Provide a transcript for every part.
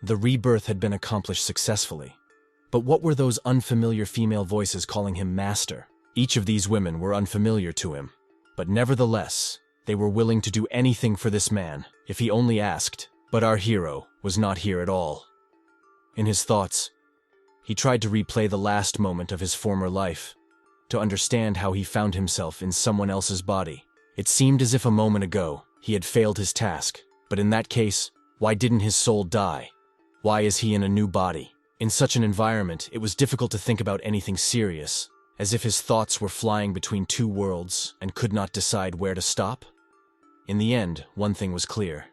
The rebirth had been accomplished successfully. But what were those unfamiliar female voices calling him master? Each of these women were unfamiliar to him, but nevertheless, they were willing to do anything for this man, if he only asked. But our hero was not here at all. In his thoughts, he tried to replay the last moment of his former life, to understand how he found himself in someone else's body. It seemed as if a moment ago, he had failed his task, but in that case, why didn't his soul die? Why is he in a new body? In such an environment, it was difficult to think about anything serious, as if his thoughts were flying between two worlds and could not decide where to stop. In the end, one thing was clear.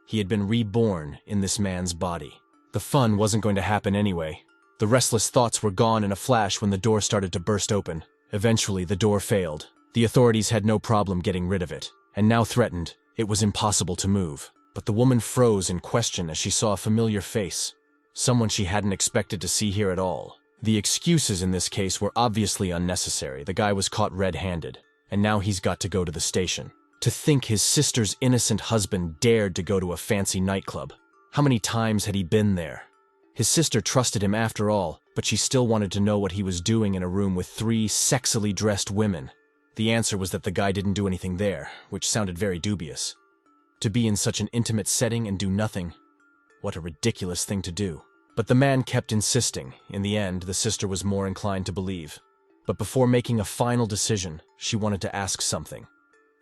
He had been reborn in this man's body. The fun wasn't going to happen anyway. The restless thoughts were gone in a flash when the door started to burst open. Eventually, the door failed. The authorities had no problem getting rid of it, and now threatened, it was impossible to move. But the woman froze in question as she saw a familiar face, someone she hadn't expected to see here at all. The excuses in this case were obviously unnecessary. The guy was caught red-handed, and now he's got to go to the station. To think his sister's innocent husband dared to go to a fancy nightclub. How many times had he been there? His sister trusted him after all, but she still wanted to know what he was doing in a room with 3 sexily dressed women. The answer was that the guy didn't do anything there, which sounded very dubious. To be in such an intimate setting and do nothing, what a ridiculous thing to do. But the man kept insisting. In the end, the sister was more inclined to believe. But before making a final decision, she wanted to ask something.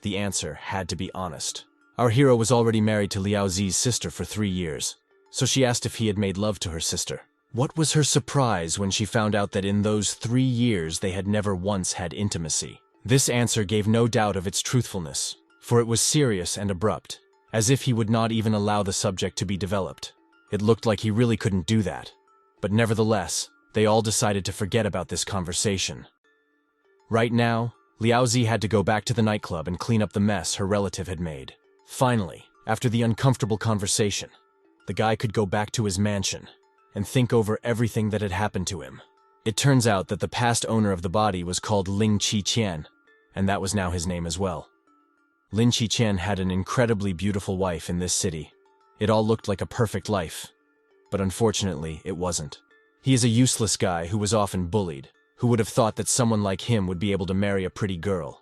The answer had to be honest. Our hero was already married to Liao Zi's sister for 3 years, so she asked if he had made love to her sister. What was her surprise when she found out that in those 3 years they had never once had intimacy? This answer gave no doubt of its truthfulness, for it was serious and abrupt, as if he would not even allow the subject to be developed. It looked like he really couldn't do that. But nevertheless, they all decided to forget about this conversation. Right now, Liao Zi had to go back to the nightclub and clean up the mess her relative had made. Finally, after the uncomfortable conversation, the guy could go back to his mansion and think over everything that had happened to him. It turns out that the past owner of the body was called Ling Qiqian, and that was now his name as well. Lin Qiqian had an incredibly beautiful wife in this city. It all looked like a perfect life, but unfortunately, it wasn't. He is a useless guy who was often bullied. Who would have thought that someone like him would be able to marry a pretty girl?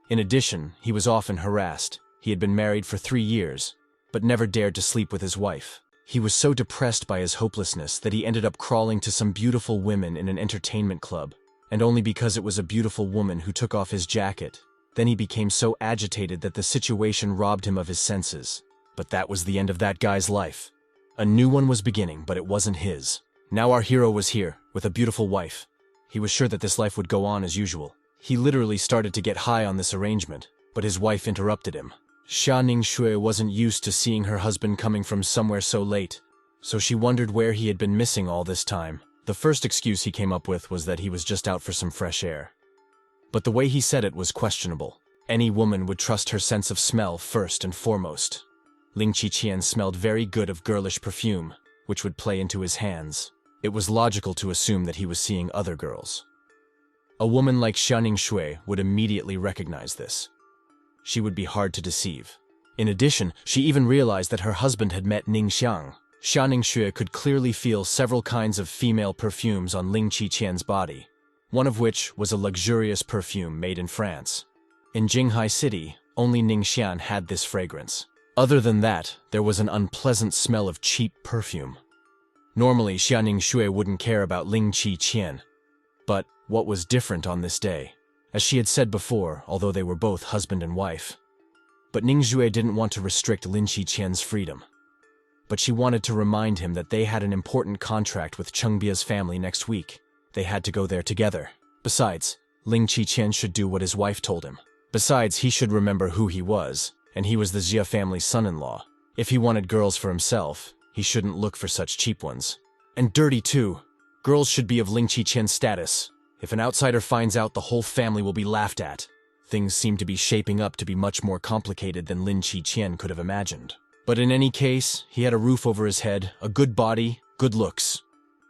In addition, he was often harassed. He had been married for 3 years, but never dared to sleep with his wife. He was so depressed by his hopelessness that he ended up crawling to some beautiful women in an entertainment club, and only because it was a beautiful woman who took off his jacket. Then he became so agitated that the situation robbed him of his senses. But that was the end of that guy's life. A new one was beginning, but it wasn't his. Now our hero was here, with a beautiful wife. He was sure that this life would go on as usual. He literally started to get high on this arrangement, but his wife interrupted him. Xia Ningshui wasn't used to seeing her husband coming from somewhere so late, so she wondered where he had been missing all this time. The first excuse he came up with was that he was just out for some fresh air. But the way he said it was questionable. Any woman would trust her sense of smell first and foremost. Ling Qiqian smelled very good of girlish perfume, which would play into his hands. It was logical to assume that he was seeing other girls. A woman like Xia Ningshui would immediately recognize this. She would be hard to deceive. In addition, she even realized that her husband had met Ning Xiang. Xia Ningshui could clearly feel several kinds of female perfumes on Ling Qiqian's body, one of which was a luxurious perfume made in France. In Jinghai City, only Ning Xian had this fragrance. Other than that, there was an unpleasant smell of cheap perfume. Normally, Xia Ningshui wouldn't care about Ling Qiqian. But what was different on this day? As she had said before, although they were both husband and wife. But Ning Zhui didn't want to restrict Lin Qiqian's freedom. But she wanted to remind him that they had an important contract with Chengbia's family next week. They had to go there together. Besides, Ling Qiqian should do what his wife told him. Besides, he should remember who he was, and he was the Xia family's son-in-law. If he wanted girls for himself, he shouldn't look for such cheap ones. And dirty too. Girls should be of Ling Qiqian's status. If an outsider finds out, the whole family will be laughed at. Things seem to be shaping up to be much more complicated than Lin Qiqian could have imagined. But in any case, he had a roof over his head, a good body, good looks.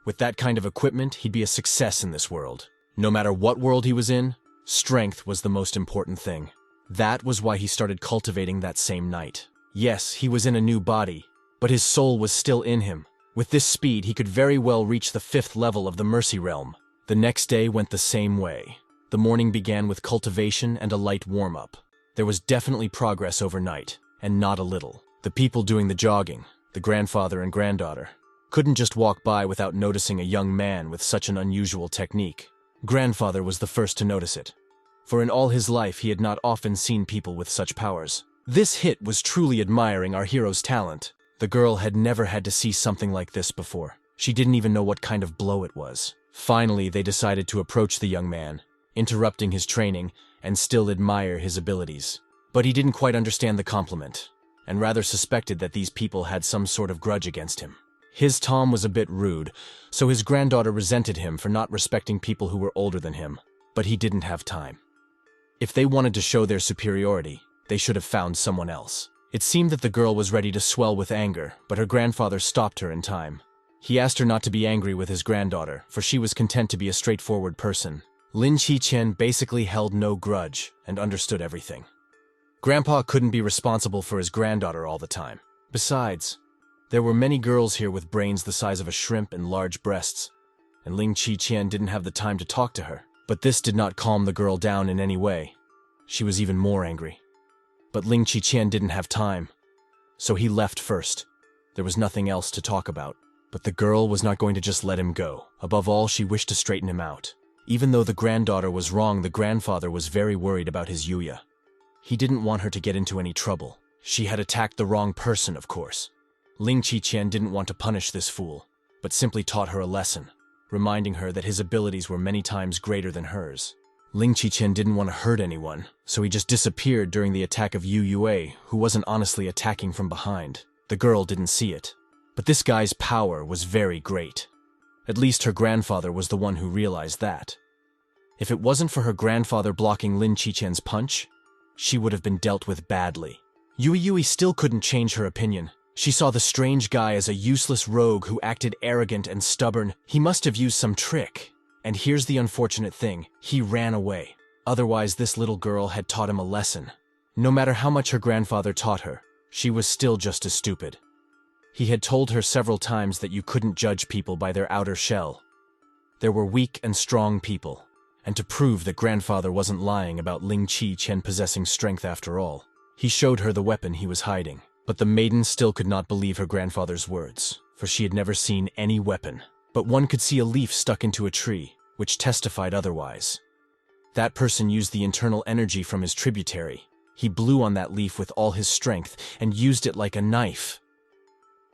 With that kind of equipment, he'd be a success in this world. No matter what world he was in, strength was the most important thing. That was why he started cultivating that same night. Yes, he was in a new body, but his soul was still in him. With this speed, he could very well reach the 5th level of the Mercy Realm. The next day went the same way. The morning began with cultivation and a light warm-up. There was definitely progress overnight, and not a little. The people doing the jogging, the grandfather and granddaughter, couldn't just walk by without noticing a young man with such an unusual technique. Grandfather was the first to notice it, for in all his life he had not often seen people with such powers. This hit was truly admiring our hero's talent. The girl had never had to see something like this before. She didn't even know what kind of blow it was. Finally, they decided to approach the young man, interrupting his training, and still admire his abilities. But he didn't quite understand the compliment, and rather suspected that these people had some sort of grudge against him. His Tom was a bit rude, so his granddaughter resented him for not respecting people who were older than him, but he didn't have time. If they wanted to show their superiority, they should have found someone else. It seemed that the girl was ready to swell with anger, but her grandfather stopped her in time. He asked her not to be angry with his granddaughter, for she was content to be a straightforward person. Lin Qiqian basically held no grudge and understood everything. Grandpa couldn't be responsible for his granddaughter all the time. Besides, there were many girls here with brains the size of a shrimp and large breasts, and Ling Qiqian didn't have the time to talk to her. But this did not calm the girl down in any way. She was even more angry. But Ling Qiqian didn't have time, so he left first. There was nothing else to talk about. But the girl was not going to just let him go. Above all, she wished to straighten him out. Even though the granddaughter was wrong, the grandfather was very worried about his Yuya. He didn't want her to get into any trouble. She had attacked the wrong person, of course. Ling Qiqian didn't want to punish this fool, but simply taught her a lesson, reminding her that his abilities were many times greater than hers. Ling Qiqian didn't want to hurt anyone, so he just disappeared during the attack of Yu Yue, who wasn't honestly attacking from behind. The girl didn't see it. But this guy's power was very great. At least her grandfather was the one who realized that. If it wasn't for her grandfather blocking Lin Qiqian's punch, she would have been dealt with badly. Yui still couldn't change her opinion. She saw the strange guy as a useless rogue who acted arrogant and stubborn. He must have used some trick. And here's the unfortunate thing, he ran away. Otherwise, this little girl had taught him a lesson. No matter how much her grandfather taught her, she was still just as stupid. He had told her several times that you couldn't judge people by their outer shell. There were weak and strong people, and to prove that grandfather wasn't lying about Ling Qiqian possessing strength after all, he showed her the weapon he was hiding. But the maiden still could not believe her grandfather's words, for she had never seen any weapon. But one could see a leaf stuck into a tree, which testified otherwise. That person used the internal energy from his tributary. He blew on that leaf with all his strength and used it like a knife.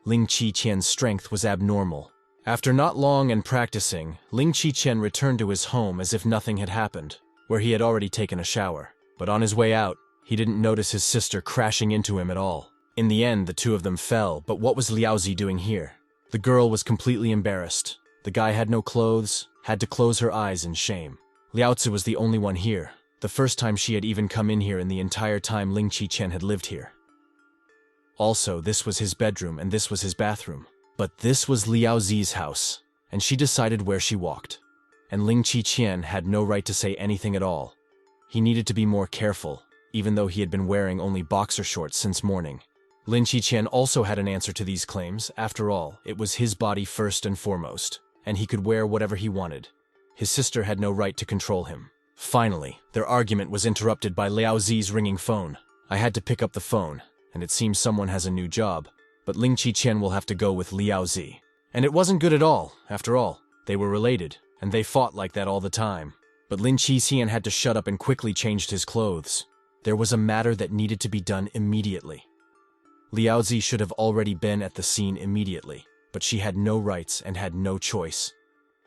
Ling Qiqian's strength was abnormal. After not long and practicing, Ling Qiqian returned to his home as if nothing had happened, where he had already taken a shower. But on his way out, he didn't notice his sister crashing into him at all. In the end, the two of them fell, but what was Liaozi doing here? The girl was completely embarrassed. The guy had no clothes, had to close her eyes in shame. Liaozi was the only one here, the first time she had even come in here in the entire time Ling Qiqian had lived here. Also, this was his bedroom and this was his bathroom. But this was Liaozi's house, and she decided where she walked. And Ling Qiqian had no right to say anything at all. He needed to be more careful, even though he had been wearing only boxer shorts since morning. Lin Qiqian also had an answer to these claims. After all, it was his body first and foremost, and he could wear whatever he wanted. His sister had no right to control him. Finally, their argument was interrupted by Liaozi's ringing phone. I had to pick up the phone, and it seems someone has a new job, but Ling Qiqian will have to go with Liaozi. And it wasn't good at all, after all. They were related, and they fought like that all the time. But Lin Qiqian had to shut up and quickly changed his clothes. There was a matter that needed to be done immediately. Liaozi should have already been at the scene immediately, but she had no rights and had no choice.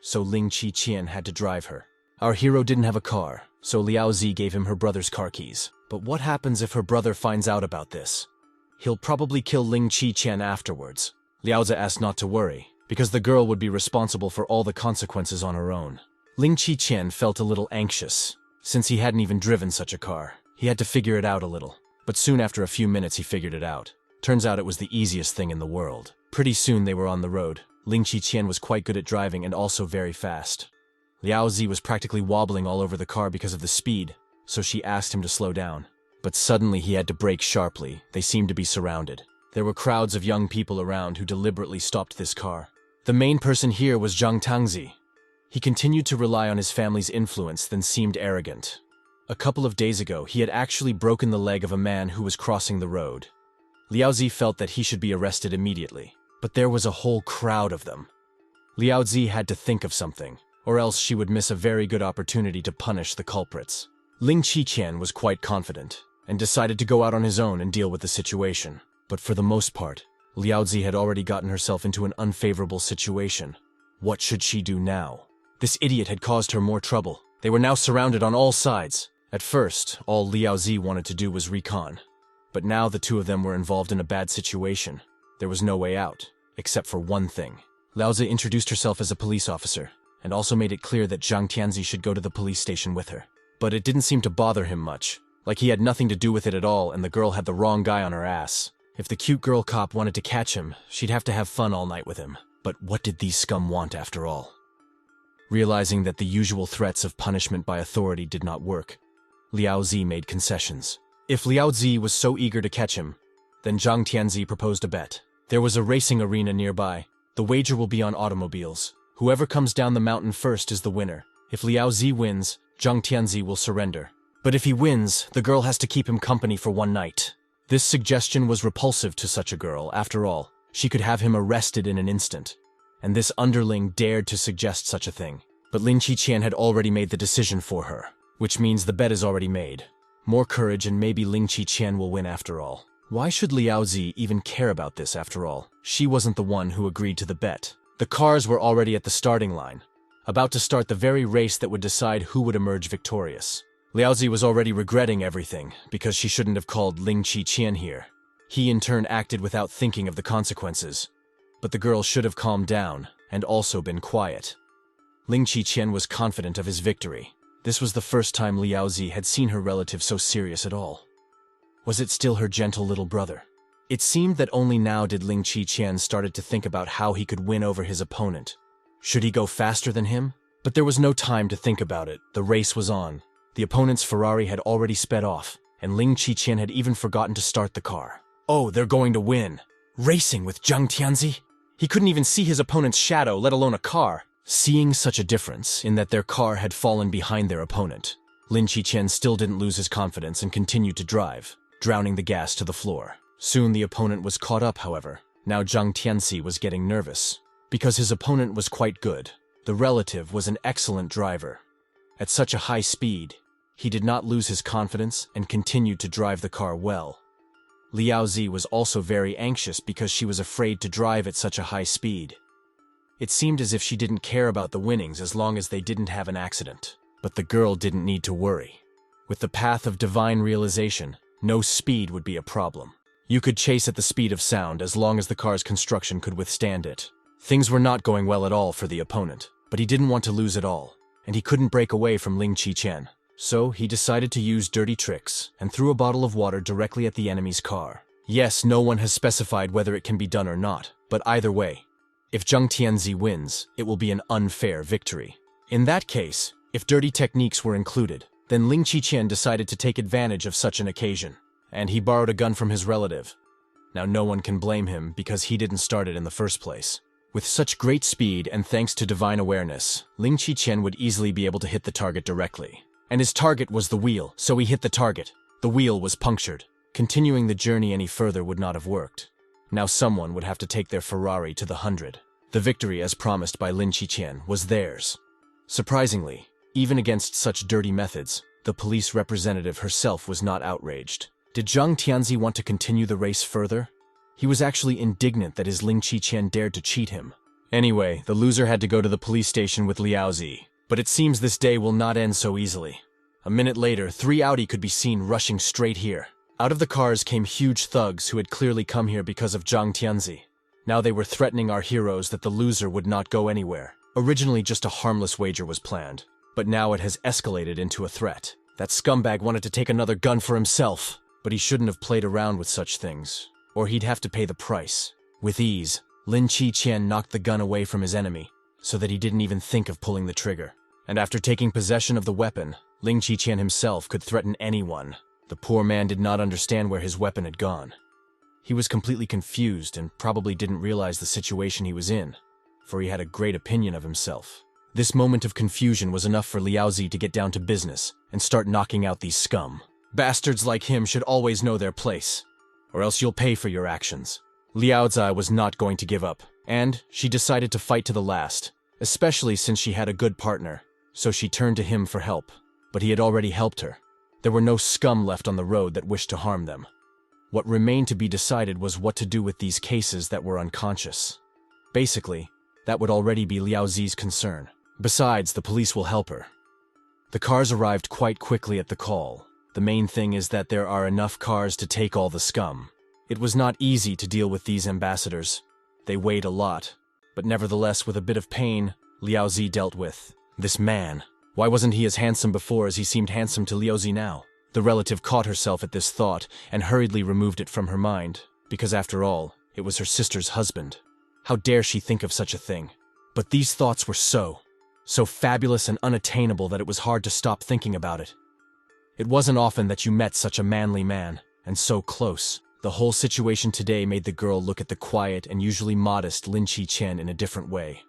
So Ling Qiqian had to drive her. Our hero didn't have a car, so Liaozi gave him her brother's car keys. But what happens if her brother finds out about this? He'll probably kill Ling Qiqian afterwards. Liaozi asked not to worry, because the girl would be responsible for all the consequences on her own. Ling Qiqian felt a little anxious, since he hadn't even driven such a car. He had to figure it out a little, but soon after a few minutes he figured it out. Turns out it was the easiest thing in the world. Pretty soon they were on the road. Ling Qiqian was quite good at driving and also very fast. Liaozi was practically wobbling all over the car because of the speed, so she asked him to slow down. But suddenly he had to brake sharply. They seemed to be surrounded. There were crowds of young people around who deliberately stopped this car. The main person here was Zhang Tangzi. He continued to rely on his family's influence, then seemed arrogant. A couple of days ago, he had actually broken the leg of a man who was crossing the road. Liao Zi felt that he should be arrested immediately, but there was a whole crowd of them. Liao Zi had to think of something, or else she would miss a very good opportunity to punish the culprits. Ling Qiqian was quite confident, and decided to go out on his own and deal with the situation. But for the most part, Liao Zi had already gotten herself into an unfavorable situation. What should she do now? This idiot had caused her more trouble. They were now surrounded on all sides. At first, all Liao Zi wanted to do was recon. But now the two of them were involved in a bad situation. There was no way out, except for one thing. Liao Zi introduced herself as a police officer, and also made it clear that Zhang Tianzi should go to the police station with her. But it didn't seem to bother him much, like he had nothing to do with it at all and the girl had the wrong guy on her ass. If the cute girl cop wanted to catch him, she'd have to have fun all night with him. But what did these scum want after all? Realizing that the usual threats of punishment by authority did not work, Liao Zi made concessions. If Liao Zi was so eager to catch him, then Zhang Tianzi proposed a bet. There was a racing arena nearby. The wager will be on automobiles. Whoever comes down the mountain first is the winner. If Liao Zi wins, Zhang Tianzi will surrender. But if he wins, the girl has to keep him company for one night. This suggestion was repulsive to such a girl. After all, she could have him arrested in an instant. And this underling dared to suggest such a thing. But Lin Qiqian had already made the decision for her, which means the bet is already made. More courage and maybe Lin Qiqian will win after all. Why should Liao Zi even care about this after all? She wasn't the one who agreed to the bet. The cars were already at the starting line, about to start the very race that would decide who would emerge victorious. Liao Zi was already regretting everything because she shouldn't have called Ling Qiqian here. He in turn acted without thinking of the consequences. But the girl should have calmed down and also been quiet. Ling Qiqian was confident of his victory. This was the first time Liao Zi had seen her relative so serious at all. Was it still her gentle little brother? It seemed that only now did Ling Qiqian started to think about how he could win over his opponent. Should he go faster than him? But there was no time to think about it. The race was on. The opponent's Ferrari had already sped off, and Ling Qiqian had even forgotten to start the car. Oh, they're going to win. Racing with Zhang Tianzi? He couldn't even see his opponent's shadow, let alone a car. Seeing such a difference in that their car had fallen behind their opponent, Lin Qiqian still didn't lose his confidence and continued to drive, drowning the gas to the floor. Soon the opponent was caught up, however. Now Zhang Tianzi was getting nervous. Because his opponent was quite good. The relative was an excellent driver. At such a high speed, he did not lose his confidence and continued to drive the car well. Liao Zi was also very anxious because she was afraid to drive at such a high speed. It seemed as if she didn't care about the winnings as long as they didn't have an accident. But the girl didn't need to worry. With the path of divine realization, no speed would be a problem. You could chase at the speed of sound as long as the car's construction could withstand it. Things were not going well at all for the opponent, but he didn't want to lose at all, and he couldn't break away from Ling Qiqian. So he decided to use dirty tricks and threw a bottle of water directly at the enemy's car. Yes, no one has specified whether it can be done or not, but either way, if Zhang Tianzi wins, it will be an unfair victory. In that case, if dirty techniques were included, then Ling Qiqian decided to take advantage of such an occasion, and he borrowed a gun from his relative. Now no one can blame him because he didn't start it in the first place. With such great speed and thanks to divine awareness, Ling Qiqian would easily be able to hit the target directly. And his target was the wheel, so he hit the target. The wheel was punctured. Continuing the journey any further would not have worked. Now someone would have to take their Ferrari to the 100. The victory, as promised by Lin Qiqian, was theirs. Surprisingly, even against such dirty methods, the police representative herself was not outraged. Did Zhang Tianzi want to continue the race further? He was actually indignant that his Ling Qiqian dared to cheat him. Anyway, the loser had to go to the police station with Liao Zi. But it seems this day will not end so easily. A minute later, 3 Audi could be seen rushing straight here. Out of the cars came huge thugs who had clearly come here because of Zhang Tianzi. Now they were threatening our heroes that the loser would not go anywhere. Originally just a harmless wager was planned, but now it has escalated into a threat. That scumbag wanted to take another gun for himself, but he shouldn't have played around with such things, or he'd have to pay the price. With ease, Lin Qiqian knocked the gun away from his enemy, so that he didn't even think of pulling the trigger. And after taking possession of the weapon, Ling Qiqian himself could threaten anyone. The poor man did not understand where his weapon had gone. He was completely confused and probably didn't realize the situation he was in, for he had a great opinion of himself. This moment of confusion was enough for Liaozi to get down to business and start knocking out these scum. Bastards like him should always know their place, or else you'll pay for your actions. Liaozi was not going to give up, and she decided to fight to the last, especially since she had a good partner, so she turned to him for help. But he had already helped her. There were no scum left on the road that wished to harm them. What remained to be decided was what to do with these cases that were unconscious. Basically, that would already be Liaozi's concern. Besides, the police will help her. The cars arrived quite quickly at the call. The main thing is that there are enough cars to take all the scum. It was not easy to deal with these ambassadors. They weighed a lot, but nevertheless, with a bit of pain, Liaozi dealt with this man. Why wasn't he as handsome before as he seemed handsome to Liaozi now? The relative caught herself at this thought and hurriedly removed it from her mind, because after all, it was her sister's husband. How dare she think of such a thing? But these thoughts were so fabulous and unattainable that it was hard to stop thinking about it. It wasn't often that you met such a manly man, and so close. The whole situation today made the girl look at the quiet and usually modest Lin Qichen in a different way.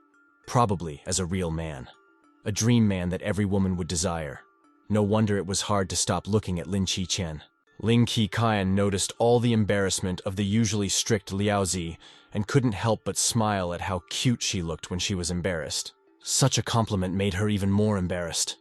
Probably as a real man. A dream man that every woman would desire. No wonder it was hard to stop looking at Lin Qichen. Ling Qichen noticed all the embarrassment of the usually strict Liaozi and couldn't help but smile at how cute she looked when she was embarrassed. Such a compliment made her even more embarrassed.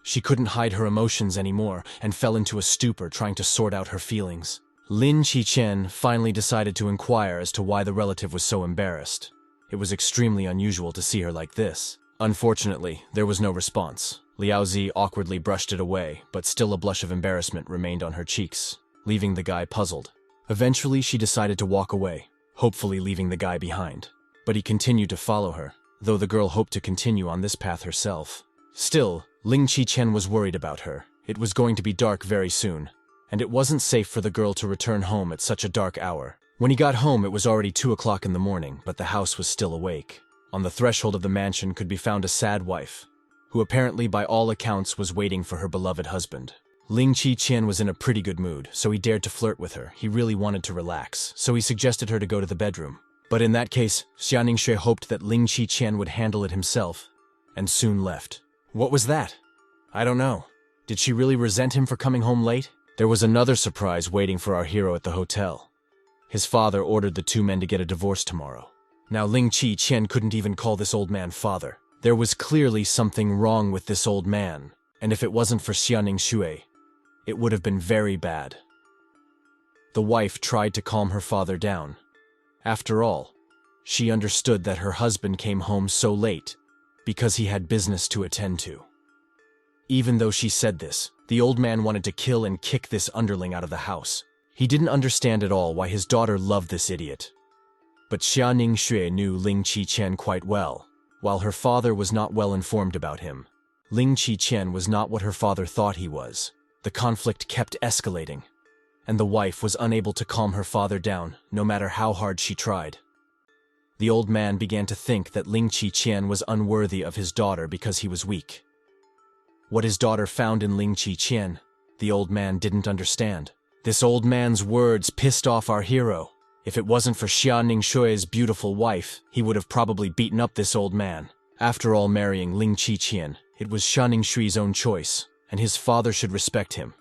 She couldn't hide her emotions anymore and fell into a stupor trying to sort out her feelings. Lin Qichen finally decided to inquire as to why the relative was so embarrassed. It was extremely unusual to see her like this. Unfortunately, there was no response. Liaozi awkwardly brushed it away, but still a blush of embarrassment remained on her cheeks, leaving the guy puzzled. Eventually, she decided to walk away, hopefully leaving the guy behind. But he continued to follow her, though the girl hoped to continue on this path herself. Still, Ling Qichen was worried about her. It was going to be dark very soon, and it wasn't safe for the girl to return home at such a dark hour. When he got home, it was already 2 o'clock in the morning, but the house was still awake. On the threshold of the mansion could be found a sad wife, who apparently by all accounts was waiting for her beloved husband. Ling Qichen was in a pretty good mood, so he dared to flirt with her. He really wanted to relax, so he suggested her to go to the bedroom. But in that case, Xianingshui hoped that Ling Qichen would handle it himself, and soon left. What was that? I don't know. Did she really resent him for coming home late? There was another surprise waiting for our hero at the hotel. His father ordered the 2 men to get a divorce tomorrow. Now Ling Qichen couldn't even call this old man father. There was clearly something wrong with this old man, and if it wasn't for Xianingshui, it would have been very bad. The wife tried to calm her father down. After all, she understood that her husband came home so late because he had business to attend to. Even though she said this, the old man wanted to kill and kick this underling out of the house. He didn't understand at all why his daughter loved this idiot. But Xianingshui knew Ling Qichen quite well. While her father was not well informed about him, Ling Qichen was not what her father thought he was. The conflict kept escalating, and the wife was unable to calm her father down, no matter how hard she tried. The old man began to think that Ling Qichen was unworthy of his daughter because he was weak. What his daughter found in Ling Qichen, the old man didn't understand. This old man's words pissed off our hero. If it wasn't for Xianingshui's beautiful wife, he would have probably beaten up this old man. After all, marrying Ling Qichen, it was Xianingshui's own choice, and his father should respect him.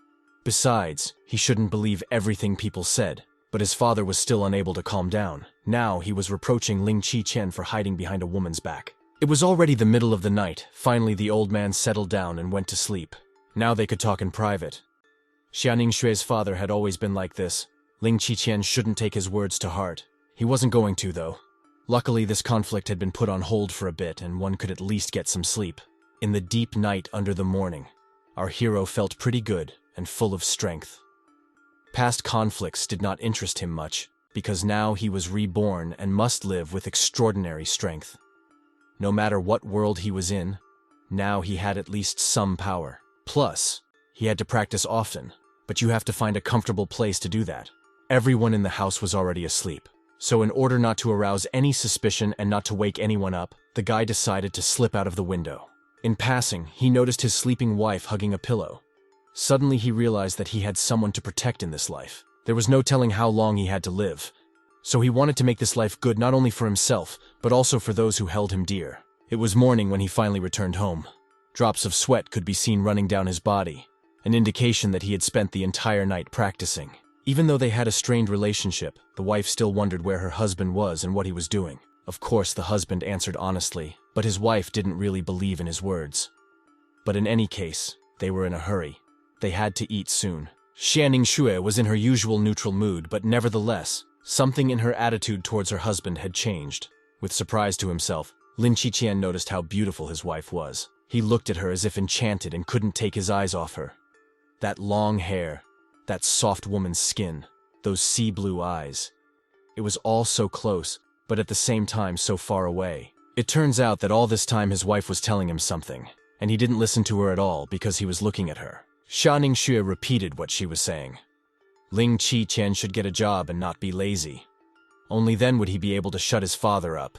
Besides, he shouldn't believe everything people said. But his father was still unable to calm down. Now he was reproaching Ling Qichen for hiding behind a woman's back. It was already the middle of the night. Finally, the old man settled down and went to sleep. Now they could talk in private. Xianingshui's father had always been like this. Ling Qichen shouldn't take his words to heart. He wasn't going to, though. Luckily, this conflict had been put on hold for a bit, and one could at least get some sleep. In the deep night under the morning, our hero felt pretty good and full of strength. Past conflicts did not interest him much, because now he was reborn and must live with extraordinary strength. No matter what world he was in, now he had at least some power. Plus, he had to practice often, but you have to find a comfortable place to do that. Everyone in the house was already asleep, so in order not to arouse any suspicion and not to wake anyone up, the guy decided to slip out of the window. In passing, he noticed his sleeping wife hugging a pillow. Suddenly he realized that he had someone to protect in this life. There was no telling how long he had to live. So he wanted to make this life good not only for himself, but also for those who held him dear. It was morning when he finally returned home. Drops of sweat could be seen running down his body, an indication that he had spent the entire night practicing. Even though they had a strained relationship, the wife still wondered where her husband was and what he was doing. Of course, the husband answered honestly, but his wife didn't really believe in his words. But in any case, they were in a hurry. They had to eat soon. Xianing Xue was in her usual neutral mood, but nevertheless, something in her attitude towards her husband had changed. With surprise to himself, Lin Qiqian noticed how beautiful his wife was. He looked at her as if enchanted and couldn't take his eyes off her. That long hair, that soft woman's skin, those sea blue eyes. It was all so close, but at the same time so far away. It turns out that all this time his wife was telling him something, and he didn't listen to her at all because he was looking at her. Xianing Xue repeated what she was saying. Ling Qiqian should get a job and not be lazy. Only then would he be able to shut his father up,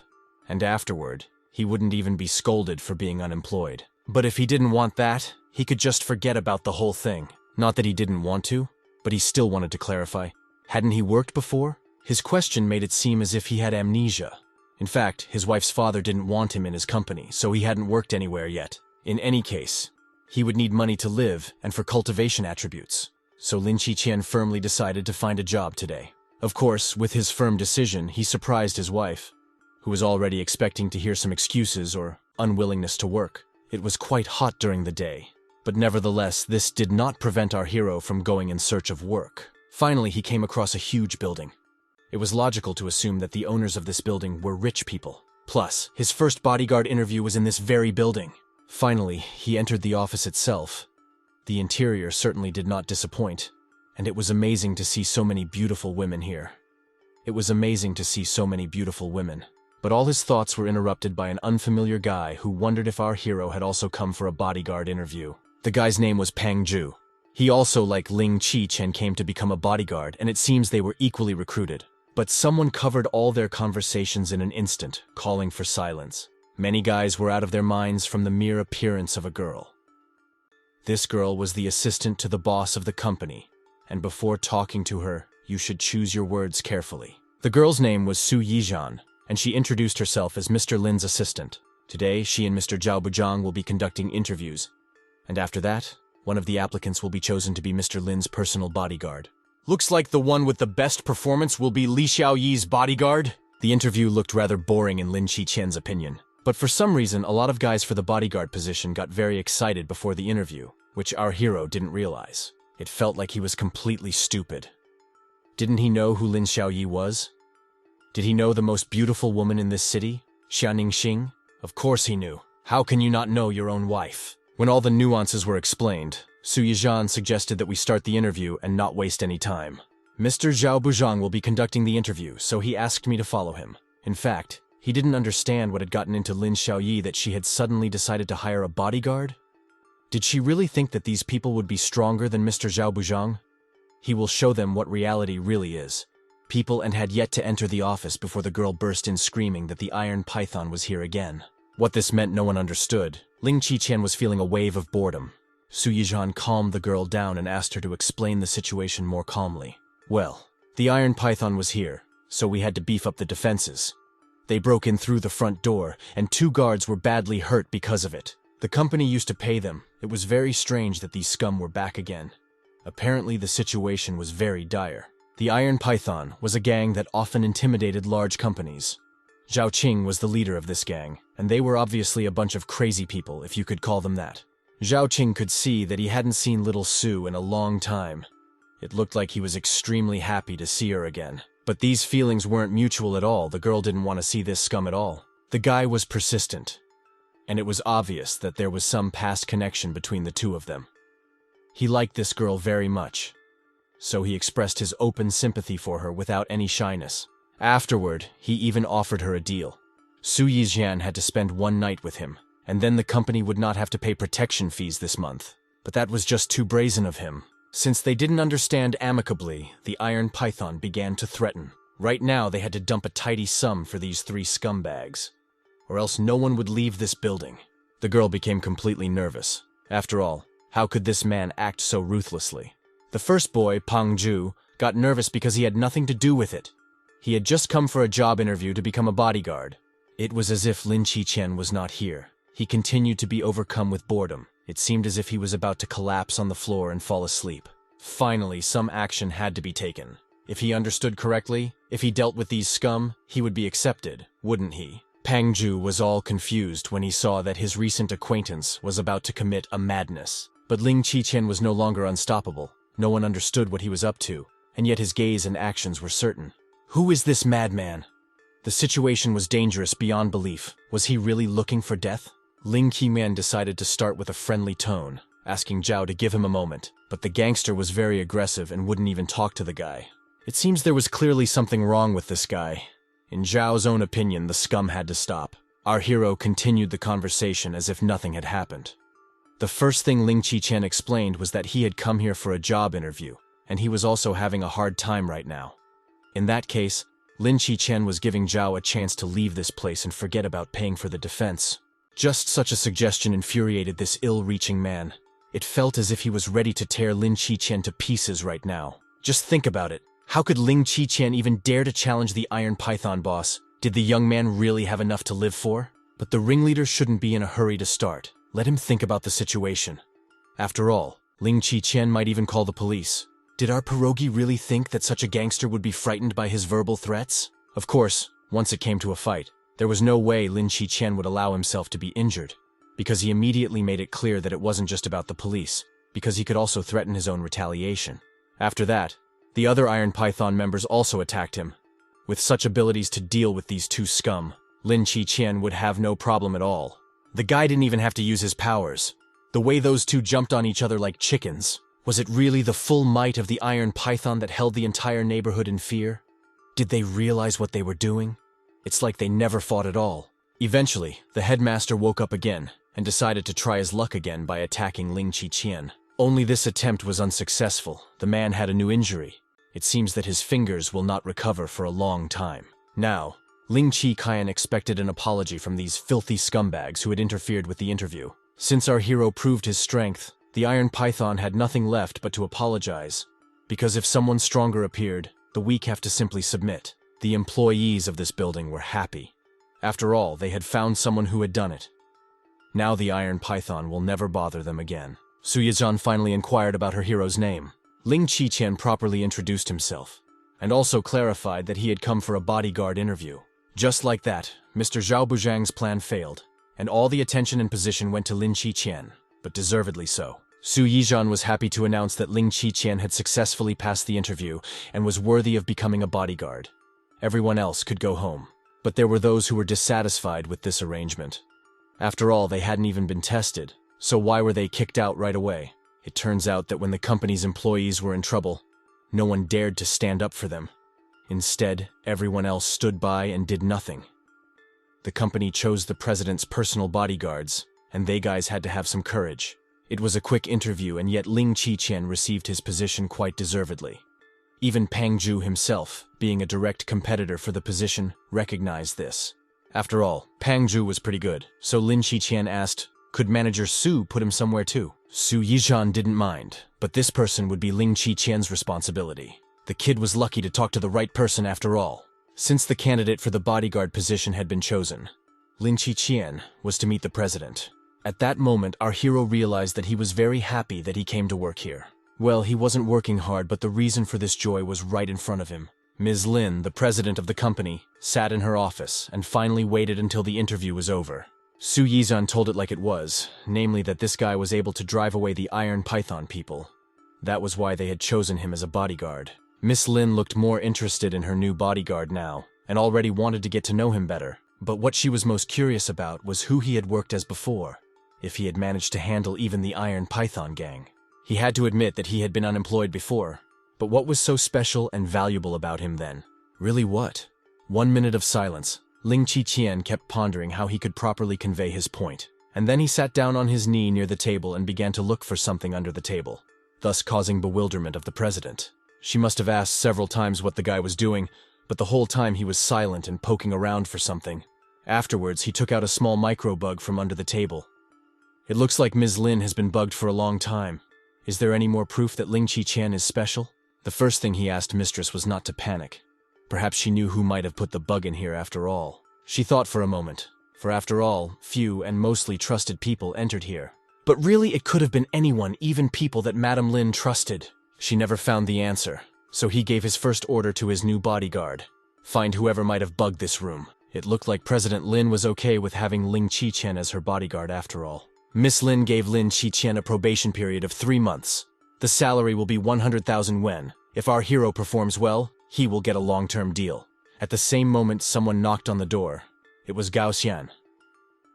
and afterward, he wouldn't even be scolded for being unemployed. But if he didn't want that, he could just forget about the whole thing. Not that he didn't want to, but he still wanted to clarify. Hadn't he worked before? His question made it seem as if he had amnesia. In fact, his wife's father didn't want him in his company, so he hadn't worked anywhere yet. In any case, he would need money to live and for cultivation attributes. So Lin Qiqian firmly decided to find a job today. Of course, with his firm decision, he surprised his wife, who was already expecting to hear some excuses or unwillingness to work. It was quite hot during the day, but nevertheless, this did not prevent our hero from going in search of work. Finally, he came across a huge building. It was logical to assume that the owners of this building were rich people. Plus, his first bodyguard interview was in this very building. Finally, he entered the office itself. The interior certainly did not disappoint, and it was amazing to see so many beautiful women here. It was amazing to see so many beautiful women. But all his thoughts were interrupted by an unfamiliar guy who wondered if our hero had also come for a bodyguard interview. The guy's name was Pang Zhu. He also, like Ling Qiqian, came to become a bodyguard, and it seems they were equally recruited. But someone covered all their conversations in an instant, calling for silence. Many guys were out of their minds from the mere appearance of a girl. This girl was the assistant to the boss of the company, and before talking to her, you should choose your words carefully. The girl's name was Su Yizhan, and she introduced herself as Mr. Lin's assistant. Today, she and Mr. Zhao Buzhang will be conducting interviews, and after that, one of the applicants will be chosen to be Mr. Lin's personal bodyguard. Looks like the one with the best performance will be Li Xiaoyi's bodyguard. The interview looked rather boring in Lin Qiqian's opinion, but for some reason, a lot of guys for the bodyguard position got very excited before the interview, which our hero didn't realize. It felt like he was completely stupid. Didn't he know who Lin Xiaoyi was? Did he know the most beautiful woman in this city, Xia Ningxing? Of course he knew. How can you not know your own wife? When all the nuances were explained, Su Yizhan suggested that we start the interview and not waste any time. Mr. Zhao Buzhang will be conducting the interview, so he asked me to follow him. In fact, he didn't understand what had gotten into Lin Xiaoyi that she had suddenly decided to hire a bodyguard. Did she really think that these people would be stronger than Mr. Zhao Buzhang? He will show them what reality really is. People and had yet to enter the office before the girl burst in screaming that the Iron Python was here again. What this meant no one understood. Ling Qiqian was feeling a wave of boredom. Su Yizhan calmed the girl down and asked her to explain the situation more calmly. Well, the Iron Python was here, so we had to beef up the defenses. They broke in through the front door, and 2 guards were badly hurt because of it. The company used to pay them. It was very strange that these scum were back again. Apparently the situation was very dire. The Iron Python was a gang that often intimidated large companies. Zhao Qing was the leader of this gang, and they were obviously a bunch of crazy people, if you could call them that. Zhao Qing could see that he hadn't seen little Su in a long time. It looked like he was extremely happy to see her again. But these feelings weren't mutual at all. The girl didn't want to see this scum at all. The guy was persistent, and it was obvious that there was some past connection between the two of them. He liked this girl very much, so he expressed his open sympathy for her without any shyness. Afterward, he even offered her a deal. Su Yizhan had to spend 1 night with him, and then the company would not have to pay protection fees this month. But that was just too brazen of him. Since they didn't understand amicably, the Iron Python began to threaten. Right now, they had to dump a tidy sum for these 3 scumbags, or else no one would leave this building. The girl became completely nervous. After all, how could this man act so ruthlessly? The first boy, Pang Zhu, got nervous because he had nothing to do with it. He had just come for a job interview to become a bodyguard. It was as if Lin Qichen was not here. He continued to be overcome with boredom. It seemed as if he was about to collapse on the floor and fall asleep. Finally, some action had to be taken. If he understood correctly, if he dealt with these scum, he would be accepted, wouldn't he? Pangju was all confused when he saw that his recent acquaintance was about to commit a madness. But Ling Qichen was no longer unstoppable. No one understood what he was up to, and yet his gaze and actions were certain. Who is this madman? The situation was dangerous beyond belief. Was he really looking for death? Ling Qimen decided to start with a friendly tone, asking Zhao to give him a moment, but the gangster was very aggressive and wouldn't even talk to the guy. It seems there was clearly something wrong with this guy. In Zhao's own opinion, the scum had to stop. Our hero continued the conversation as if nothing had happened. The first thing Ling Qichen explained was that he had come here for a job interview, and he was also having a hard time right now. In that case, Lin Qichen was giving Zhao a chance to leave this place and forget about paying for the defense. Just such a suggestion infuriated this ill-reaching man. It felt as if he was ready to tear Lin Qichen to pieces right now. Just think about it. How could Ling Qichen even dare to challenge the Iron Python boss? Did the young man really have enough to live for? But the ringleader shouldn't be in a hurry to start. Let him think about the situation. After all, Ling Qichen might even call the police. Did our pierogi really think that such a gangster would be frightened by his verbal threats? Of course, once it came to a fight, there was no way Lin Qichen would allow himself to be injured, because he immediately made it clear that it wasn't just about the police, because he could also threaten his own retaliation. After that, the other Iron Python members also attacked him. With such abilities to deal with these two scum, Lin Qichen would have no problem at all. The guy didn't even have to use his powers. The way those two jumped on each other like chickens, was it really the full might of the Iron Python that held the entire neighborhood in fear? Did they realize what they were doing? It's like they never fought at all. Eventually, the headmaster woke up again and decided to try his luck again by attacking Ling Qichen. Only this attempt was unsuccessful. The man had a new injury. It seems that his fingers will not recover for a long time. Now, Ling Qichen expected an apology from these filthy scumbags who had interfered with the interview. Since our hero proved his strength, the Iron Python had nothing left but to apologize. Because if someone stronger appeared, the weak have to simply submit. The employees of this building were happy. After all, they had found someone who had done it. Now the Iron Python will never bother them again. Su Yizhan finally inquired about her hero's name. Ling Qichen properly introduced himself, and also clarified that he had come for a bodyguard interview. Just like that, Mr. Zhao Buzhang's plan failed, and all the attention and position went to Lin Qichen, but deservedly so. Su Yizhan was happy to announce that Ling Qichen had successfully passed the interview and was worthy of becoming a bodyguard. Everyone else could go home, but there were those who were dissatisfied with this arrangement. After all, they hadn't even been tested, so why were they kicked out right away? It turns out that when the company's employees were in trouble, no one dared to stand up for them. Instead, everyone else stood by and did nothing. The company chose the president's personal bodyguards, and they guys had to have some courage. It was a quick interview, and yet Ling Qichen received his position quite deservedly. Even Pangju himself, being a direct competitor for the position, recognized this. After all, Pangju was pretty good, so Lin Qichen asked, could Manager Su put him somewhere too? Su Yizhan didn't mind, but this person would be Ling Qichen's responsibility. The kid was lucky to talk to the right person after all. Since the candidate for the bodyguard position had been chosen, Lin Qichen was to meet the president. At that moment, our hero realized that he was very happy that he came to work here. Well, he wasn't working hard, but the reason for this joy was right in front of him. Ms. Lin, the president of the company, sat in her office and finally waited until the interview was over. Su Yizhan told it like it was, namely that this guy was able to drive away the Iron Python people. That was why they had chosen him as a bodyguard. Miss Lin looked more interested in her new bodyguard now, and already wanted to get to know him better. But what she was most curious about was who he had worked as before, if he had managed to handle even the Iron Python gang. He had to admit that he had been unemployed before, but what was so special and valuable about him then? Really what? 1 minute of silence. Ling Qichen kept pondering how he could properly convey his point, and then he sat down on his knee near the table and began to look for something under the table, thus causing bewilderment of the president. She must have asked several times what the guy was doing, but the whole time he was silent and poking around for something. Afterwards, he took out a small micro-bug from under the table. It looks like Ms. Lin has been bugged for a long time. Is there any more proof that Ling Qichen is special? The first thing he asked Mistress was not to panic. Perhaps she knew who might have put the bug in here after all. She thought for a moment, for after all, few and mostly trusted people entered here. But really it could have been anyone, even people that Madame Lin trusted. She never found the answer, so he gave his first order to his new bodyguard. Find whoever might have bugged this room. It looked like President Lin was okay with having Ling Qiqian as her bodyguard after all. Miss Lin gave Lin Qiqian a probation period of 3 months. The salary will be 100,000 yuan. If our hero performs well, he will get a long-term deal. At the same moment, someone knocked on the door. It was Gao Xian.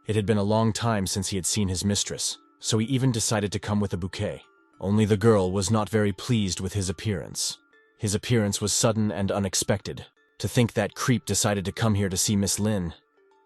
It had been a long time since he had seen his mistress, so he even decided to come with a bouquet. Only the girl was not very pleased with his appearance. His appearance was sudden and unexpected. To think that creep decided to come here to see Miss Lin.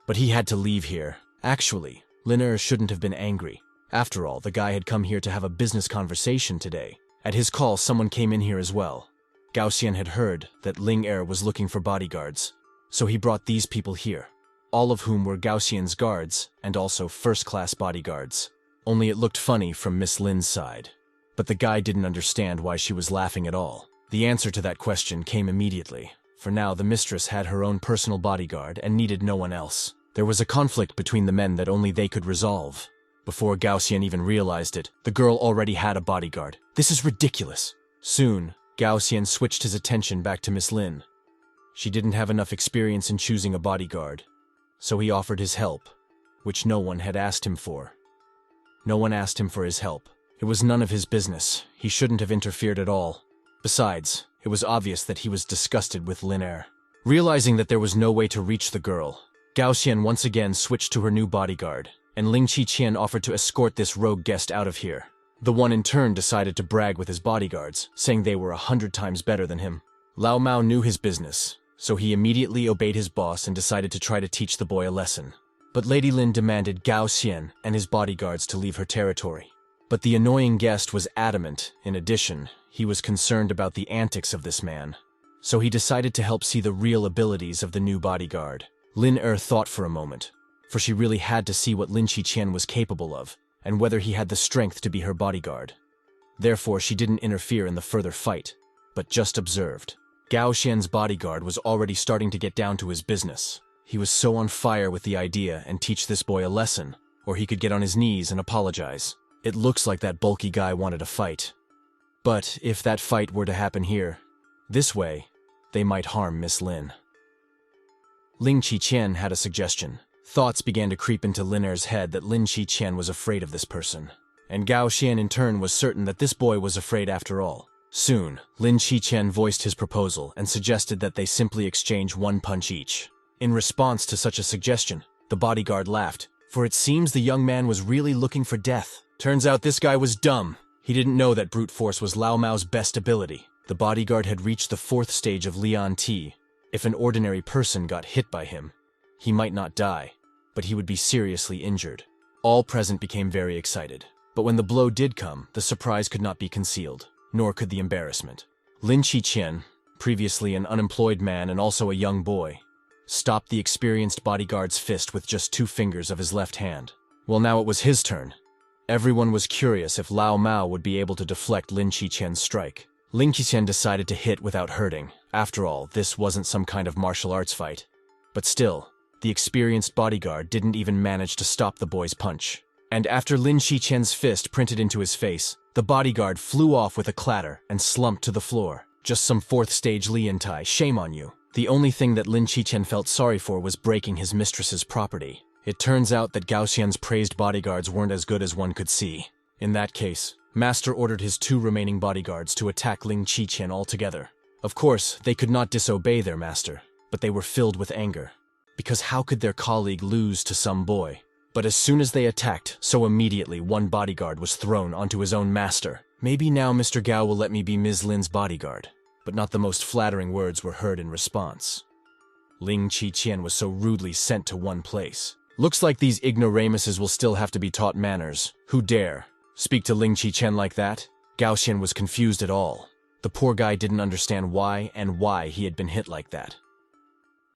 But he had to leave here. Actually, Lin shouldn't have been angry. After all, the guy had come here to have a business conversation today. At his call, someone came in here as well. Gao Xian had heard that Ling was looking for bodyguards, so he brought these people here, all of whom were Gao Xian's guards and also first-class bodyguards. Only it looked funny from Miss Lin's side. But the guy didn't understand why she was laughing at all. The answer to that question came immediately. For now, the mistress had her own personal bodyguard and needed no one else. There was a conflict between the men that only they could resolve. Before Gao Xian even realized it, the girl already had a bodyguard. This is ridiculous. Soon, Gao Xian switched his attention back to Miss Lin. She didn't have enough experience in choosing a bodyguard, so he offered his help, which no one had asked him for. No one asked him for his help. It was none of his business. He shouldn't have interfered at all. Besides, it was obvious that he was disgusted with Lin. Realizing that there was no way to reach the girl, Gao Xian once again switched to her new bodyguard, and Ling Qiqian offered to escort this rogue guest out of here. The one in turn decided to brag with his bodyguards, saying they were 100 times better than him. Lao Mao knew his business, so he immediately obeyed his boss and decided to try to teach the boy a lesson. But Lady Lin demanded Gao Xian and his bodyguards to leave her territory. But the annoying guest was adamant. In addition, he was concerned about the antics of this man. So he decided to help see the real abilities of the new bodyguard. Lin thought for a moment, for she really had to see what Lin Qiqian was capable of, and whether he had the strength to be her bodyguard. Therefore, she didn't interfere in the further fight, but just observed. Gao Xian's bodyguard was already starting to get down to his business. He was so on fire with the idea and teach this boy a lesson, or he could get on his knees and apologize. It looks like that bulky guy wanted a fight. But if that fight were to happen here, this way, they might harm Miss Lin. Ling Qiqian had a suggestion. Thoughts began to creep into Lin's head that Lin Qiqian was afraid of this person. And Gao Xian in turn was certain that this boy was afraid after all. Soon, Lin Qiqian voiced his proposal and suggested that they simply exchange 1 punch each. In response to such a suggestion, the bodyguard laughed, for it seems the young man was really looking for death. Turns out this guy was dumb. He didn't know that brute force was Lao Mao's best ability. The bodyguard had reached the 4th stage of Lian Ti. If an ordinary person got hit by him, he might not die, but he would be seriously injured. All present became very excited. But when the blow did come, the surprise could not be concealed, nor could the embarrassment. Lin Qiqian, previously an unemployed man and also a young boy, stopped the experienced bodyguard's fist with just 2 fingers of his left hand. Well, now it was his turn. Everyone was curious if Lao Mao would be able to deflect Lin Qiqian's strike. Ling Qiqian decided to hit without hurting. After all, this wasn't some kind of martial arts fight. But still, the experienced bodyguard didn't even manage to stop the boy's punch. And after Lin Qiqian's fist printed into his face, the bodyguard flew off with a clatter and slumped to the floor. Just some 4th stage Lian Tai, shame on you. The only thing that Lin Qiqian felt sorry for was breaking his mistress's property. It turns out that Gao Xian's praised bodyguards weren't as good as one could see. In that case, Master ordered his 2 remaining bodyguards to attack Ling Qiqian altogether. Of course, they could not disobey their master, but they were filled with anger. Because how could their colleague lose to some boy? But as soon as they attacked, so immediately 1 bodyguard was thrown onto his own master. Maybe now Mr. Gao will let me be Ms. Lin's bodyguard. But not the most flattering words were heard in response. Ling Qiqian was so rudely sent to one place. Looks like these ignoramuses will still have to be taught manners. Who dare speak to Ling Qiqian like that? Gao Xian was confused at all. The poor guy didn't understand why he had been hit like that.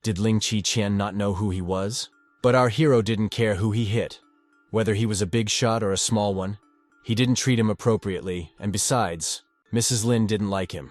Did Ling Qiqian not know who he was? But our hero didn't care who he hit. Whether he was a big shot or a small one, he didn't treat him appropriately, and besides, Mrs. Lin didn't like him.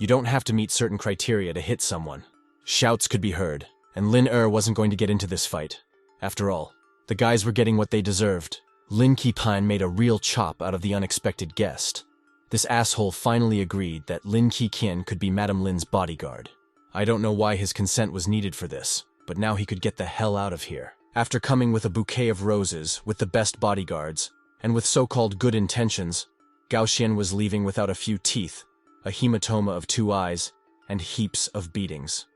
You don't have to meet certain criteria to hit someone. Shouts could be heard, and Lin wasn't going to get into this fight. After all, the guys were getting what they deserved. Lin Qipine made a real chop out of the unexpected guest. This asshole finally agreed that Lin Qiqian could be Madame Lin's bodyguard. I don't know why his consent was needed for this, but now he could get the hell out of here. After coming with a bouquet of roses, with the best bodyguards, and with so-called good intentions, Gao Xian was leaving without a few teeth, a hematoma of 2 eyes, and heaps of beatings.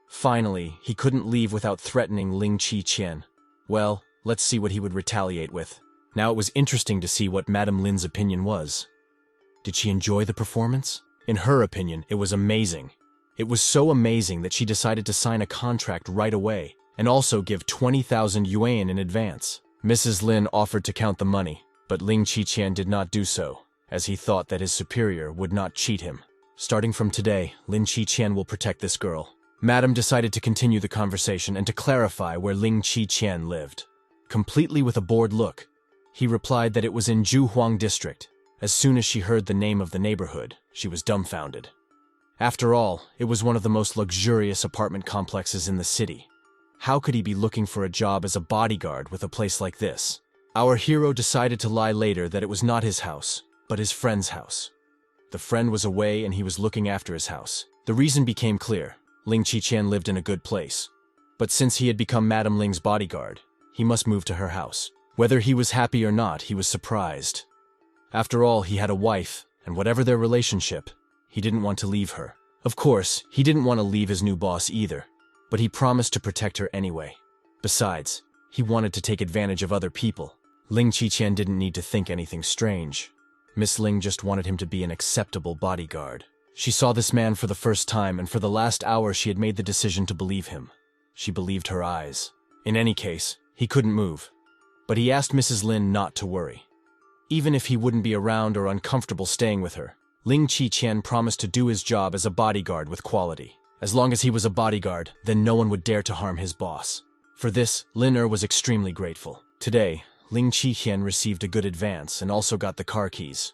Finally, he couldn't leave without threatening Ling Qiqian. Well, let's see what he would retaliate with. Now it was interesting to see what Madame Lin's opinion was. Did she enjoy the performance? In her opinion, it was amazing. It was so amazing that she decided to sign a contract right away, and also give 20,000 yuan in advance. Mrs. Lin offered to count the money, but Ling Qiqian did not do so, as he thought that his superior would not cheat him. Starting from today, Lin Qiqian will protect this girl. Madame decided to continue the conversation and to clarify where Ling Qiqian lived. Completely with a bored look, he replied that it was in Zhuhuang district. As soon as she heard the name of the neighborhood, she was dumbfounded. After all, it was one of the most luxurious apartment complexes in the city. How could he be looking for a job as a bodyguard with a place like this? Our hero decided to lie later that it was not his house, but his friend's house. The friend was away and he was looking after his house. The reason became clear. Ling Qiqian lived in a good place. But since he had become Madame Ling's bodyguard, he must move to her house. Whether he was happy or not, he was surprised. After all, he had a wife, and whatever their relationship, he didn't want to leave her. Of course, he didn't want to leave his new boss either, but he promised to protect her anyway. Besides, he wanted to take advantage of other people. Ling Qiqian didn't need to think anything strange. Miss Ling just wanted him to be an acceptable bodyguard. She saw this man for the first time, and for the last hour she had made the decision to believe him. She believed her eyes. In any case, he couldn't move. But he asked Mrs. Lin not to worry. Even if he wouldn't be around or uncomfortable staying with her, Ling Qiqian promised to do his job as a bodyguard with quality. As long as he was a bodyguard, then no one would dare to harm his boss. For this, Lin was extremely grateful. Today, Ling Qiqian received a good advance and also got the car keys.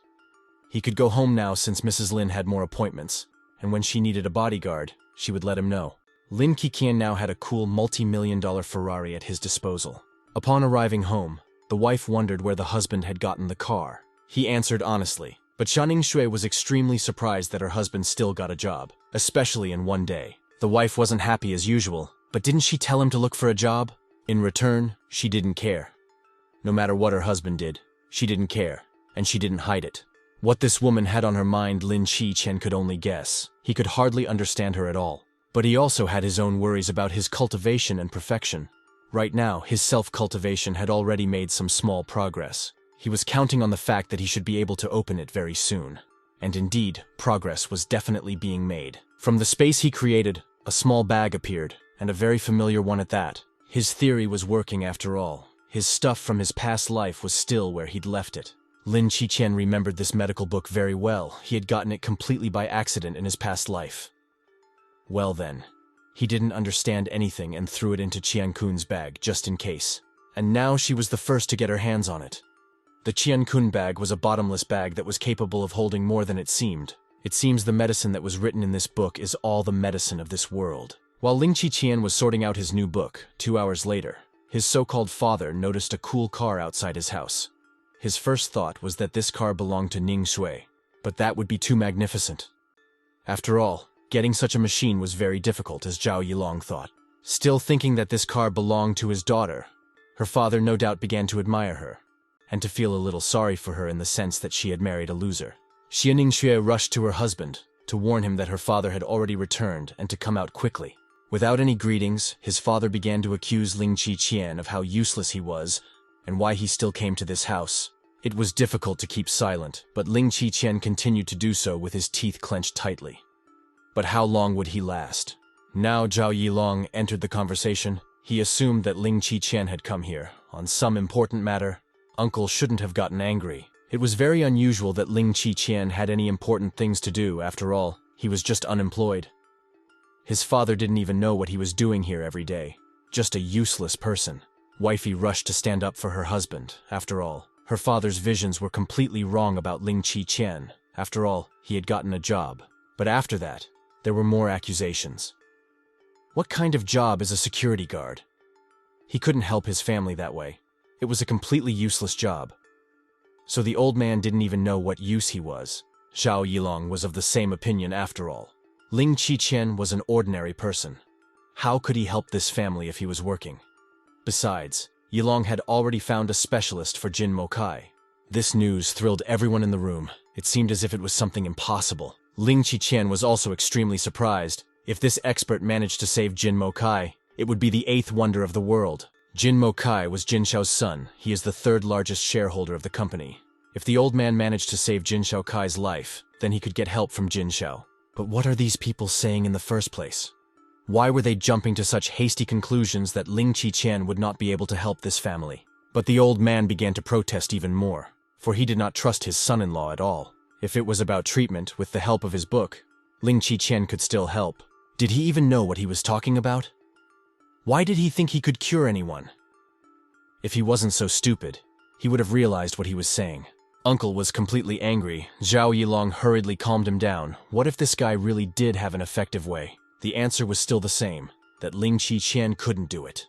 He could go home now since Mrs. Lin had more appointments, and when she needed a bodyguard, she would let him know. Ling Qiqian now had a cool multi-million-dollar Ferrari at his disposal. Upon arriving home, the wife wondered where the husband had gotten the car. He answered honestly, but Xianing Shui was extremely surprised that her husband still got a job, especially in one day. The wife wasn't happy as usual, but didn't she tell him to look for a job? In return, she didn't care. No matter what her husband did, she didn't care, and she didn't hide it. What this woman had on her mind, Lin Qiqian could only guess. He could hardly understand her at all. But he also had his own worries about his cultivation and perfection. Right now, his self-cultivation had already made some small progress. He was counting on the fact that he should be able to open it very soon. And indeed, progress was definitely being made. From the space he created, a small bag appeared, and a very familiar one at that. His theory was working after all. His stuff from his past life was still where he'd left it. Lin Qiqian remembered this medical book very well. He had gotten it completely by accident in his past life. Well then, he didn't understand anything and threw it into Qiankun's bag, just in case. And now she was the first to get her hands on it. The Qiankun bag was a bottomless bag that was capable of holding more than it seemed. It seems the medicine that was written in this book is all the medicine of this world. While Ling Qiqian was sorting out his new book, 2 hours later, his so-called father noticed a cool car outside his house. His first thought was that this car belonged to Ning Shui, but that would be too magnificent. After all, getting such a machine was very difficult, as Zhao Yilong thought. Still thinking that this car belonged to his daughter, her father no doubt began to admire her, and to feel a little sorry for her in the sense that she had married a loser. Xie Ningxue rushed to her husband to warn him that her father had already returned and to come out quickly. Without any greetings, his father began to accuse Ling Qiqian of how useless he was and why he still came to this house. It was difficult to keep silent, but Ling Qiqian continued to do so with his teeth clenched tightly. But how long would he last? Now Zhao Yilong entered the conversation. He assumed that Ling Qiqian had come here on some important matter. Uncle shouldn't have gotten angry. It was very unusual that Ling Qiqian had any important things to do. After all, he was just unemployed. His father didn't even know what he was doing here every day. Just a useless person. Wifey rushed to stand up for her husband. After all, her father's visions were completely wrong about Ling Qiqian. After all, he had gotten a job. But after that, there were more accusations. What kind of job is a security guard? He couldn't help his family that way. It was a completely useless job. So the old man didn't even know what use he was. Zhao Yilong was of the same opinion after all. Ling Qiqian was an ordinary person. How could he help this family if he was working? Besides, Yilong had already found a specialist for Jin Mokai. This news thrilled everyone in the room. It seemed as if it was something impossible. Ling Qiqian was also extremely surprised. If this expert managed to save Jin Mokai, it would be the 8th wonder of the world. Jin Mokai was Jin Xiao's son. He is the 3rd largest shareholder of the company. If the old man managed to save Jin Xiaokai's life, then he could get help from Jin Xiao. But what are these people saying in the first place? Why were they jumping to such hasty conclusions that Ling Qiqian would not be able to help this family? But the old man began to protest even more, for he did not trust his son-in-law at all. If it was about treatment with the help of his book, Ling Qiqian could still help. Did he even know what he was talking about? Why did he think he could cure anyone? If he wasn't so stupid, he would have realized what he was saying. Uncle was completely angry. Zhao Yilong hurriedly calmed him down. What if this guy really did have an effective way? The answer was still the same, that Ling Qiqian couldn't do it.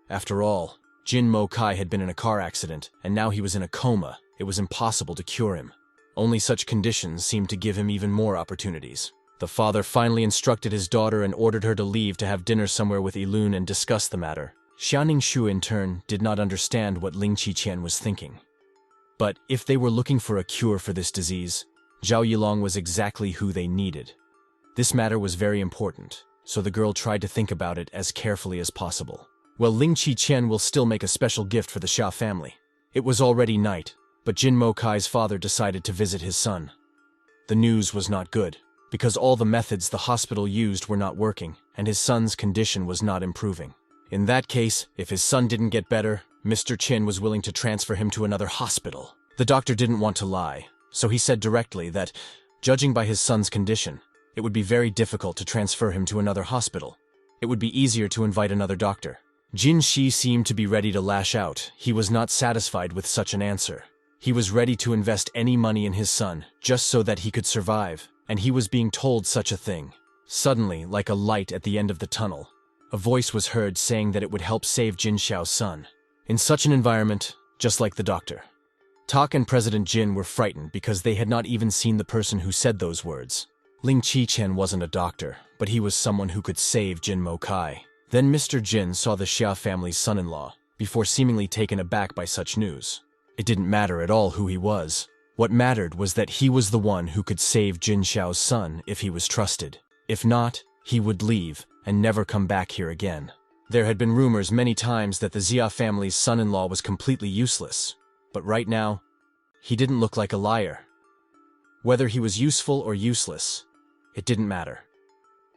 After all, Jin Mokai had been in a car accident, and now he was in a coma. It was impossible to cure him. Only such conditions seemed to give him even more opportunities. The father finally instructed his daughter and ordered her to leave to have dinner somewhere with Ilun and discuss the matter. Xiaoning Shu in turn did not understand what Ling Qiqian was thinking. But if they were looking for a cure for this disease, Zhao Yilong was exactly who they needed. This matter was very important, so the girl tried to think about it as carefully as possible. Well, Ling Qiqian will still make a special gift for the Xia family. It was already night, but Jin Mokai's father decided to visit his son. The news was not good, because all the methods the hospital used were not working, and his son's condition was not improving. In that case, if his son didn't get better, Mr. Qin was willing to transfer him to another hospital. The doctor didn't want to lie, so he said directly that, judging by his son's condition, it would be very difficult to transfer him to another hospital. It would be easier to invite another doctor. Jin Shi seemed to be ready to lash out. He was not satisfied with such an answer. He was ready to invest any money in his son, just so that he could survive, and he was being told such a thing. Suddenly, like a light at the end of the tunnel, a voice was heard saying that it would help save Jin Xiao's son. In such an environment, just like the doctor, Tak and President Jin were frightened because they had not even seen the person who said those words. Ling Qiqian wasn't a doctor, but he was someone who could save Jin Mokai. Then Mr. Jin saw the Xia family's son-in-law, before seemingly taken aback by such news. It didn't matter at all who he was. What mattered was that he was the one who could save Jin Xiao's son if he was trusted. If not, he would leave and never come back here again. There had been rumors many times that the Xia family's son-in-law was completely useless, but right now, he didn't look like a liar. Whether he was useful or useless, it didn't matter.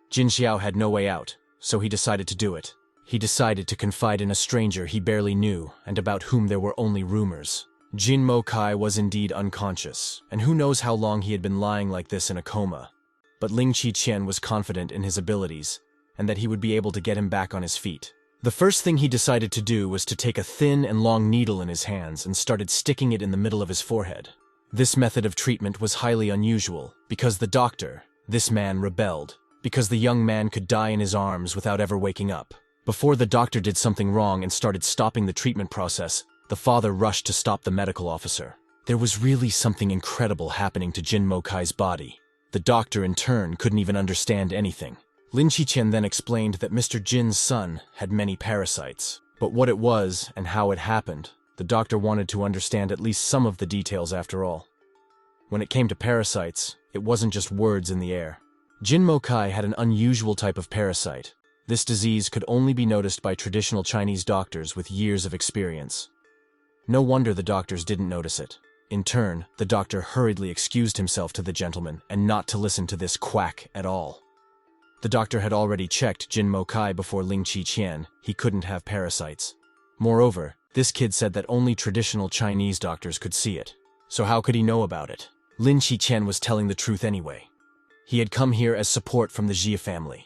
Jin Xiao had no way out, so he decided to do it. He decided to confide in a stranger he barely knew and about whom there were only rumors. Jin Mokai was indeed unconscious, and who knows how long he had been lying like this in a coma. But Ling Qiqian was confident in his abilities, and that he would be able to get him back on his feet. The first thing he decided to do was to take a thin and long needle in his hands and started sticking it in the middle of his forehead. This method of treatment was highly unusual, because the doctor, this man, rebelled, because the young man could die in his arms without ever waking up. Before the doctor did something wrong and started stopping the treatment process, the father rushed to stop the medical officer. There was really something incredible happening to Jin Mokai's body. The doctor, in turn, couldn't even understand anything. Lin Qiqian then explained that Mr. Jin's son had many parasites. But what it was and how it happened, the doctor wanted to understand at least some of the details after all. When it came to parasites, it wasn't just words in the air. Jin Mokai had an unusual type of parasite. This disease could only be noticed by traditional Chinese doctors with years of experience. No wonder the doctors didn't notice it. In turn, the doctor hurriedly excused himself to the gentleman and not to listen to this quack at all. The doctor had already checked Jin Mokai before Ling Qiqian. He couldn't have parasites. Moreover, this kid said that only traditional Chinese doctors could see it. So how could he know about it? Lin Qiqian was telling the truth anyway. He had come here as support from the Xia family.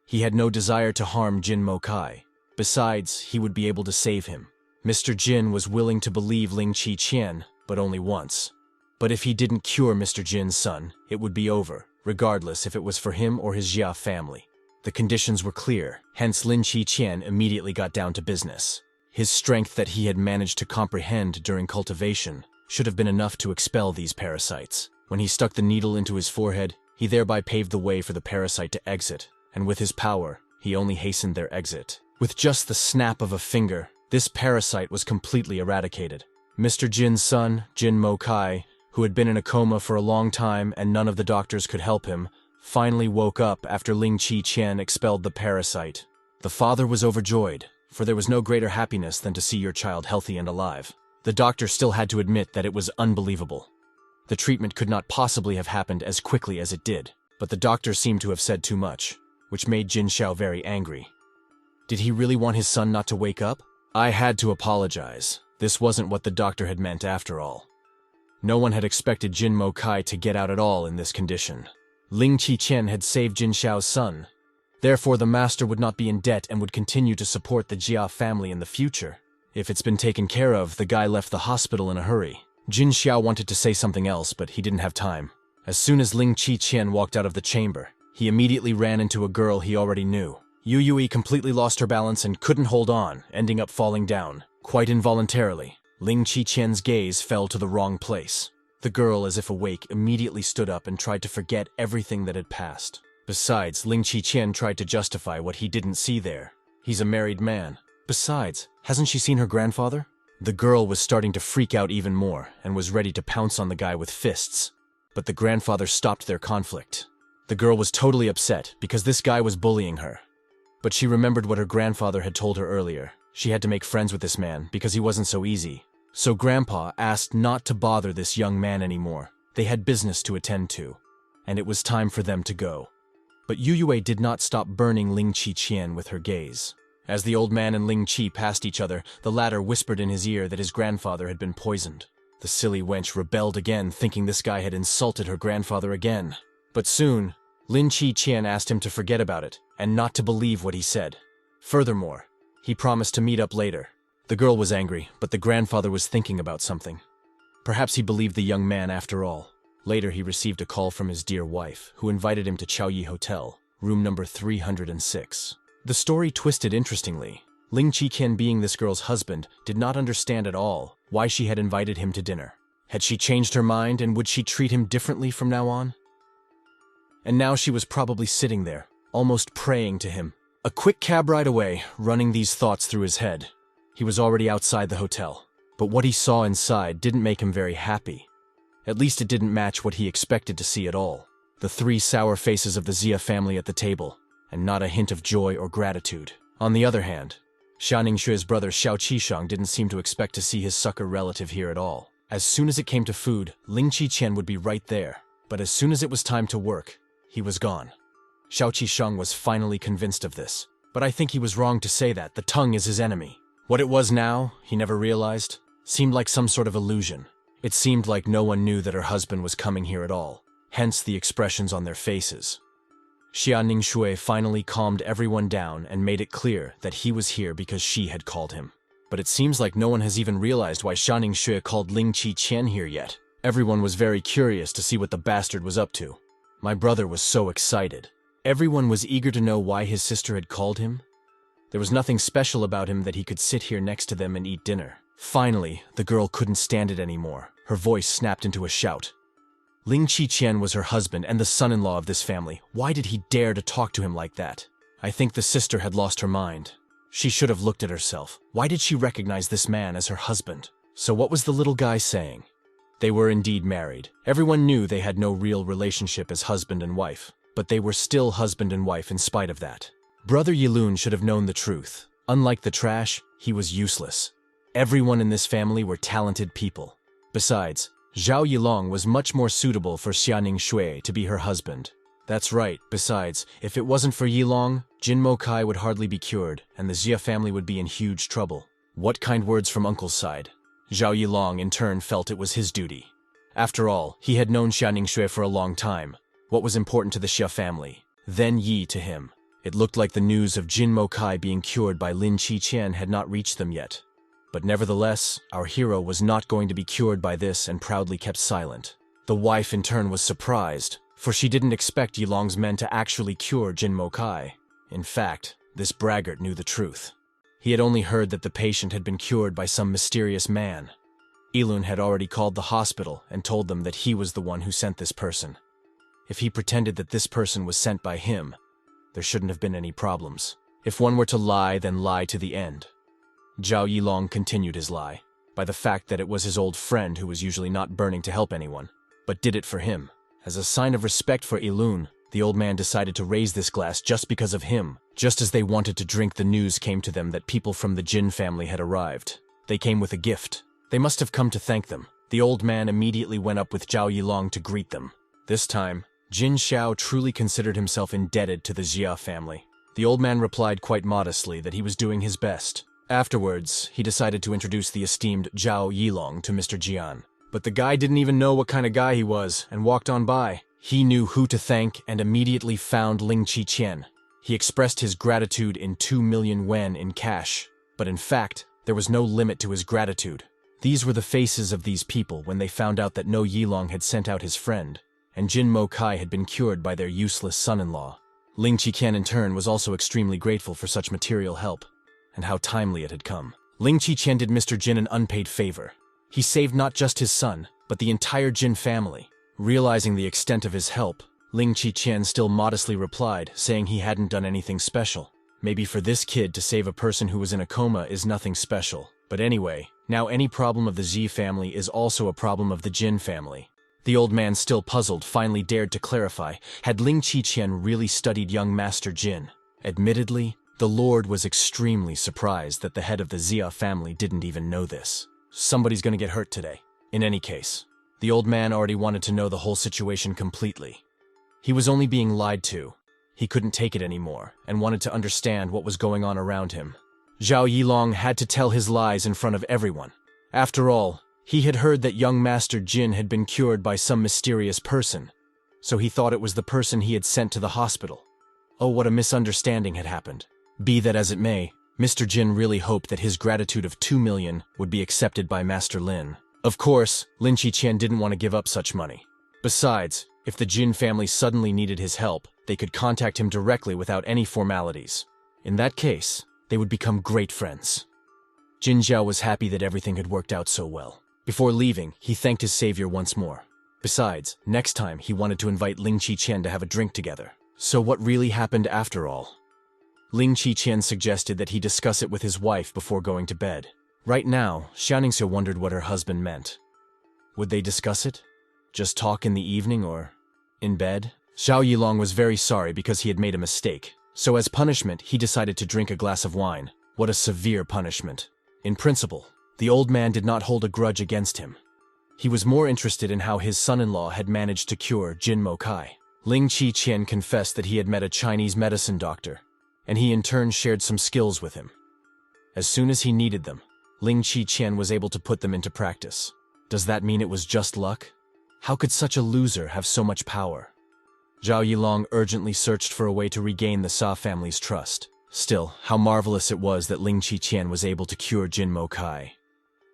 He had no desire to harm Jin Mokai. Besides, he would be able to save him. Mr. Jin was willing to believe Ling Qiqian, but only once. But if he didn't cure Mr. Jin's son, it would be over. regardless if it was for him or his Jia family. The conditions were clear, hence Lin Qiqian immediately got down to business. His strength that he had managed to comprehend during cultivation should have been enough to expel these parasites. When he stuck the needle into his forehead, he thereby paved the way for the parasite to exit, and with his power, he only hastened their exit. With just the snap of a finger, this parasite was completely eradicated. Mr. Jin's son, Jin Mo Kai, who had been in a coma for a long time and none of the doctors could help him, finally woke up after Ling Qiqian expelled the parasite. The father was overjoyed, for there was no greater happiness than to see your child healthy and alive. The doctor still had to admit that it was unbelievable. The treatment could not possibly have happened as quickly as it did, but the doctor seemed to have said too much, which made Jin Xiao very angry. Did he really want his son not to wake up? I had to apologize. This wasn't what the doctor had meant after all. No one had expected Jin Mo Kai to get out at all in this condition. Ling Qiqian had saved Jin Xiao's son. Therefore, the master would not be in debt and would continue to support the Jia family in the future. If it's been taken care of, the guy left the hospital in a hurry. Jin Xiao wanted to say something else, but he didn't have time. As soon as Ling Qiqian walked out of the chamber, he immediately ran into a girl he already knew. Yu Yui completely lost her balance and couldn't hold on, ending up falling down. Quite involuntarily, Ling Qiqian's gaze fell to the wrong place. The girl, as if awake, immediately stood up and tried to forget everything that had passed. Besides, Ling Qiqian tried to justify what he didn't see there. He's a married man. Besides, hasn't she seen her grandfather? The girl was starting to freak out even more and was ready to pounce on the guy with fists. But the grandfather stopped their conflict. The girl was totally upset because this guy was bullying her. But she remembered what her grandfather had told her earlier. She had to make friends with this man because he wasn't so easy. So Grandpa asked not to bother this young man anymore. They had business to attend to, and it was time for them to go. But Yu Yue did not stop burning Ling Qiqian with her gaze. As the old man and Ling Qi passed each other, the latter whispered in his ear that his grandfather had been poisoned. The silly wench rebelled again, thinking this guy had insulted her grandfather again. But soon, Lin Qiqian asked him to forget about it and not to believe what he said. Furthermore, he promised to meet up later. The girl was angry, but the grandfather was thinking about something. Perhaps he believed the young man after all. Later, he received a call from his dear wife, who invited him to Chaoyi Hotel, room number 306. The story twisted interestingly. Ling Qiqian, being this girl's husband, did not understand at all why she had invited him to dinner. Had she changed her mind, and would she treat him differently from now on? And now she was probably sitting there, almost praying to him. A quick cab ride away, running these thoughts through his head. He was already outside the hotel, but what he saw inside didn't make him very happy. At least it didn't match what he expected to see at all. The three sour faces of the Xia family at the table, and not a hint of joy or gratitude. On the other hand, Xia Ningxue's brother Xiao Qishang didn't seem to expect to see his sucker relative here at all. As soon as it came to food, Ling Qiqian would be right there, but as soon as it was time to work, he was gone. Xiao Qishang was finally convinced of this, but I think he was wrong to say that. The tongue is his enemy. What it was now, he never realized, seemed like some sort of illusion. It seemed like no one knew that her husband was coming here at all, hence the expressions on their faces. Xia Ningxue finally calmed everyone down and made it clear that he was here because she had called him. But it seems like no one has even realized why Xia Ningxue called Ling Qiqian here yet. Everyone was very curious to see what the bastard was up to. My brother was so excited. Everyone was eager to know why his sister had called him. There was nothing special about him that he could sit here next to them and eat dinner. Finally, the girl couldn't stand it anymore. Her voice snapped into a shout. Ling Qiqian was her husband and the son-in-law of this family. Why did he dare to talk to him like that? I think the sister had lost her mind. She should have looked at herself. Why did she recognize this man as her husband? So what was the little guy saying? They were indeed married. Everyone knew they had no real relationship as husband and wife, but they were still husband and wife in spite of that. Brother Yilun should have known the truth. Unlike the trash, he was useless. Everyone in this family were talented people. Besides, Zhao Yilong was much more suitable for Xia Ningxue to be her husband. That's right. Besides, if it wasn't for Yilong, Jin Mo Kai would hardly be cured, and the Xia family would be in huge trouble. What kind words from uncle's side? Zhao Yilong in turn felt it was his duty. After all, he had known Xia Ningxue for a long time. What was important to the Xia family? Then Yi to him. It looked like the news of Jin Mo Kai being cured by Lin Qiqian had not reached them yet. But nevertheless, our hero was not going to be cured by this and proudly kept silent. The wife in turn was surprised. for she didn't expect Yilong's men to actually cure Jin Mokai. In fact, this braggart knew the truth. He had only heard that the patient had been cured by some mysterious man. Yilong had already called the hospital and told them that he was the one who sent this person. If he pretended that this person was sent by him, there shouldn't have been any problems. If one were to lie, then lie to the end. Zhao Yilong continued his lie, by the fact that it was his old friend who was usually not burning to help anyone, but did it for him. As a sign of respect for Yilong, the old man decided to raise this glass just because of him. Just as they wanted to drink, the news came to them that people from the Jin family had arrived. They came with a gift. They must have come to thank them. The old man immediately went up with Zhao Yilong to greet them. This time, Jin Xiao truly considered himself indebted to the Jia family. The old man replied quite modestly that he was doing his best. Afterwards, he decided to introduce the esteemed Zhao Yilong to Mr. Jian. But the guy didn't even know what kind of guy he was and walked on by. He knew who to thank and immediately found Ling Qiqian. He expressed his gratitude in 2 million yuan in cash. But in fact, there was no limit to his gratitude. These were the faces of these people when they found out that no Yilong had sent out his friend, and Jin Mokai had been cured by their useless son-in-law. Ling Qiqian in turn was also extremely grateful for such material help, and how timely it had come. Ling Qiqian did Mr. Jin an unpaid favor. He saved not just his son, but the entire Jin family. Realizing the extent of his help, Ling Qiqian still modestly replied, saying he hadn't done anything special. Maybe for this kid to save a person who was in a coma is nothing special. But anyway, now any problem of the Zi family is also a problem of the Jin family. The old man, still puzzled, finally dared to clarify. Had Ling Qiqian really studied young Master Jin? Admittedly, the Lord was extremely surprised that the head of the Xia family didn't even know this. Somebody's gonna get hurt today. In any case, the old man already wanted to know the whole situation completely. He was only being lied to. He couldn't take it anymore and wanted to understand what was going on around him. Zhao Yilong had to tell his lies in front of everyone. After all, he had heard that young Master Jin had been cured by some mysterious person, so he thought it was the person he had sent to the hospital. Oh, what a misunderstanding had happened. Be that as it may, Mr. Jin really hoped that his gratitude of 2 million would be accepted by Master Lin. Of course, Lin Qiqian didn't want to give up such money. Besides, if the Jin family suddenly needed his help, they could contact him directly without any formalities. In that case, they would become great friends. Jin Zhao was happy that everything had worked out so well. Before leaving, he thanked his savior once more. Besides, next time he wanted to invite Ling Qiqian to have a drink together. So what really happened after all? Ling Qiqian suggested that he discuss it with his wife before going to bed. Right now, Xianingsu wondered what her husband meant. Would they discuss it? Just talk in the evening or in bed? Zhao Yilong was very sorry because he had made a mistake. So as punishment, he decided to drink a glass of wine. What a severe punishment. In principle, the old man did not hold a grudge against him. He was more interested in how his son-in-law had managed to cure Jin Mokai. Ling Qiqian confessed that he had met a Chinese medicine doctor, and he in turn shared some skills with him. As soon as he needed them, Ling Qiqian was able to put them into practice. Does that mean it was just luck? How could such a loser have so much power? Zhao Yilong urgently searched for a way to regain the Sa family's trust. Still, how marvelous it was that Ling Qiqian was able to cure Jin Mokai.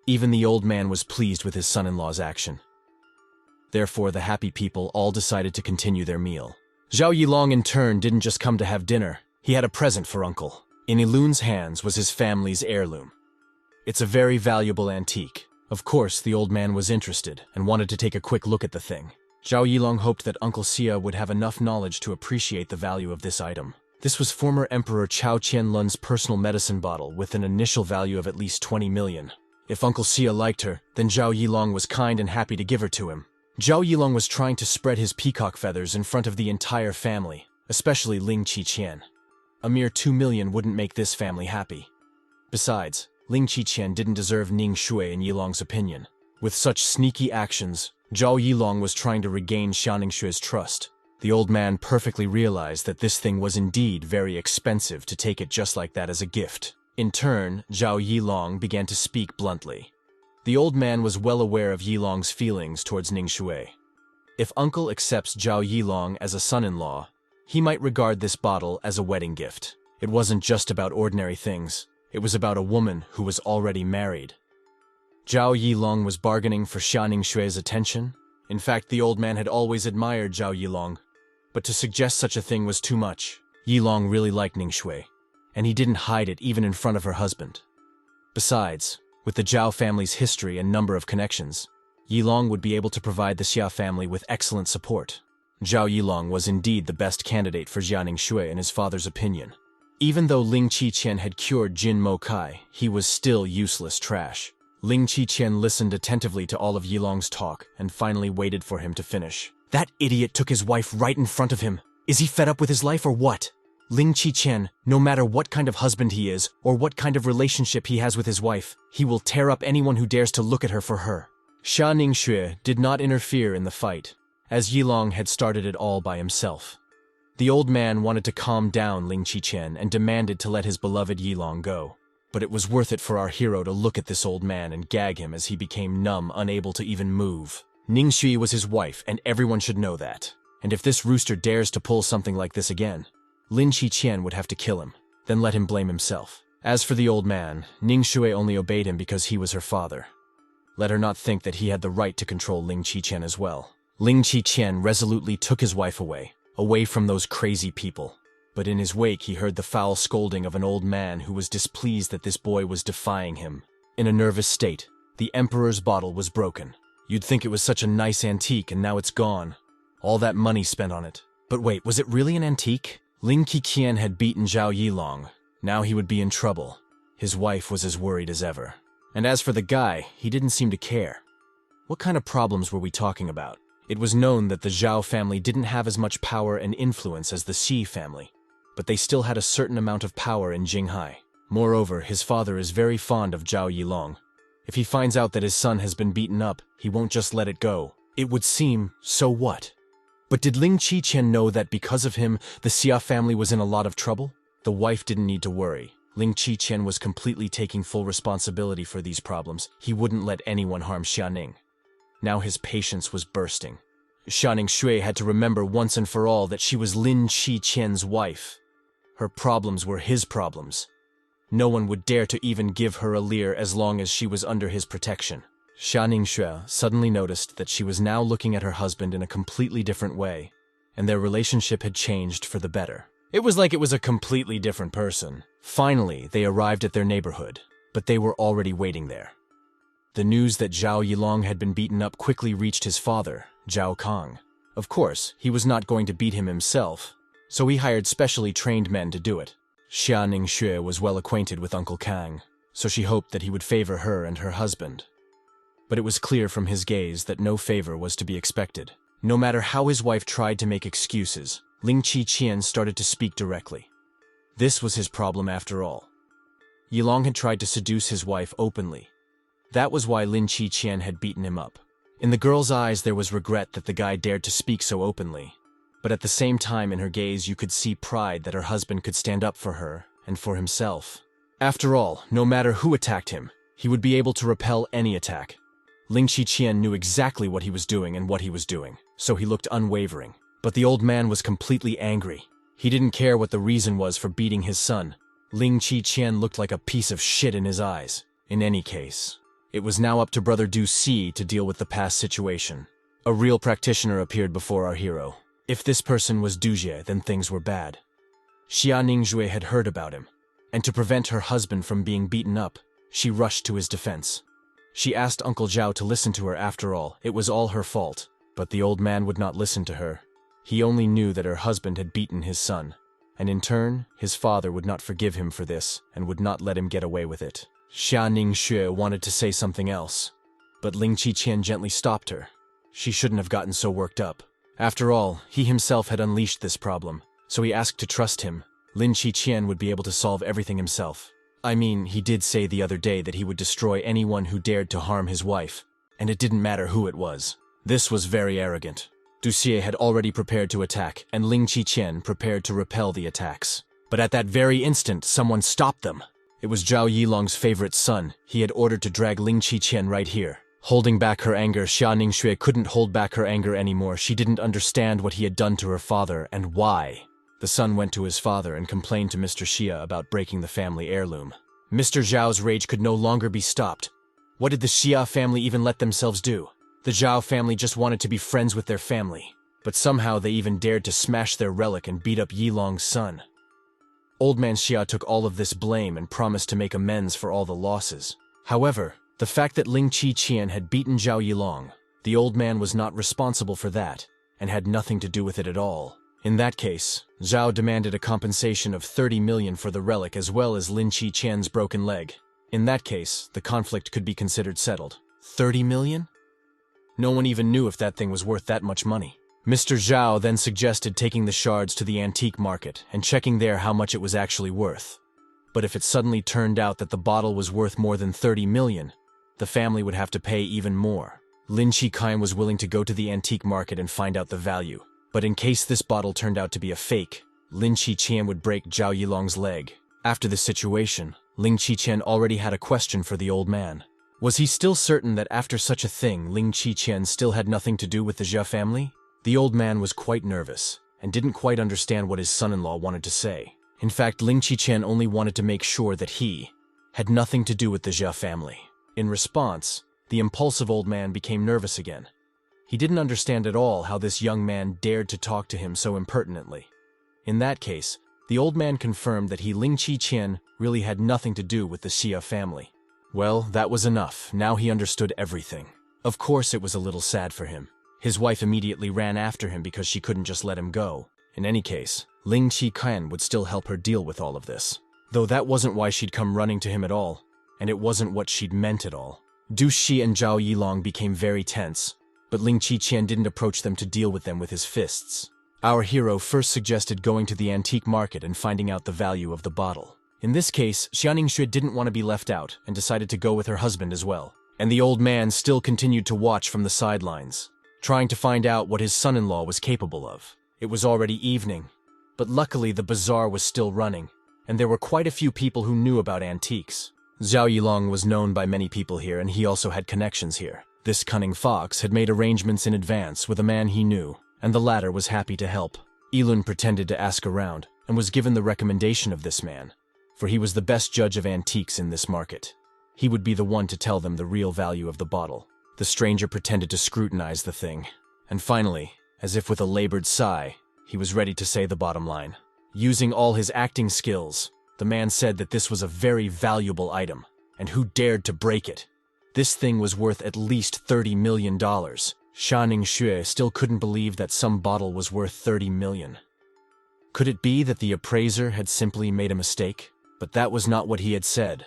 Even the old man was pleased with his son-in-law's action. Therefore, the happy people all decided to continue their meal. Zhao Yilong in turn didn't just come to have dinner. He had a present for Uncle. In Yilong's hands was his family's heirloom. It's a very valuable antique. Of course, the old man was interested and wanted to take a quick look at the thing. Zhao Yilong hoped that Uncle Xia would have enough knowledge to appreciate the value of this item. This was former Emperor Chao Qianlun's personal medicine bottle with an initial value of at least 20 million. If Uncle Xia liked her, then Zhao Yilong was kind and happy to give her to him. Zhao Yilong was trying to spread his peacock feathers in front of the entire family, especially Ling Qiqian. A mere 2 million wouldn't make this family happy. Besides, Ling Qiqian didn't deserve Ning Shui in Yilong's opinion. With such sneaky actions, Zhao Yilong was trying to regain Xianingshui's trust. The old man perfectly realized that this thing was indeed very expensive to take it just like that as a gift. In turn, Zhao Yilong began to speak bluntly. The old man was well aware of Yilong's feelings towards Ning Shui. If Uncle accepts Zhao Yilong as a son-in-law, he might regard this bottle as a wedding gift. It wasn't just about ordinary things. It was about a woman who was already married. Zhao Yilong was bargaining for Xia Ningshui's attention. In fact, the old man had always admired Zhao Yilong, but to suggest such a thing was too much. Yilong really liked Ning Shui, and he didn't hide it even in front of her husband. Besides, with the Zhao family's history and number of connections, Yilong would be able to provide the Xia family with excellent support. Zhao Yilong was indeed the best candidate for Jia Ningshui in his father's opinion. Even though Ling Qiqian had cured Jin Mo Kai, he was still useless trash. Ling Qiqian listened attentively to all of Yilong's talk and finally waited for him to finish. That idiot took his wife right in front of him. Is he fed up with his life or what? Ling Qiqian, no matter what kind of husband he is or what kind of relationship he has with his wife, he will tear up anyone who dares to look at her for her. Xia Ningshui did not interfere in the fight, as Yilong had started it all by himself. The old man wanted to calm down Ling Qiqian and demanded to let his beloved Yilong go. But it was worth it for our hero to look at this old man and gag him as he became numb, unable to even move. Ningshui was his wife, and everyone should know that. And if this rooster dares to pull something like this again, Lin Qiqian would have to kill him, then let him blame himself. As for the old man, Ningshui only obeyed him because he was her father. Let her not think that he had the right to control Ling Qiqian as well. Ling Qiqian resolutely took his wife away from those crazy people. But in his wake he heard the foul scolding of an old man who was displeased that this boy was defying him. In a nervous state, the emperor's bottle was broken. You'd think it was such a nice antique and now it's gone. All that money spent on it. But wait, was it really an antique? Ling Qiqian had beaten Zhao Yilong. Now he would be in trouble. His wife was as worried as ever. And as for the guy, he didn't seem to care. What kind of problems were we talking about? It was known that the Zhao family didn't have as much power and influence as the Xi family, but they still had a certain amount of power in Jinghai. Moreover, his father is very fond of Zhao Yilong. If he finds out that his son has been beaten up, he won't just let it go. It would seem, so what? But did Ling Qiqian know that because of him, the Xia family was in a lot of trouble? The wife didn't need to worry. Ling Qiqian was completely taking full responsibility for these problems. He wouldn't let anyone harm Xianing. Now his patience was bursting. Xia Ningshui had to remember once and for all that she was Lin Qiqian's wife. Her problems were his problems. No one would dare to even give her a leer as long as she was under his protection. Xia Ningshui suddenly noticed that she was now looking at her husband in a completely different way, and their relationship had changed for the better. It was like it was a completely different person. Finally, they arrived at their neighborhood, but they were already waiting there. The news that Zhao Yilong had been beaten up quickly reached his father, Zhao Kang. Of course, he was not going to beat him himself, so he hired specially trained men to do it. Xia Ningshui was well acquainted with Uncle Kang, so she hoped that he would favor her and her husband. But it was clear from his gaze that no favor was to be expected. No matter how his wife tried to make excuses, Ling Qiqian started to speak directly. This was his problem after all. Yilong had tried to seduce his wife openly. That was why Lin Qiqian had beaten him up. In the girl's eyes there was regret that the guy dared to speak so openly, but at the same time in her gaze you could see pride that her husband could stand up for her and for himself. After all, no matter who attacked him, he would be able to repel any attack. Ling Qiqian knew exactly what he was doing and what he was doing, so he looked unwavering. But the old man was completely angry. He didn't care what the reason was for beating his son. Ling Qiqian looked like a piece of shit in his eyes. In any case, it was now up to Brother Du Si to deal with the past situation. A real practitioner appeared before our hero. If this person was Du Jie, then things were bad. Xia Ningshui had heard about him, and to prevent her husband from being beaten up, she rushed to his defense. She asked Uncle Zhao to listen to her. After all, it was all her fault. But the old man would not listen to her. He only knew that her husband had beaten his son, and in turn, his father would not forgive him for this and would not let him get away with it. Xia Ningshui wanted to say something else, but Ling Qiqian gently stopped her. She shouldn't have gotten so worked up. After all, he himself had unleashed this problem, so he asked to trust him. Lin Qiqian would be able to solve everything himself. I mean, he did say the other day that he would destroy anyone who dared to harm his wife, and it didn't matter who it was. This was very arrogant. Du Si had already prepared to attack, and Ling Qiqian prepared to repel the attacks. But at that very instant, someone stopped them. It was Zhao Yilong's favorite son. He had ordered to drag Ling Qiqian right here. Holding back her anger, Xia Ningshui couldn't hold back her anger anymore. She didn't understand what he had done to her father, and why. The son went to his father and complained to Mr. Xia about breaking the family heirloom. Mr. Zhao's rage could no longer be stopped. What did the Xia family even let themselves do? The Zhao family just wanted to be friends with their family, but somehow they even dared to smash their relic and beat up Yilong's son. Old man Xia took all of this blame and promised to make amends for all the losses. However, the fact that Ling Qiqian had beaten Zhao Yilong, the old man was not responsible for that and had nothing to do with it at all. In that case, Zhao demanded a compensation of 30 million for the relic as well as Lin Qiqian's broken leg. In that case, the conflict could be considered settled. 30 million? No one even knew if that thing was worth that much money. Mr. Zhao then suggested taking the shards to the antique market and checking there how much it was actually worth. But if it suddenly turned out that the bottle was worth more than 30 million, the family would have to pay even more. Lin Qiqian was willing to go to the antique market and find out the value. But in case this bottle turned out to be a fake, Lin Qiqian would break Zhao Yilong's leg. After this situation, Ling Qiqian already had a question for the old man. Was he still certain that after such a thing, Ling Qiqian still had nothing to do with the Jia family? The old man was quite nervous and didn't quite understand what his son-in-law wanted to say. In fact, Ling Qiqian only wanted to make sure that he had nothing to do with the Jia family. In response, the impulsive old man became nervous again. He didn't understand at all how this young man dared to talk to him so impertinently. In that case, the old man confirmed that Ling Qiqian really had nothing to do with the Xia family. Well, that was enough. Now he understood everything. Of course it was a little sad for him. His wife immediately ran after him because she couldn't just let him go. In any case, Ling Qiqian would still help her deal with all of this. Though that wasn't why she'd come running to him at all, and it wasn't what she'd meant at all. Du Shi and Zhao Yilong became very tense, but Ling Qiqian didn't approach them to deal with them with his fists. Our hero first suggested going to the antique market and finding out the value of the bottle. In this case, Xianingshui didn't want to be left out and decided to go with her husband as well. And the old man still continued to watch from the sidelines, trying to find out what his son-in-law was capable of. It was already evening, but luckily the bazaar was still running, and there were quite a few people who knew about antiques. Zhao Yilong was known by many people here, and he also had connections here. This cunning fox had made arrangements in advance with a man he knew, and the latter was happy to help. Elun pretended to ask around, and was given the recommendation of this man, for he was the best judge of antiques in this market. He would be the one to tell them the real value of the bottle. The stranger pretended to scrutinize the thing, and finally, as if with a labored sigh, he was ready to say the bottom line. Using all his acting skills, the man said that this was a very valuable item, and who dared to break it? This thing was worth at least $30 million. Xianingshui still couldn't believe that some bottle was worth 30 million. Could it be that the appraiser had simply made a mistake? But that was not what he had said.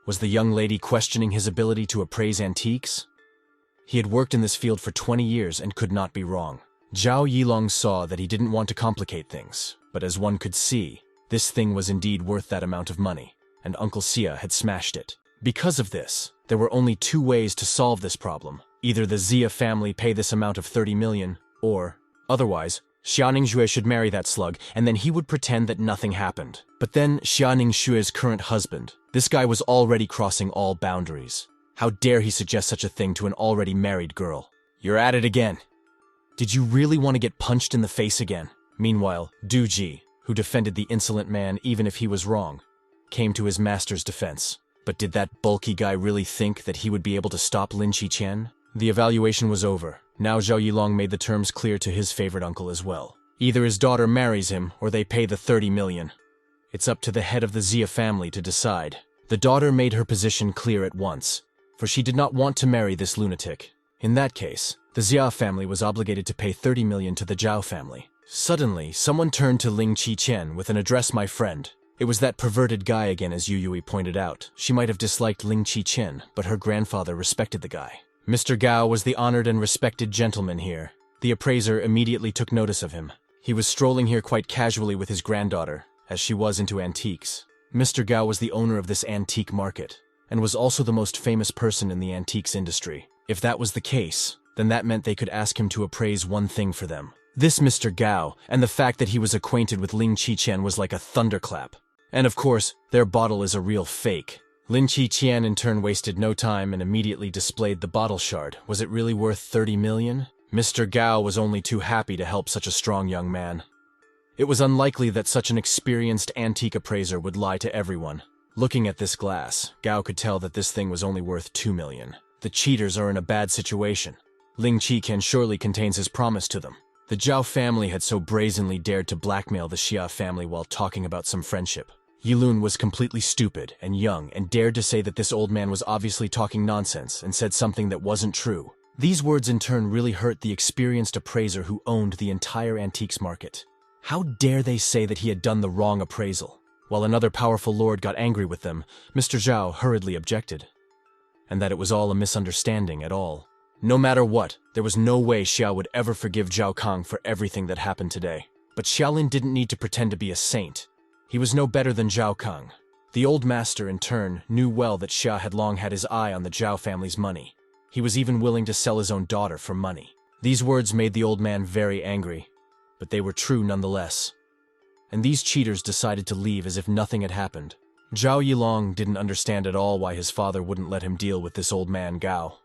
Was the young lady questioning his ability to appraise antiques? He had worked in this field for 20 years and could not be wrong. Zhao Yilong saw that he didn't want to complicate things, but as one could see, this thing was indeed worth that amount of money, and Uncle Xia had smashed it. Because of this, there were only two ways to solve this problem. Either the Xia family pay this amount of 30 million, or, otherwise, Xianingshui should marry that slug, and then he would pretend that nothing happened. But then Xianingshui's current husband, this guy was already crossing all boundaries. How dare he suggest such a thing to an already married girl? You're at it again. Did you really want to get punched in the face again? Meanwhile, Du Ji, who defended the insolent man even if he was wrong, came to his master's defense. But did that bulky guy really think that he would be able to stop Lin Qiqian? The evaluation was over. Now Zhao Yilong made the terms clear to his favorite uncle as well. Either his daughter marries him, or they pay the 30 million. It's up to the head of the Xia family to decide. The daughter made her position clear at once, for she did not want to marry this lunatic. In that case, the Xia family was obligated to pay 30 million to the Zhao family. Suddenly, someone turned to Ling Qiqian with an "Address my friend." It was that perverted guy again, as Yu Yui pointed out. She might have disliked Ling Qiqian, but her grandfather respected the guy. Mr. Gao was the honored and respected gentleman here. The appraiser immediately took notice of him. He was strolling here quite casually with his granddaughter, as she was into antiques. Mr. Gao was the owner of this antique market, and was also the most famous person in the antiques industry. If that was the case, then that meant they could ask him to appraise one thing for them. This Mr. Gao, and the fact that he was acquainted with Ling Qiqian was like a thunderclap. And of course, their bottle is a real fake. Lin Qiqian in turn wasted no time and immediately displayed the bottle shard. Was it really worth 30 million? Mr. Gao was only too happy to help such a strong young man. It was unlikely that such an experienced antique appraiser would lie to everyone. Looking at this glass, Gao could tell that this thing was only worth 2 million. The cheaters are in a bad situation. Ling Qiqian surely contains his promise to them. The Zhao family had so brazenly dared to blackmail the Xia family while talking about some friendship. Yilun was completely stupid and young and dared to say that this old man was obviously talking nonsense and said something that wasn't true. These words in turn really hurt the experienced appraiser who owned the entire antiques market. How dare they say that he had done the wrong appraisal? While another powerful lord got angry with them, Mr. Zhao hurriedly objected, and that it was all a misunderstanding at all. No matter what, there was no way Xia would ever forgive Zhao Kang for everything that happened today. But Xiaolin didn't need to pretend to be a saint. He was no better than Zhao Kang. The old master, in turn, knew well that Xia had long had his eye on the Zhao family's money. He was even willing to sell his own daughter for money. These words made the old man very angry, but they were true nonetheless. And these cheaters decided to leave as if nothing had happened. Zhao Yilong didn't understand at all why his father wouldn't let him deal with this old man Gao.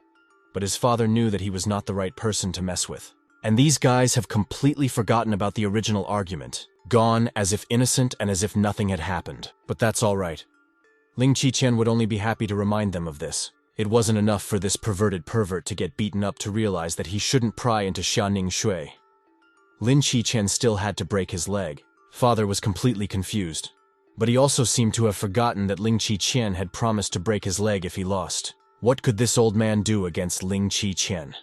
But his father knew that he was not the right person to mess with. And these guys have completely forgotten about the original argument, gone as if innocent and as if nothing had happened. But that's all right. Ling Qiqian would only be happy to remind them of this. It wasn't enough for this perverted pervert to get beaten up to realize that he shouldn't pry into Xianing Shui. Lin Qiqian still had to break his leg. Father was completely confused. But he also seemed to have forgotten that Ling Qiqian had promised to break his leg if he lost. What could this old man do against Ling Qiqian?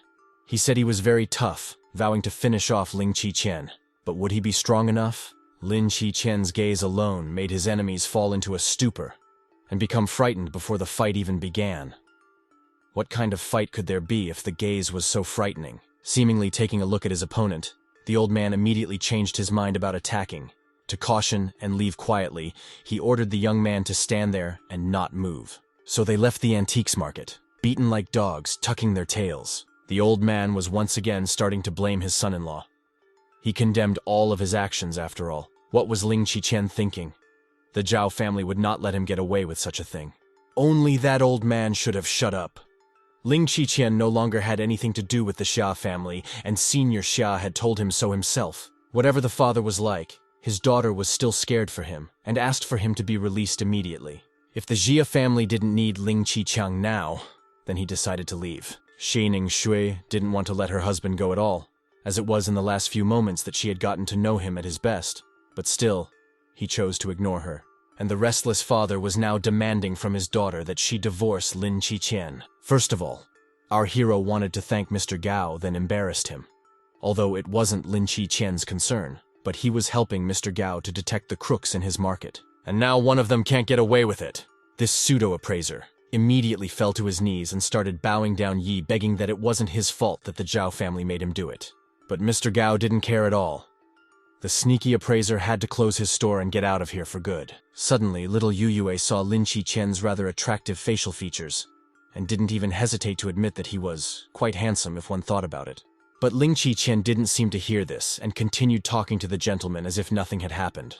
He said he was very tough, vowing to finish off Ling Qiqian. But would he be strong enough? Lin Qiqian's gaze alone made his enemies fall into a stupor and become frightened before the fight even began. What kind of fight could there be if the gaze was so frightening? Seemingly taking a look at his opponent, the old man immediately changed his mind about attacking. To caution and leave quietly, he ordered the young man to stand there and not move. So they left the antiques market, beaten like dogs, tucking their tails. The old man was once again starting to blame his son-in-law. He condemned all of his actions after all. What was Ling Qiqian thinking? The Zhao family would not let him get away with such a thing. Only that old man should have shut up. Ling Qiqian no longer had anything to do with the Xia family, and Senior Xia had told him so himself. Whatever the father was like, his daughter was still scared for him, and asked for him to be released immediately. If the Xia family didn't need Ling Qiqiang now, then he decided to leave. Seinen Shui didn't want to let her husband go at all, as it was in the last few moments that she had gotten to know him at his best. But still, he chose to ignore her. And the restless father was now demanding from his daughter that she divorce Lin Qiqian. First of all, our hero wanted to thank Mr. Gao, then embarrassed him. Although it wasn't Lin Qiqian's concern, but he was helping Mr. Gao to detect the crooks in his market. And now one of them can't get away with it. This pseudo-appraiser immediately fell to his knees and started bowing down Yi, begging that it wasn't his fault that the Zhao family made him do it. But Mr. Gao didn't care at all. The sneaky appraiser had to close his store and get out of here for good. Suddenly, little Yu Yue saw Lin Qiqian's rather attractive facial features, and didn't even hesitate to admit that he was quite handsome if one thought about it. But Ling Qiqian didn't seem to hear this and continued talking to the gentleman as if nothing had happened.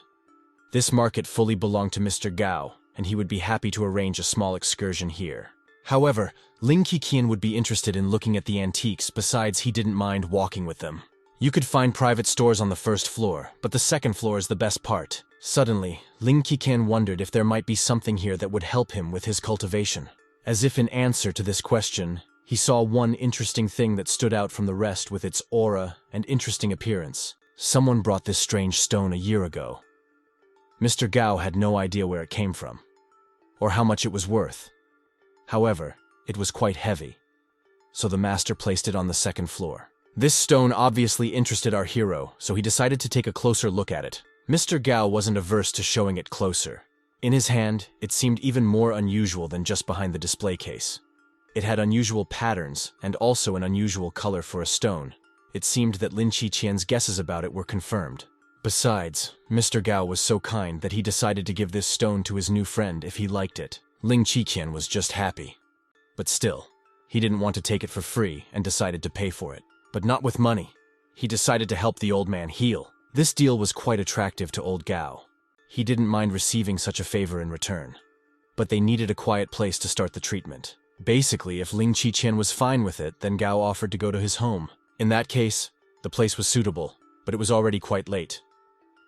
This market fully belonged to Mr. Gao, and he would be happy to arrange a small excursion here. However, Ling Qiqian would be interested in looking at the antiques, besides he didn't mind walking with them. You could find private stores on the first floor, but the second floor is the best part. Suddenly, Ling Qiqian wondered if there might be something here that would help him with his cultivation. As if in answer to this question, he saw one interesting thing that stood out from the rest with its aura and interesting appearance. Someone brought this strange stone a year ago. Mr. Gao had no idea where it came from, or how much it was worth. However, it was quite heavy, so the master placed it on the second floor. This stone obviously interested our hero, so he decided to take a closer look at it. Mr. Gao wasn't averse to showing it closer. In his hand, it seemed even more unusual than just behind the display case. It had unusual patterns, and also an unusual color for a stone. It seemed that Lin Qiqian's guesses about it were confirmed. Besides, Mr. Gao was so kind that he decided to give this stone to his new friend if he liked it. Ling Qiqian was just happy. But still, he didn't want to take it for free and decided to pay for it. But not with money. He decided to help the old man heal. This deal was quite attractive to old Gao. He didn't mind receiving such a favor in return. But they needed a quiet place to start the treatment. Basically, if Ling Qiqian was fine with it, then Gao offered to go to his home. In that case, the place was suitable, but it was already quite late.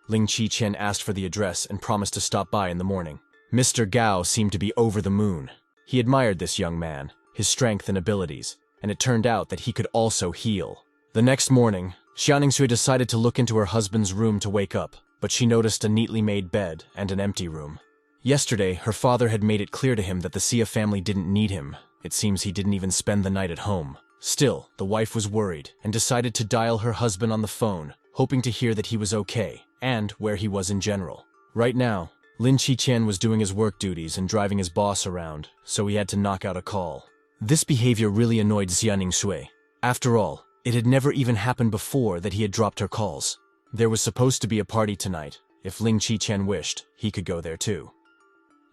Ling Qiqian asked for the address and promised to stop by in the morning. Mr. Gao seemed to be over the moon. He admired this young man, his strength and abilities, and it turned out that he could also heal. The next morning, Xia Ningshui decided to look into her husband's room to wake up, but she noticed a neatly made bed and an empty room. Yesterday, her father had made it clear to him that the Xia family didn't need him. It seems he didn't even spend the night at home. Still, the wife was worried and decided to dial her husband on the phone, hoping to hear that he was okay and where he was in general. Right now, Lin Qiqian was doing his work duties and driving his boss around, so he had to knock out a call. This behavior really annoyed Xia Ningshui. After all, it had never even happened before that he had dropped her calls. There was supposed to be a party tonight. If Ling Qiqian wished, he could go there too.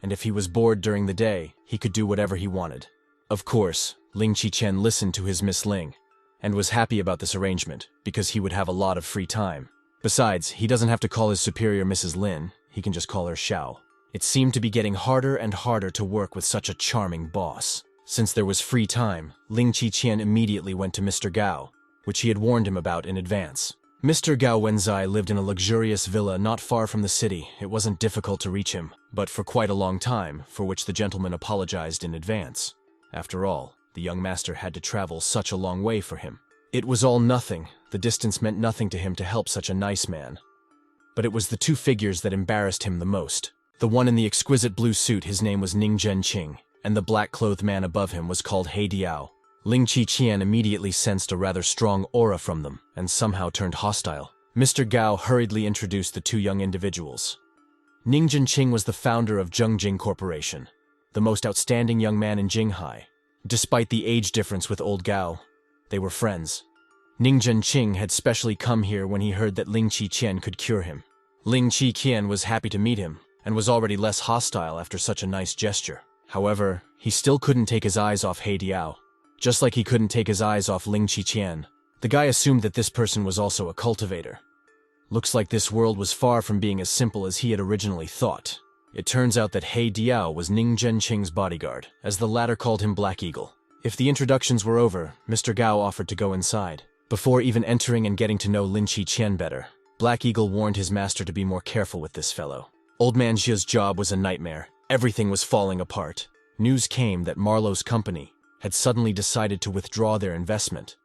And if he was bored during the day, he could do whatever he wanted. Of course, Ling Qiqian listened to his Miss Ling, and was happy about this arrangement, because he would have a lot of free time. Besides, he doesn't have to call his superior Mrs. Lin, he can just call her Xiao. It seemed to be getting harder and harder to work with such a charming boss. Since there was free time, Ling Qiqian immediately went to Mr. Gao, which he had warned him about in advance. Mr. Gao Wenzai lived in a luxurious villa not far from the city. It wasn't difficult to reach him, but for quite a long time, for which the gentleman apologized in advance. After all, the young master had to travel such a long way for him. It was all nothing. The distance meant nothing to him to help such a nice man. But it was the two figures that embarrassed him the most. The one in the exquisite blue suit, his name was Ning Zhenqing, and the black-clothed man above him was called He Diao. Ling Qiqian immediately sensed a rather strong aura from them, and somehow turned hostile. Mr. Gao hurriedly introduced the two young individuals. Ning Zhenqing was the founder of Zhengjing Corporation, the most outstanding young man in Jinghai. Despite the age difference with old Gao, they were friends. Ning Zhenqing had specially come here when he heard that Ling Qiqian could cure him. Ling Qiqian was happy to meet him, and was already less hostile after such a nice gesture. However, he still couldn't take his eyes off He Diao, just like he couldn't take his eyes off Ling Qiqian. The guy assumed that this person was also a cultivator. Looks like this world was far from being as simple as he had originally thought. It turns out that He Diao was Ning Zhenqing's bodyguard, as the latter called him Black Eagle. If the introductions were over, Mr. Gao offered to go inside. Before even entering and getting to know Lin Qiqian better, Black Eagle warned his master to be more careful with this fellow. Old man Jia's job was a nightmare. Everything was falling apart. News came that Marlowe's company had suddenly decided to withdraw their investment,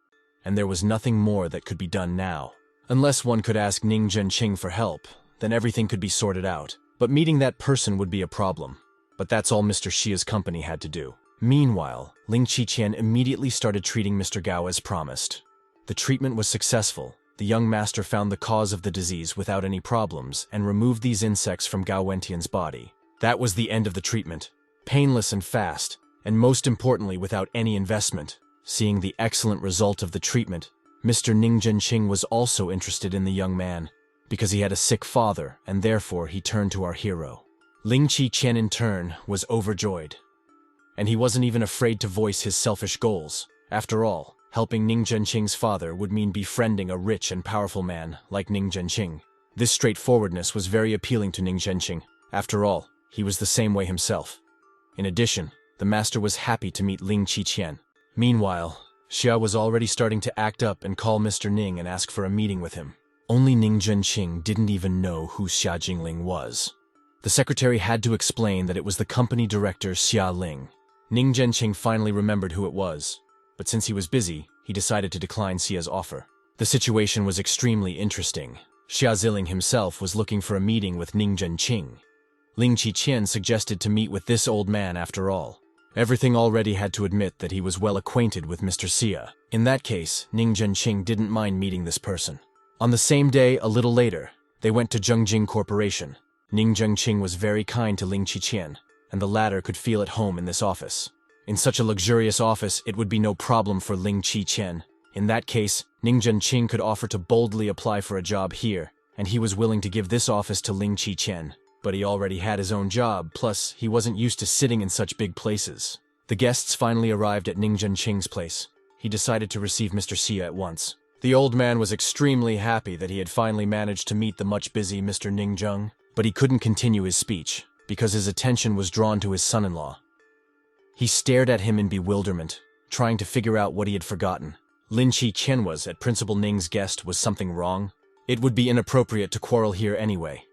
and there was nothing more that could be done now. Unless one could ask Ning Zhenqing for help, then everything could be sorted out. But meeting that person would be a problem. But that's all Mr. Xia's company had to do. Meanwhile, Ling Qiqian immediately started treating Mr. Gao as promised. The treatment was successful. The young master found the cause of the disease without any problems and removed these insects from Gao Wentian's body. That was the end of the treatment. Painless and fast, and most importantly without any investment. Seeing the excellent result of the treatment, Mr. Ning Zhenqing was also interested in the young man, because he had a sick father, and therefore he turned to our hero. Ling Qiqian in turn was overjoyed. And he wasn't even afraid to voice his selfish goals. After all, helping Ning Zhenqing's father would mean befriending a rich and powerful man like Ning Zhenqing. This straightforwardness was very appealing to Ning Zhenqing. After all, he was the same way himself. In addition, the master was happy to meet Ling Qiqian. Meanwhile, Xia was already starting to act up and call Mr. Ning and ask for a meeting with him. Only Ning Zhenqing didn't even know who Xia Jingling was. The secretary had to explain that it was the company director Xia Ling. Ning Zhenqing finally remembered who it was, but since he was busy, he decided to decline Xia's offer. The situation was extremely interesting. Xia Ziling himself was looking for a meeting with Ning Zhenqing. Ling Qiqian suggested to meet with this old man after all. Everything already had to admit that he was well acquainted with Mr. Xia. In that case, Ning Zhenqing didn't mind meeting this person. On the same day, a little later, they went to Zhengjing Corporation. Ning Zhenqing was very kind to Ling Qiqian, and the latter could feel at home in this office. In such a luxurious office, it would be no problem for Ling Qiqian. In that case, Ning Zhenqing could offer to boldly apply for a job here, and he was willing to give this office to Ling Qiqian. But he already had his own job, plus he wasn't used to sitting in such big places. The guests finally arrived at Ning Zhenqing's place. He decided to receive Mr. Xia at once. The old man was extremely happy that he had finally managed to meet the much busy Mr. Ning Zheng, but he couldn't continue his speech, because his attention was drawn to his son-in-law. He stared at him in bewilderment, trying to figure out what he had forgotten. Lin Qiqian was at Principal Ning's guest. Was something wrong? It would be inappropriate to quarrel here anyway.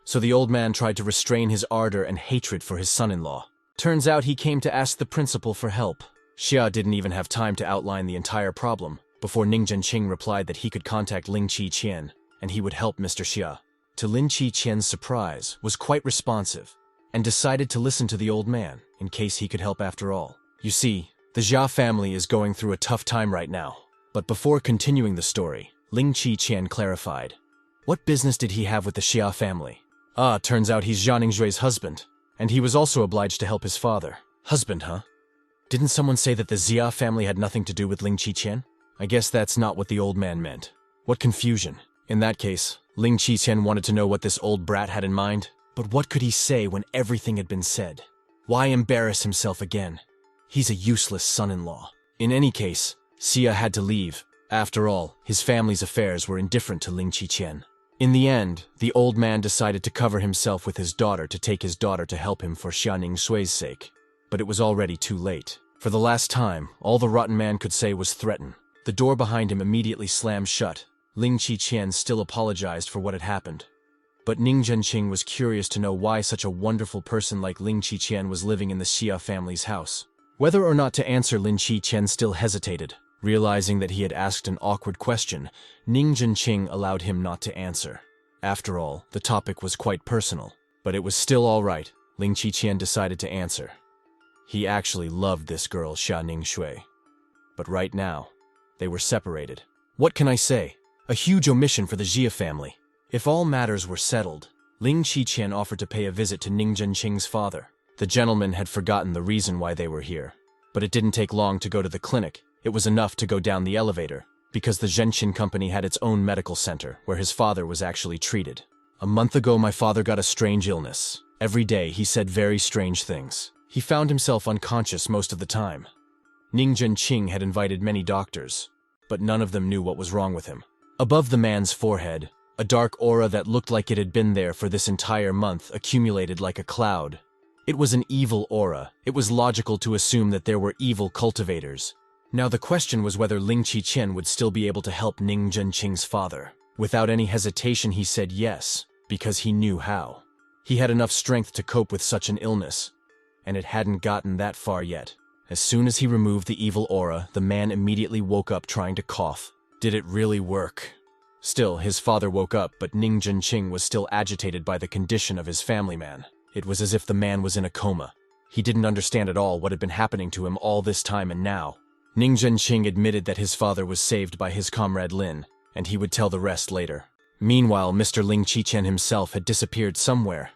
So the old man tried to restrain his ardor and hatred for his son-in-law. Turns out he came to ask the principal for help. Xia didn't even have time to outline the entire problem before Ning Zhenqing replied that he could contact Ling Qiqian and he would help Mr. Xia. To Lin Qiqian's surprise, was quite responsive and decided to listen to the old man in case he could help after all. You see, the Xia family is going through a tough time right now. But before continuing the story, Ling Qiqian clarified. What business did he have with the Xia family? Turns out he's Zhao Ningxui's husband, and he was also obliged to help his father. Husband, huh? Didn't someone say that the Xia family had nothing to do with Ling Qiqian? I guess that's not what the old man meant. What confusion. In that case, Ling Qiqian wanted to know what this old brat had in mind, but what could he say when everything had been said? Why embarrass himself again? He's a useless son-in-law. In any case, Xia had to leave. After all, his family's affairs were indifferent to Ling Qiqian. In the end, the old man decided to cover himself with his daughter to take his daughter to help him for Xia Ningxui's sake. But it was already too late. For the last time, all the rotten man could say was threaten. The door behind him immediately slammed shut. Ling Qiqian still apologized for what had happened. But Ning Zhenqing was curious to know why such a wonderful person like Ling Qiqian was living in the Xia family's house. Whether or not to answer, Lin Qiqian still hesitated. Realizing that he had asked an awkward question, Ning Zhenqing allowed him not to answer. After all, the topic was quite personal. But it was still all right. Ling Qiqian decided to answer. He actually loved this girl, Xia Ningxui. But right now, they were separated. What can I say? A huge omission for the Xia family. If all matters were settled, Ling Qiqian offered to pay a visit to Ning Zhenqing's father. The gentleman had forgotten the reason why they were here. But it didn't take long to go to the clinic. It was enough to go down the elevator, because the Zhenqin company had its own medical center where his father was actually treated. A month ago, my father got a strange illness. Every day, he said very strange things. He found himself unconscious most of the time. Ning Zhenqing had invited many doctors, but none of them knew what was wrong with him. Above the man's forehead, a dark aura that looked like it had been there for this entire month accumulated like a cloud. It was an evil aura. It was logical to assume that there were evil cultivators. Now the question was whether Ling Qiqian would still be able to help Ning Zhenqing's father. Without any hesitation, he said yes, because he knew how. He had enough strength to cope with such an illness, and it hadn't gotten that far yet. As soon as he removed the evil aura, the man immediately woke up trying to cough. Did it really work? Still, his father woke up, but Ning Zhenqing was still agitated by the condition of his family man. It was as if the man was in a coma. He didn't understand at all what had been happening to him all this time, and now. Ning Zhenqing admitted that his father was saved by his comrade Lin, and he would tell the rest later. Meanwhile, Mr. Ling Qiqian himself had disappeared somewhere,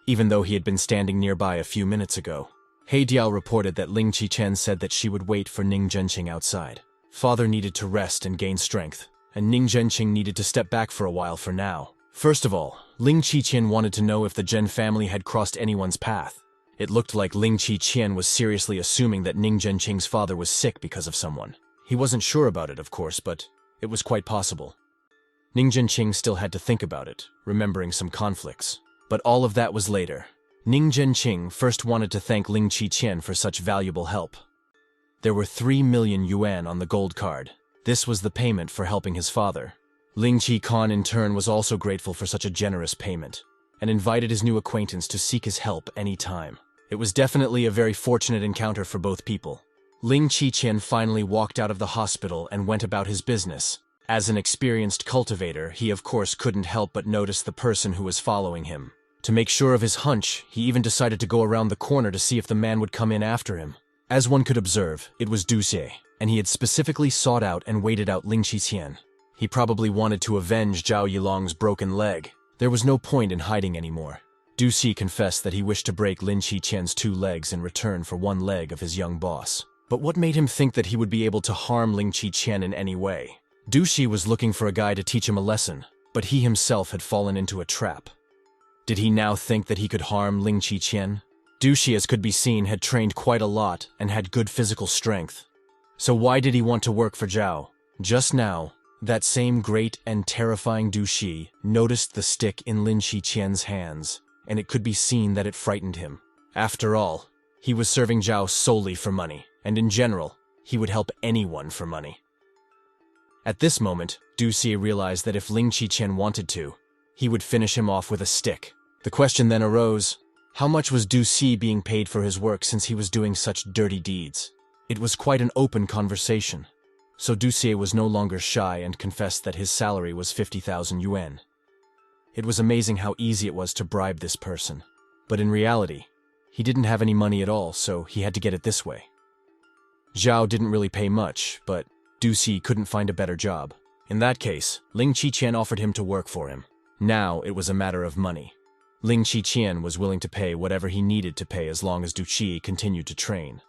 even though he had been standing nearby a few minutes ago. He Diao reported that Ling Qiqian said that she would wait for Ning Zhenqing outside. Father needed to rest and gain strength, and Ning Zhenqing needed to step back for a while for now. First of all, Ling Qiqian wanted to know if the Zhen family had crossed anyone's path. It looked like Ling Qiqian was seriously assuming that Ning Zhenqing's father was sick because of someone. He wasn't sure about it, of course, but it was quite possible. Ning Zhenqing still had to think about it, remembering some conflicts. But all of that was later. Ning Zhenqing first wanted to thank Ling Qiqian for such valuable help. There were 3 million yuan on the gold card. This was the payment for helping his father. Ling Qiqian in turn was also grateful for such a generous payment, and invited his new acquaintance to seek his help any time. It was definitely a very fortunate encounter for both people. Ling Qiqian finally walked out of the hospital and went about his business. As an experienced cultivator, he of course couldn't help but notice the person who was following him. To make sure of his hunch, he even decided to go around the corner to see if the man would come in after him. As one could observe, it was Du Xie, and he had specifically sought out and waited out Ling Qiqian. He probably wanted to avenge Zhao Yilong's broken leg. There was no point in hiding anymore. Du Xie confessed that he wished to break Lin Qiqian's 2 legs in return for 1 leg of his young boss. But what made him think that he would be able to harm Ling Qiqian in any way? Du Xie was looking for a guy to teach him a lesson, but he himself had fallen into a trap. Did he now think that he could harm Ling Qiqian? Du Xie, as could be seen, had trained quite a lot and had good physical strength. So why did he want to work for Zhao? Just now, that same great and terrifying Du Xie noticed the stick in Lin Qiqian's hands, and it could be seen that it frightened him. After all, he was serving Zhao solely for money, and in general, he would help anyone for money. At this moment, Du Xie realized that if Ling Qiqian wanted to, he would finish him off with a stick. The question then arose, how much was Du Xie being paid for his work since he was doing such dirty deeds? It was quite an open conversation, so Ducie was no longer shy and confessed that his salary was 50,000 yuan. It was amazing how easy it was to bribe this person, but in reality, he didn't have any money at all, so he had to get it this way. Zhao didn't really pay much, but Ducie couldn't find a better job. In that case, Ling Qiqian offered him to work for him. Now it was a matter of money. Ling Qiqian was willing to pay whatever he needed to pay as long as Ducie continued to train.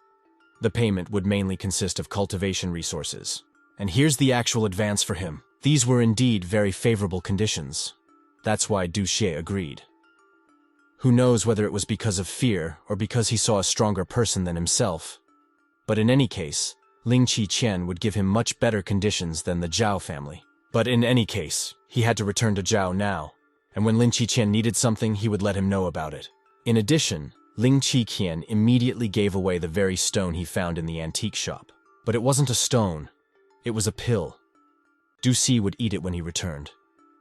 The payment would mainly consist of cultivation resources. And here's the actual advance for him. These were indeed very favorable conditions. That's why Ducie agreed. Who knows whether it was because of fear or because he saw a stronger person than himself. But in any case, Ling Qiqian would give him much better conditions than the Zhao family. But in any case, he had to return to Zhao now, and when Ling Qiqian needed something, he would let him know about it. In addition, Ling Qiqian immediately gave away the very stone he found in the antique shop. But it wasn't a stone, it was a pill. Ducie would eat it when he returned,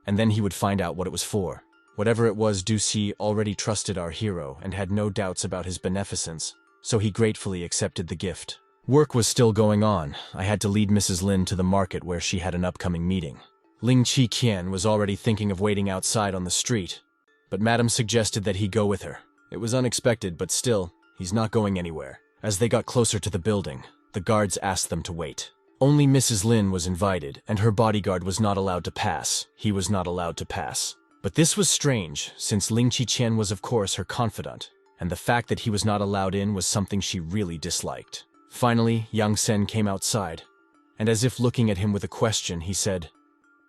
and then he would find out what it was for. Whatever it was, Ducie already trusted our hero and had no doubts about his beneficence, so he gratefully accepted the gift. Work was still going on. I had to lead Mrs. Lin to the market where she had an upcoming meeting. Ling Qiqian was already thinking of waiting outside on the street, but Madame suggested that he go with her. It was unexpected, but still, he's not going anywhere. As they got closer to the building, the guards asked them to wait. Only Mrs. Lin was invited, and her bodyguard was not allowed to pass. He was not allowed to pass. But this was strange, since Ling Qiqian was of course her confidant, and the fact that he was not allowed in was something she really disliked. Finally, Yang Sen came outside, and as if looking at him with a question, he said,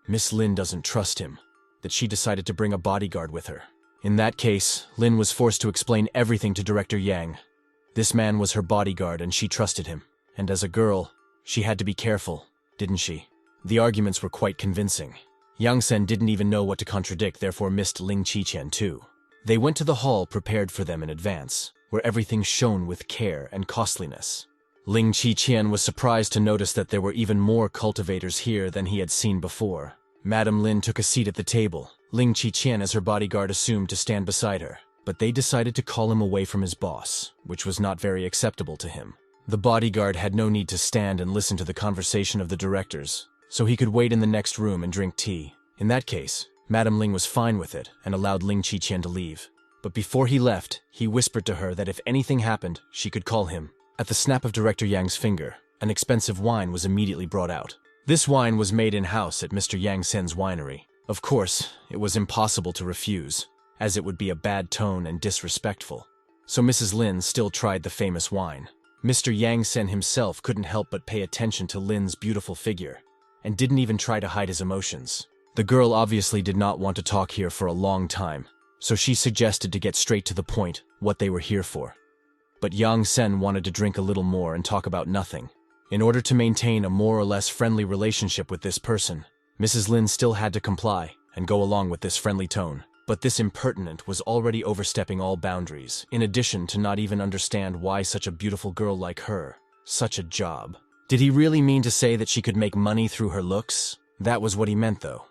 Miss Lin doesn't trust him, that she decided to bring a bodyguard with her. In that case, Lin was forced to explain everything to Director Yang. This man was her bodyguard and she trusted him, and as a girl, she had to be careful, didn't she? The arguments were quite convincing. Yang Sen didn't even know what to contradict, therefore missed Ling Qiqian too. They went to the hall prepared for them in advance, where everything shone with care and costliness. Ling Qiqian was surprised to notice that there were even more cultivators here than he had seen before. Madame Lin took a seat at the table. Ling Qiqian as her bodyguard assumed to stand beside her, but they decided to call him away from his boss, which was not very acceptable to him. The bodyguard had no need to stand and listen to the conversation of the directors, so he could wait in the next room and drink tea. In that case, Madame Ling was fine with it and allowed Ling Qiqian to leave. But before he left, he whispered to her that if anything happened, she could call him. At the snap of Director Yang's finger, an expensive wine was immediately brought out. This wine was made in-house at Mr. Yang Sen's winery. Of course, it was impossible to refuse, as it would be a bad tone and disrespectful. So Mrs. Lin still tried the famous wine. Mr. Yang Sen himself couldn't help but pay attention to Lin's beautiful figure, and didn't even try to hide his emotions. The girl obviously did not want to talk here for a long time, so she suggested to get straight to the point, what they were here for. But Yang Sen wanted to drink a little more and talk about nothing. In order to maintain a more or less friendly relationship with this person, Mrs. Lin still had to comply and go along with this friendly tone. But this impertinent was already overstepping all boundaries, in addition to not even understand why such a beautiful girl like her, such a job. Did he really mean to say that she could make money through her looks? That was what he meant though.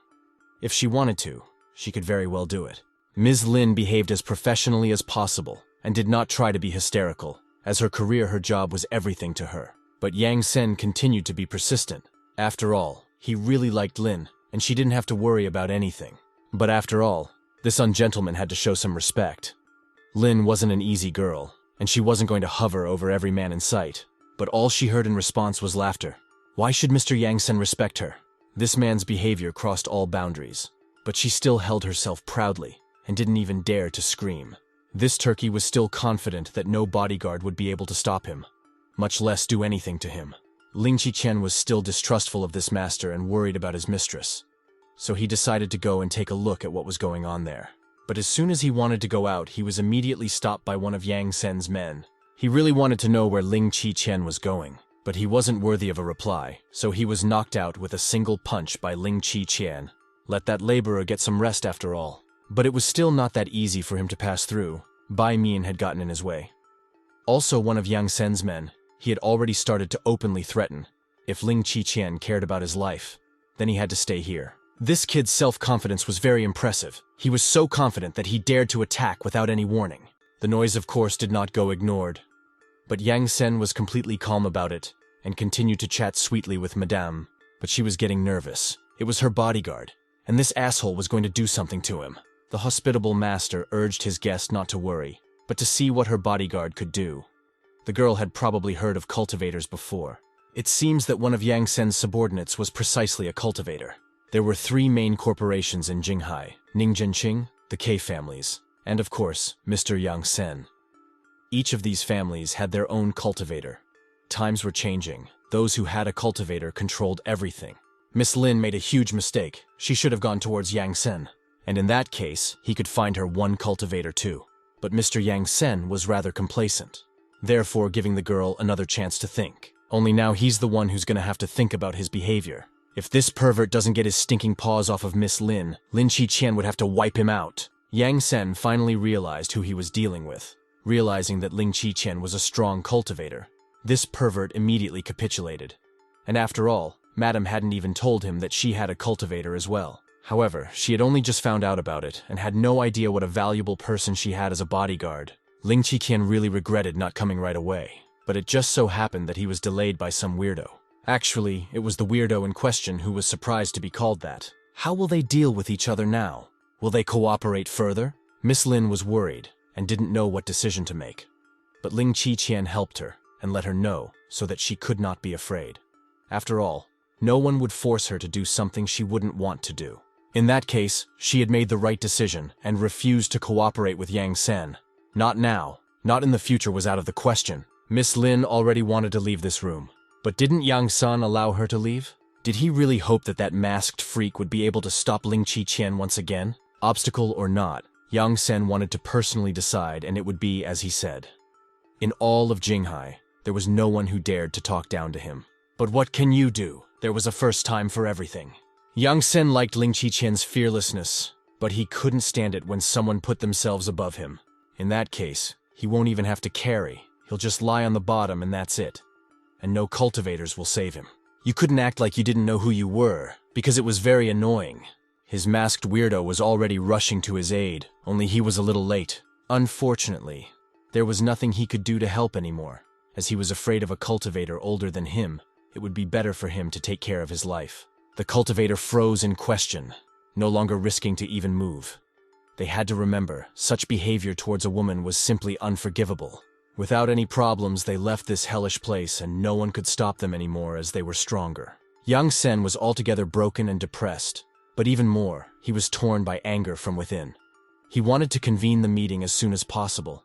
If she wanted to, she could very well do it. Ms. Lin behaved as professionally as possible, and did not try to be hysterical. As her career, her job was everything to her. But Yang Sen continued to be persistent. After all, he really liked Lin, and she didn't have to worry about anything. But after all, this ungentleman had to show some respect. Lin wasn't an easy girl, and she wasn't going to hover over every man in sight. But all she heard in response was laughter. Why should Mr. Yang Sen respect her? This man's behavior crossed all boundaries, but she still held herself proudly, and didn't even dare to scream. This turkey was still confident that no bodyguard would be able to stop him, much less do anything to him. Ling Qiqian was still distrustful of this master and worried about his mistress, so he decided to go and take a look at what was going on there. But as soon as he wanted to go out, he was immediately stopped by one of Yang Sen's men. He really wanted to know where Ling Qiqian was going, but he wasn't worthy of a reply, so he was knocked out with a single punch by Ling Qiqian. Let that laborer get some rest after all. But it was still not that easy for him to pass through. Bai Mian had gotten in his way. Also one of Yang Sen's men, he had already started to openly threaten. If Ling Qiqian cared about his life, then he had to stay here. This kid's self-confidence was very impressive. He was so confident that he dared to attack without any warning. The noise, of course, did not go ignored. But Yang Sen was completely calm about it and continued to chat sweetly with Madame, but she was getting nervous. It was her bodyguard, and this asshole was going to do something to him. The hospitable master urged his guest not to worry, but to see what her bodyguard could do. The girl had probably heard of cultivators before. It seems that one of Yang Sen's subordinates was precisely a cultivator. There were 3 main corporations in Jinghai: Ning Zhenqing, the K families, and of course, Mr. Yang Sen. Each of these families had their own cultivator. Times were changing. Those who had a cultivator controlled everything. Miss Lin made a huge mistake. She should have gone towards Yang Sen, and in that case, he could find her one cultivator too. But Mr. Yang Sen was rather complacent, therefore giving the girl another chance to think. Only now he's the one who's gonna have to think about his behavior. If this pervert doesn't get his stinking paws off of Miss Lin, Lin Qiqian would have to wipe him out. Yang Sen finally realized who he was dealing with. Realizing that Ling Qiqian was a strong cultivator, this pervert immediately capitulated. And after all, Madame hadn't even told him that she had a cultivator as well. However, she had only just found out about it and had no idea what a valuable person she had as a bodyguard. Ling Qiqian really regretted not coming right away, but it just so happened that he was delayed by some weirdo. Actually, it was the weirdo in question who was surprised to be called that. How will they deal with each other now? Will they cooperate further? Miss Lin was worried and didn't know what decision to make. But Ling Qiqian helped her and let her know so that she could not be afraid. After all, no one would force her to do something she wouldn't want to do. In that case, she had made the right decision and refused to cooperate with Yang Sen. Not now. Not in the future was out of the question. Miss Lin already wanted to leave this room. But didn't Yang San allow her to leave? Did he really hope that that masked freak would be able to stop Ling Qiqian once again? Obstacle or not, Yang Sen wanted to personally decide, and it would be as he said. In all of Jinghai, there was no one who dared to talk down to him. But what can you do? There was a first time for everything. Yang Sen liked Ling Qiqian's fearlessness, but he couldn't stand it when someone put themselves above him. In that case, he won't even have to carry. He'll just lie on the bottom and that's it. And no cultivators will save him. You couldn't act like you didn't know who you were, because it was very annoying. His masked weirdo was already rushing to his aid, only he was a little late. Unfortunately, there was nothing he could do to help anymore. As he was afraid of a cultivator older than him, it would be better for him to take care of his life. The cultivator froze in question, no longer risking to even move. They had to remember, such behavior towards a woman was simply unforgivable. Without any problems, they left this hellish place and no one could stop them anymore as they were stronger. Yang Sen was altogether broken and depressed, but even more, he was torn by anger from within. He wanted to convene the meeting as soon as possible.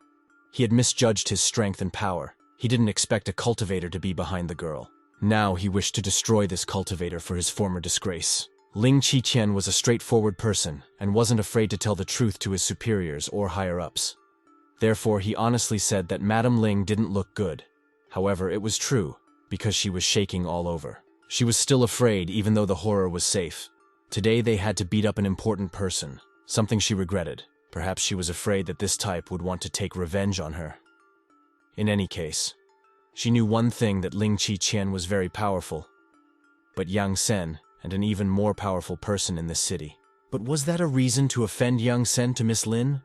He had misjudged his strength and power. He didn't expect a cultivator to be behind the girl. Now he wished to destroy this cultivator for his former disgrace. Ling Qiqian was a straightforward person and wasn't afraid to tell the truth to his superiors or higher-ups. Therefore, he honestly said that Madame Ling didn't look good. However, it was true, because she was shaking all over. She was still afraid even though the horror was safe. Today they had to beat up an important person, something she regretted. Perhaps she was afraid that this type would want to take revenge on her. In any case, she knew one thing, that Ling Qiqian was very powerful, but Yang Sen and an even more powerful person in this city. But was that a reason to offend Yang Sen to Miss Lin?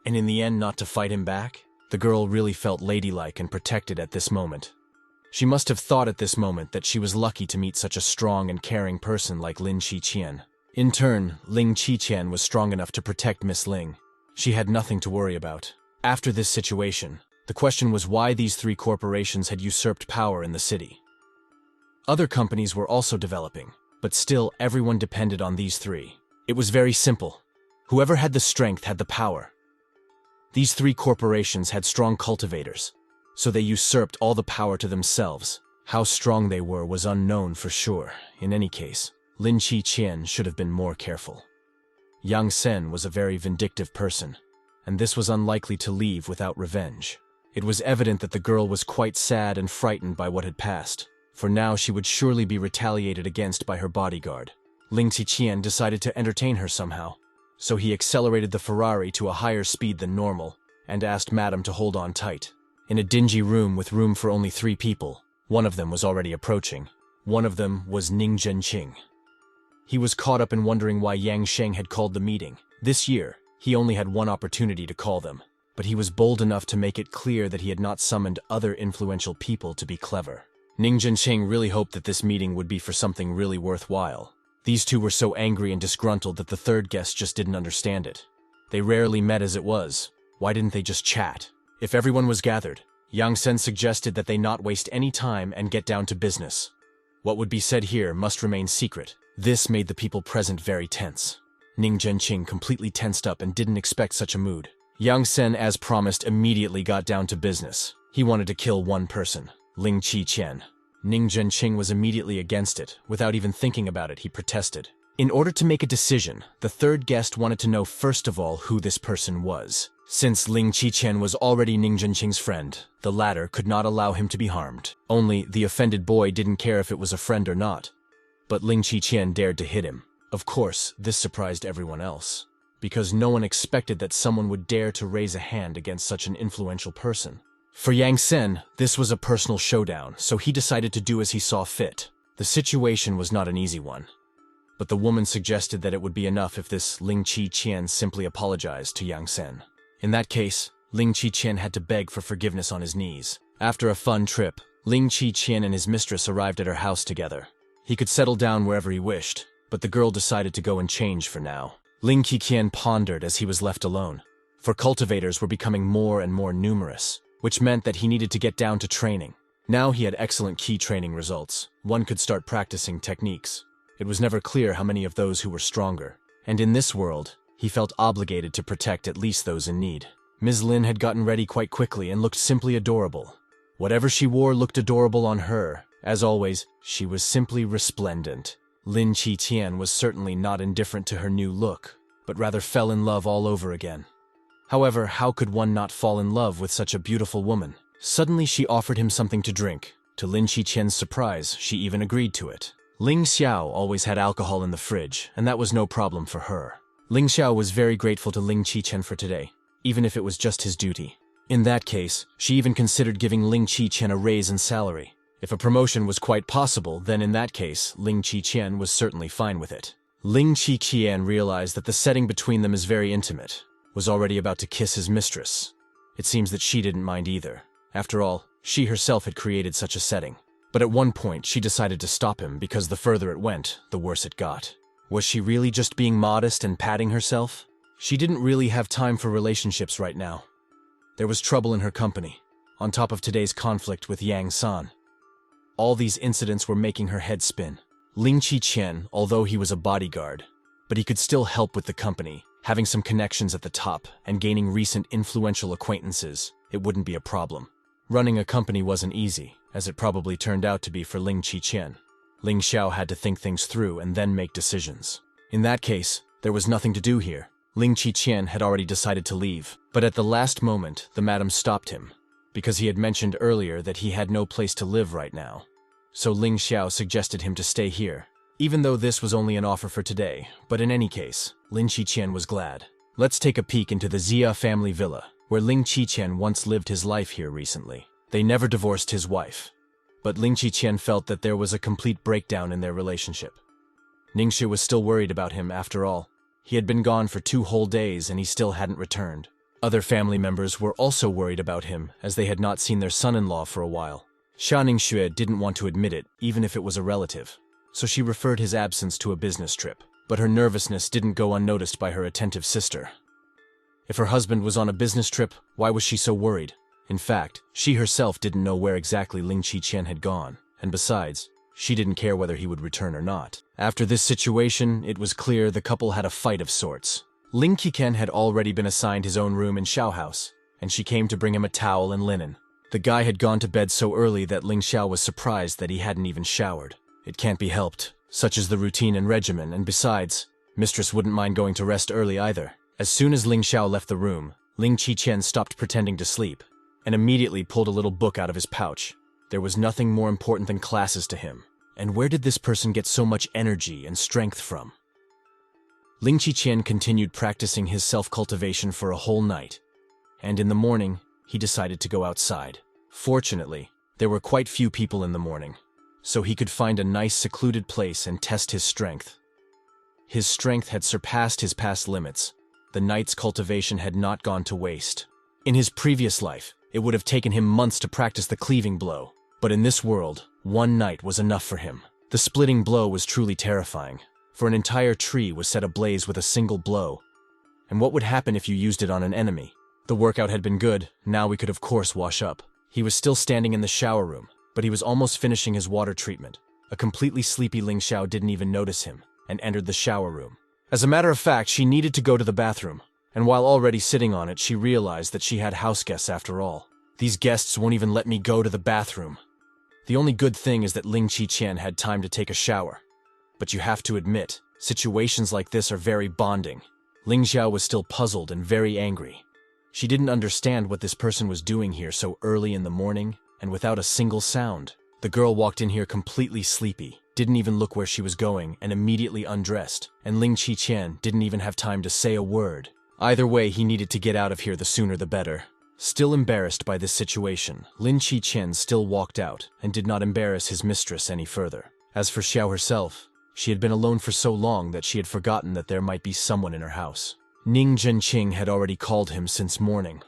And in the end not to fight him back? The girl really felt ladylike and protected at this moment. She must have thought at this moment that she was lucky to meet such a strong and caring person like Ling Qiqian. In turn, Ling Qiqian was strong enough to protect Miss Ling. She had nothing to worry about. After this situation, the question was why these 3 corporations had usurped power in the city. Other companies were also developing, but still everyone depended on these 3. It was very simple. Whoever had the strength had the power. These 3 corporations had strong cultivators, so they usurped all the power to themselves. How strong they were was unknown for sure. In any case, Lin Qiqian should have been more careful. Yang Sen was a very vindictive person, and this was unlikely to leave without revenge. It was evident that the girl was quite sad and frightened by what had passed, for now she would surely be retaliated against by her bodyguard. Ling Qiqian decided to entertain her somehow, so he accelerated the Ferrari to a higher speed than normal and asked Madame to hold on tight. In a dingy room with room for only 3 people, one of them was already approaching. One of them was Ning Zhenqing. He was caught up in wondering why Yang Sheng had called the meeting. This year, he only had one opportunity to call them, but he was bold enough to make it clear that he had not summoned other influential people to be clever. Ning Zhenqing really hoped that this meeting would be for something really worthwhile. These two were so angry and disgruntled that the third guest just didn't understand it. They rarely met as it was. Why didn't they just chat? If everyone was gathered, Yang Sen suggested that they not waste any time and get down to business. What would be said here must remain secret. This made the people present very tense. Ning Zhenqing completely tensed up and didn't expect such a mood. Yang Sen, as promised, immediately got down to business. He wanted to kill one person, Ling Qiqian. Ning Zhenqing was immediately against it. Without even thinking about it, he protested. In order to make a decision, the third guest wanted to know first of all who this person was. Since Ling Qiqian was already Ning Zhenqing's friend, the latter could not allow him to be harmed. Only, the offended boy didn't care if it was a friend or not. But Ling Qiqian dared to hit him. Of course, this surprised everyone else, because no one expected that someone would dare to raise a hand against such an influential person. For Yang Sen, this was a personal showdown, so he decided to do as he saw fit. The situation was not an easy one, but the woman suggested that it would be enough if this Ling Qiqian simply apologized to Yang Sen. In that case, Ling Qiqian had to beg for forgiveness on his knees. After a fun trip, Ling Qiqian and his mistress arrived at her house together. He could settle down wherever he wished, but the girl decided to go and change for now. Ling Qiqian pondered as he was left alone, for cultivators were becoming more and more numerous, which meant that he needed to get down to training. Now he had excellent key training results. One could start practicing techniques. It was never clear how many of those who were stronger, and in this world, he felt obligated to protect at least those in need. Ms. Lin had gotten ready quite quickly and looked simply adorable. Whatever she wore looked adorable on her. As always, she was simply resplendent. Lin Qiqian was certainly not indifferent to her new look, but rather fell in love all over again. However, how could one not fall in love with such a beautiful woman? Suddenly she offered him something to drink. To Lin Qiqian's surprise, she even agreed to it. Ling Xiao always had alcohol in the fridge, and that was no problem for her. Ling Xiao was very grateful to Ling Qiqian for today, even if it was just his duty. In that case, she even considered giving Ling Qiqian a raise in salary. If a promotion was quite possible, then in that case, Ling Qiqian was certainly fine with it. Ling Qiqian realized that the setting between them is very intimate, was already about to kiss his mistress. It seems that she didn't mind either. After all, she herself had created such a setting. But at one point, she decided to stop him because the further it went, the worse it got. Was she really just being modest and patting herself? She didn't really have time for relationships right now. There was trouble in her company, on top of today's conflict with Yang San. All these incidents were making her head spin. Ling Qiqian, although he was a bodyguard, but he could still help with the company, having some connections at the top and gaining recent influential acquaintances. It wouldn't be a problem. Running a company wasn't easy, as it probably turned out to be for Ling Qiqian. Ling Xiao had to think things through and then make decisions. In that case, there was nothing to do here. Ling Qiqian had already decided to leave, but at the last moment, the madam stopped him, because he had mentioned earlier that he had no place to live right now. So Ling Xiao suggested him to stay here, even though this was only an offer for today. But in any case, Ling Qiqian was glad. Let's take a peek into the Xia family villa, where Ling Qiqian once lived his life here recently. They never divorced his wife, but Ling Qiqian felt that there was a complete breakdown in their relationship. Ningxue was still worried about him after all. He had been gone for 2 whole days and he still hadn't returned. Other family members were also worried about him, as they had not seen their son-in-law for a while. Xia Ningxue didn't want to admit it, even if it was a relative, so she referred his absence to a business trip. But her nervousness didn't go unnoticed by her attentive sister. If her husband was on a business trip, why was she so worried? In fact, she herself didn't know where exactly Ling Qiqian had gone, and besides, she didn't care whether he would return or not. After this situation, it was clear the couple had a fight of sorts. Ling Qiqian had already been assigned his own room in Xiao House, and she came to bring him a towel and linen. The guy had gone to bed so early that Ling Xiao was surprised that he hadn't even showered. It can't be helped. Such is the routine and regimen, and besides, mistress wouldn't mind going to rest early either. As soon as Ling Xiao left the room, Ling Qiqian stopped pretending to sleep, and immediately pulled a little book out of his pouch. There was nothing more important than classes to him. And where did this person get so much energy and strength from? Ling Qiqian continued practicing his self-cultivation for a whole night, and in the morning, he decided to go outside. Fortunately, there were quite few people in the morning, so he could find a nice secluded place and test his strength. His strength had surpassed his past limits. The night's cultivation had not gone to waste. In his previous life, it would have taken him months to practice the cleaving blow. But in this world, one night was enough for him. The splitting blow was truly terrifying, for an entire tree was set ablaze with a single blow. And what would happen if you used it on an enemy? The workout had been good, now we could of course wash up. He was still standing in the shower room, but he was almost finishing his water treatment. A completely sleepy Ling Xiao didn't even notice him, and entered the shower room. As a matter of fact, she needed to go to the bathroom, and while already sitting on it, she realized that she had house guests after all. These guests won't even let me go to the bathroom. The only good thing is that Ling Qiqian had time to take a shower. But you have to admit, situations like this are very bonding. Ling Xiao was still puzzled and very angry. She didn't understand what this person was doing here so early in the morning, and without a single sound. The girl walked in here completely sleepy, didn't even look where she was going, and immediately undressed, and Ling Qiqian didn't even have time to say a word. Either way, he needed to get out of here the sooner the better. Still embarrassed by this situation, Lin Qiqian still walked out and did not embarrass his mistress any further. As for Xiao herself, she had been alone for so long that she had forgotten that there might be someone in her house. Ning Zhenqing had already called him since morning.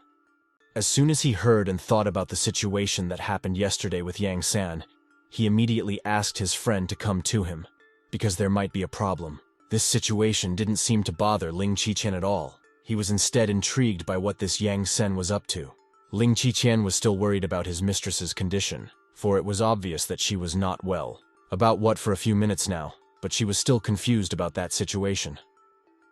As soon as he heard and thought about the situation that happened yesterday with Yang San, he immediately asked his friend to come to him, because there might be a problem. This situation didn't seem to bother Ling Qiqian at all. He was instead intrigued by what this Yang Sen was up to. Ling Qiqian was still worried about his mistress's condition, for it was obvious that she was not well. About what for a few minutes now, but she was still confused about that situation.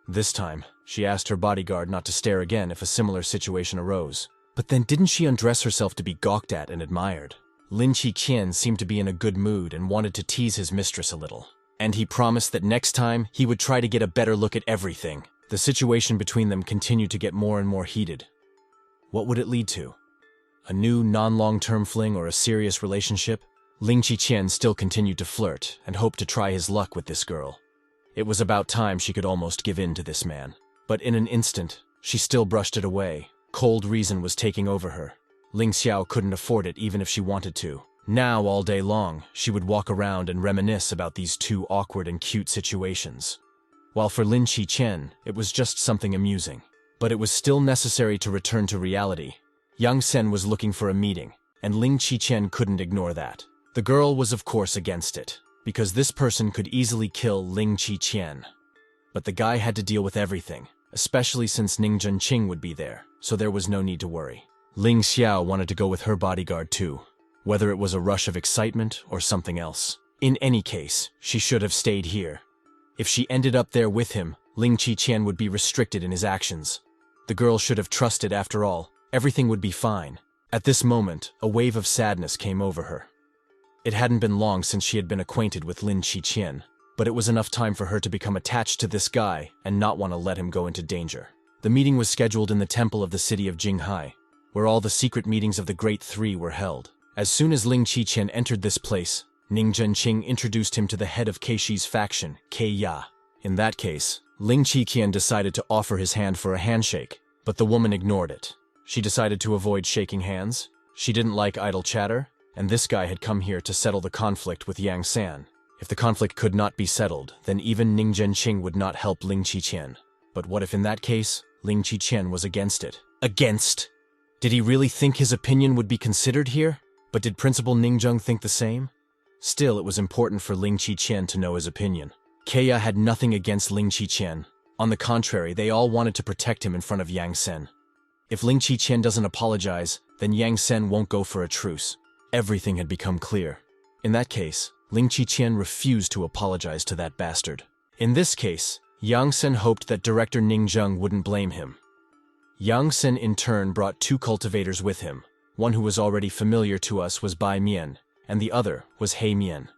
This time, she asked her bodyguard not to stare again if a similar situation arose. But then didn't she undress herself to be gawked at and admired? Lin Qiqian seemed to be in a good mood and wanted to tease his mistress a little. And he promised that next time, he would try to get a better look at everything. The situation between them continued to get more and more heated. What would it lead to? A new non-long-term fling or a serious relationship? Ling Qiqian still continued to flirt and hoped to try his luck with this girl. It was about time she could almost give in to this man. But in an instant, she still brushed it away. Cold reason was taking over her. Ling Xiao couldn't afford it even if she wanted to. Now, all day long, she would walk around and reminisce about these two awkward and cute situations. While for Lin Qiqian, it was just something amusing. But it was still necessary to return to reality. Yang Sen was looking for a meeting, and Ling Qiqian couldn't ignore that. The girl was of course against it, because this person could easily kill Ling Qiqian. But the guy had to deal with everything, especially since Ning Zhenqing would be there, so there was no need to worry. Ling Xiao wanted to go with her bodyguard too, whether it was a rush of excitement or something else. In any case, she should have stayed here. If she ended up there with him, Ling Qiqian would be restricted in his actions. The girl should have trusted after all. Everything would be fine. At this moment, a wave of sadness came over her. It hadn't been long since she had been acquainted with Lin Qiqian, but it was enough time for her to become attached to this guy and not want to let him go into danger. The meeting was scheduled in the temple of the city of Jinghai, where all the secret meetings of the Great Three were held. As soon as Ling Qiqian entered this place, Ning Zhenqing introduced him to the head of Keishi's faction, Kei Ya. In that case, Ling Qiqian decided to offer his hand for a handshake, but the woman ignored it. She decided to avoid shaking hands. She didn't like idle chatter, and this guy had come here to settle the conflict with Yang San. If the conflict could not be settled, then even Ning Zhenqing would not help Ling Qiqian. But what if in that case, Ling Qiqian was against it? Against? Did he really think his opinion would be considered here? But did Principal Ningzheng think the same? Still, it was important for Ling Qiqian to know his opinion. Keiya had nothing against Ling Qiqian. On the contrary, they all wanted to protect him in front of Yang Sen. If Ling Qiqian doesn't apologize, then Yang Sen won't go for a truce. Everything had become clear. In that case, Ling Qiqian refused to apologize to that bastard. In this case, Yang Sen hoped that Director Ningzheng wouldn't blame him. Yang Sen in turn brought two cultivators with him. One who was already familiar to us was Bai Mian, and the other was He Mian.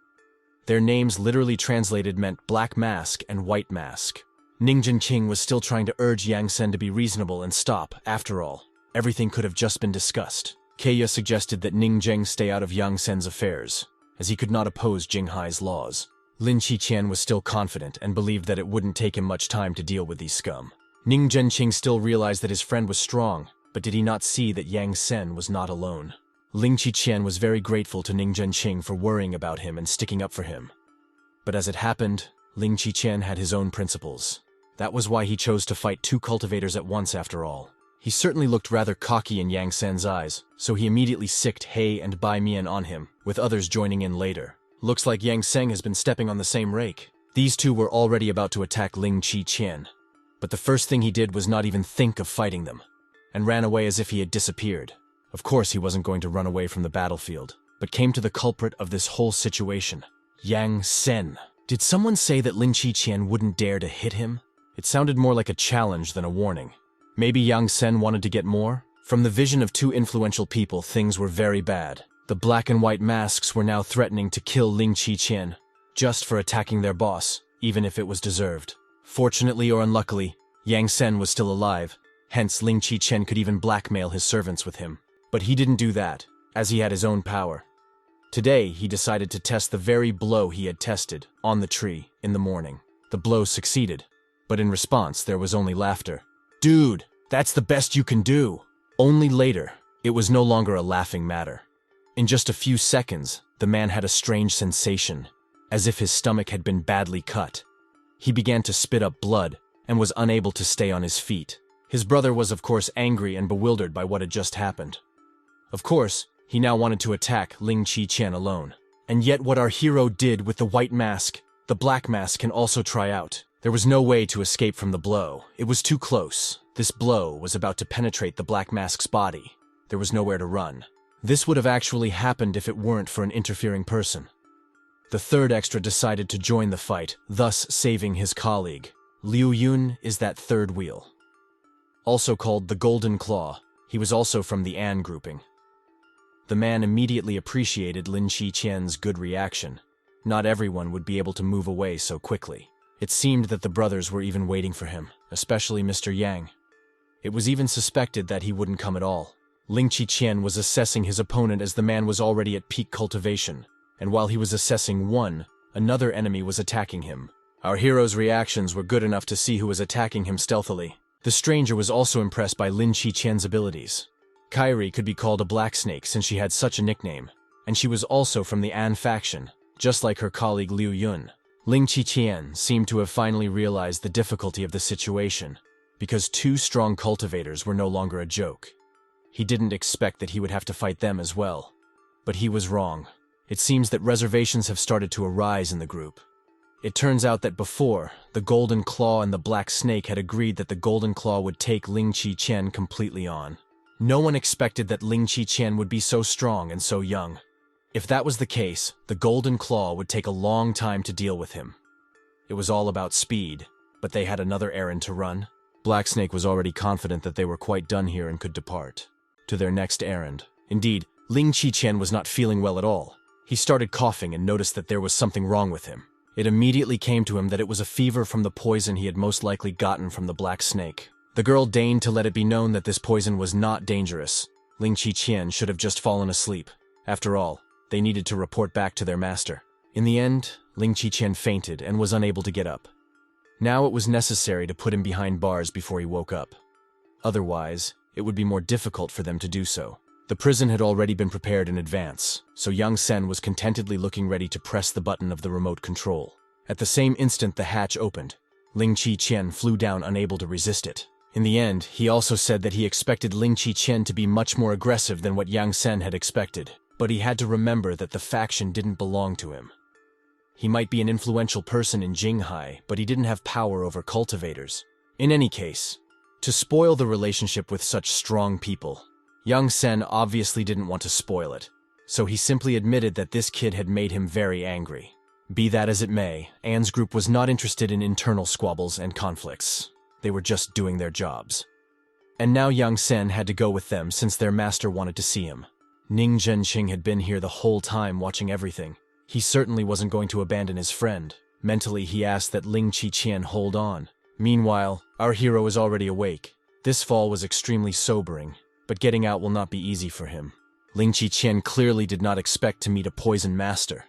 Their names literally translated meant Black Mask and White Mask. Ning Zhenqing was still trying to urge Yang Sen to be reasonable and stop. After all, everything could have just been discussed. Keiya suggested that Ning Zheng stay out of Yang Sen's affairs, as he could not oppose Jinghai's laws. Lin Qiqian was still confident and believed that it wouldn't take him much time to deal with these scum. Ning Zhenqing still realized that his friend was strong, but did he not see that Yang Sen was not alone? Ling Qiqian was very grateful to Ning Zhenqing for worrying about him and sticking up for him. But as it happened, Ling Qiqian had his own principles. That was why he chose to fight two cultivators at once after all. He certainly looked rather cocky in Yang Sen's eyes, so he immediately sicked He and Bai Mian on him, with others joining in later. Looks like Yang Seng has been stepping on the same rake. These two were already about to attack Ling Qiqian, but the first thing he did was not even think of fighting them, and ran away as if he had disappeared. Of course he wasn't going to run away from the battlefield, but came to the culprit of this whole situation, Yang Sen. Did someone say that Ling Qiqian wouldn't dare to hit him? It sounded more like a challenge than a warning. Maybe Yang Sen wanted to get more? From the vision of two influential people, things were very bad. The black and white masks were now threatening to kill Ling Qiqian, just for attacking their boss, even if it was deserved. Fortunately or unluckily, Yang Sen was still alive, hence Ling Qiqian could even blackmail his servants with him. But he didn't do that, as he had his own power. Today, he decided to test the very blow he had tested, on the tree, in the morning. The blow succeeded, but in response there was only laughter. "Dude, that's the best you can do." Only later, it was no longer a laughing matter. In just a few seconds, the man had a strange sensation, as if his stomach had been badly cut. He began to spit up blood, and was unable to stay on his feet. His brother was of course angry and bewildered by what had just happened. Of course, he now wanted to attack Ling Qiqian alone. And yet what our hero did with the white mask, the black mask can also try out. There was no way to escape from the blow. It was too close. This blow was about to penetrate the black mask's body. There was nowhere to run. This would have actually happened if it weren't for an interfering person. The third extra decided to join the fight, thus saving his colleague. Liu Yun is that third wheel. Also called the Golden Claw, he was also from the An grouping. The man immediately appreciated Lin Qiqian's good reaction. Not everyone would be able to move away so quickly. It seemed that the brothers were even waiting for him, especially Mr. Yang. It was even suspected that he wouldn't come at all. Ling Qiqian was assessing his opponent as the man was already at peak cultivation, and while he was assessing one, another enemy was attacking him. Our hero's reactions were good enough to see who was attacking him stealthily. The stranger was also impressed by Lin Qiqian's abilities. Kairi could be called a black snake since she had such a nickname, and she was also from the An faction, just like her colleague Liu Yun. Ling Qiqian seemed to have finally realized the difficulty of the situation, because two strong cultivators were no longer a joke. He didn't expect that he would have to fight them as well. But he was wrong. It seems that reservations have started to arise in the group. It turns out that before, the Golden Claw and the Black Snake had agreed that the Golden Claw would take Ling Qiqian completely on. No one expected that Ling Qiqian would be so strong and so young. If that was the case, the Golden Claw would take a long time to deal with him. It was all about speed, but they had another errand to run. Black Snake was already confident that they were quite done here and could depart to their next errand. Indeed, Ling Qiqian was not feeling well at all. He started coughing and noticed that there was something wrong with him. It immediately came to him that it was a fever from the poison he had most likely gotten from the Black Snake. The girl deigned to let it be known that this poison was not dangerous. Ling Qiqian should have just fallen asleep. After all, they needed to report back to their master. In the end, Ling Qiqian fainted and was unable to get up. Now it was necessary to put him behind bars before he woke up. Otherwise, it would be more difficult for them to do so. The prison had already been prepared in advance, so Yang Sen was contentedly looking ready to press the button of the remote control. At the same instant the hatch opened. Ling Qiqian flew down unable to resist it. In the end, he also said that he expected Ling Qiqian to be much more aggressive than what Yang Sen had expected, but he had to remember that the faction didn't belong to him. He might be an influential person in Jinghai, but he didn't have power over cultivators. In any case, to spoil the relationship with such strong people, Yang Sen obviously didn't want to spoil it, so he simply admitted that this kid had made him very angry. Be that as it may, An's group was not interested in internal squabbles and conflicts. They were just doing their jobs. And now Yang Sen had to go with them since their master wanted to see him. Ning Zhenqing had been here the whole time watching everything. He certainly wasn't going to abandon his friend. Mentally, he asked that Ling Qiqian hold on. Meanwhile, our hero is already awake. This fall was extremely sobering, but getting out will not be easy for him. Ling Qiqian clearly did not expect to meet a poison master.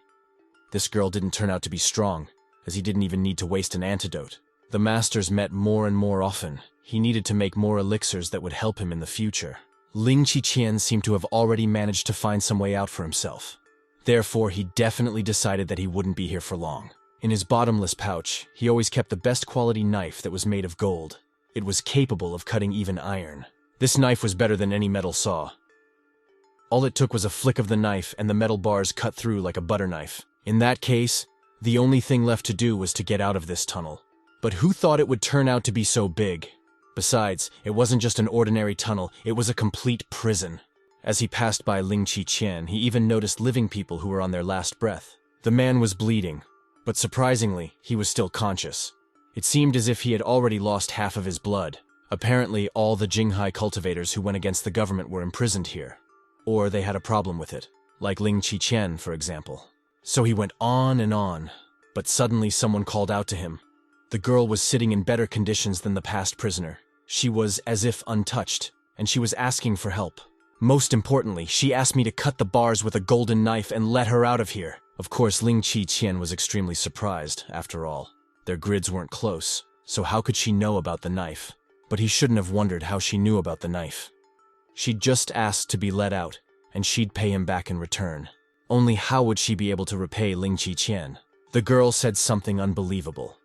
This girl didn't turn out to be strong, as he didn't even need to waste an antidote. The masters met more and more often. He needed to make more elixirs that would help him in the future. Ling Qiqian seemed to have already managed to find some way out for himself. Therefore, he definitely decided that he wouldn't be here for long. In his bottomless pouch, he always kept the best quality knife that was made of gold. It was capable of cutting even iron. This knife was better than any metal saw. All it took was a flick of the knife and the metal bars cut through like a butter knife. In that case, the only thing left to do was to get out of this tunnel. But who thought it would turn out to be so big? Besides, it wasn't just an ordinary tunnel, it was a complete prison. As he passed by Ling Qiqian, he even noticed living people who were on their last breath. The man was bleeding, but surprisingly, he was still conscious. It seemed as if he had already lost half of his blood. Apparently, all the Jinghai cultivators who went against the government were imprisoned here. Or they had a problem with it, like Ling Qiqian, for example. So he went on, but suddenly someone called out to him. The girl was sitting in better conditions than the past prisoner. She was as if untouched, and she was asking for help. Most importantly, she asked me to cut the bars with a golden knife and let her out of here. Of course, Ling Qiqian was extremely surprised, after all. Their grids weren't close, so how could she know about the knife? But he shouldn't have wondered how she knew about the knife. She'd just asked to be let out, and she'd pay him back in return. Only how would she be able to repay Ling Qiqian? The girl said something unbelievable.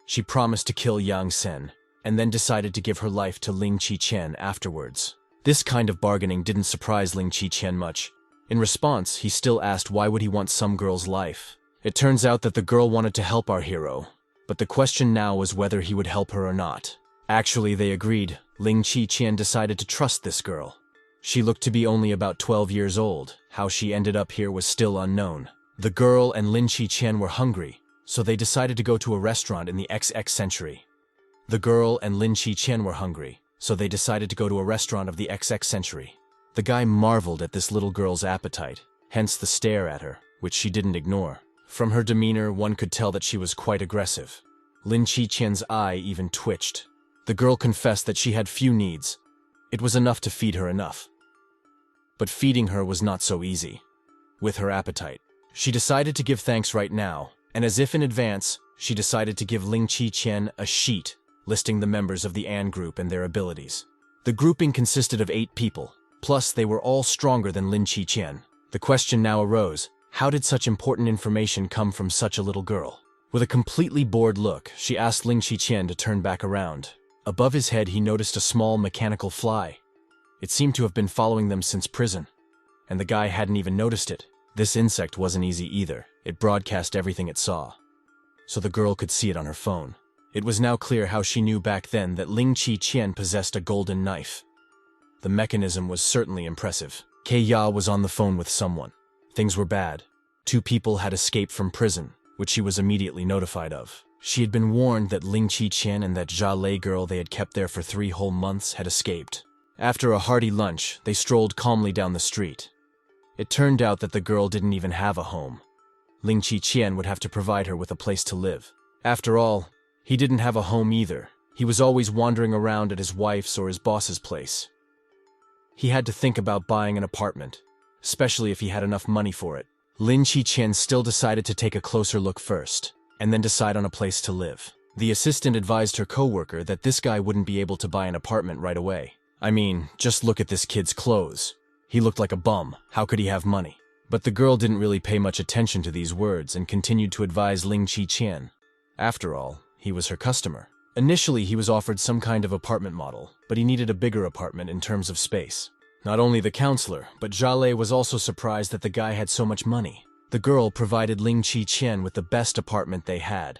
She promised to kill Yang Sen, and then decided to give her life to Ling Qiqian afterwards. This kind of bargaining didn't surprise Ling Qiqian much. In response, he still asked why would he want some girl's life. It turns out that the girl wanted to help our hero, but the question now was whether he would help her or not. Actually, they agreed. Ling Qiqian decided to trust this girl. She looked to be only about 12 years old. How she ended up here was still unknown. The girl and Ling Qiqian were hungry, so they decided to go to a restaurant in the XX century. The girl and Ling Qiqian were hungry, so they decided to go to a restaurant of the XX century. The guy marveled at this little girl's appetite, hence the stare at her, which she didn't ignore. From her demeanor, one could tell that she was quite aggressive. Ling Qiqian's eye even twitched. The girl confessed that she had few needs. It was enough to feed her enough. But feeding her was not so easy. With her appetite, she decided to give thanks right now, and as if in advance, she decided to give Ling Qiqian a sheet listing the members of the An group and their abilities. The grouping consisted of 8 people, plus they were all stronger than Ling Qiqian. The question now arose, how did such important information come from such a little girl? With a completely bored look, she asked Ling Qiqian to turn back around. Above his head, he noticed a small mechanical fly. It seemed to have been following them since prison, and the guy hadn't even noticed it. This insect wasn't easy either. It broadcast everything it saw, so the girl could see it on her phone. It was now clear how she knew back then that Ling Qiqian possessed a golden knife. The mechanism was certainly impressive. Kei-ya was on the phone with someone. Things were bad. 2 people had escaped from prison, which she was immediately notified of. She had been warned that Ling Qiqian and that Jia Lei girl they had kept there for 3 whole months had escaped. After a hearty lunch, they strolled calmly down the street. It turned out that the girl didn't even have a home. Ling Qiqian would have to provide her with a place to live. After all, he didn't have a home either. He was always wandering around at his wife's or his boss's place. He had to think about buying an apartment, especially if he had enough money for it. Ling Qiqian still decided to take a closer look first, and then decide on a place to live. The assistant advised her coworker that this guy wouldn't be able to buy an apartment right away. I mean, just look at this kid's clothes. He looked like a bum. How could he have money? But the girl didn't really pay much attention to these words and continued to advise Ling Qiqian. After all, he was her customer. Initially, he was offered some kind of apartment model, but he needed a bigger apartment in terms of space. Not only the counselor, but Jia Lei was also surprised that the guy had so much money. The girl provided Ling Qiqian with the best apartment they had.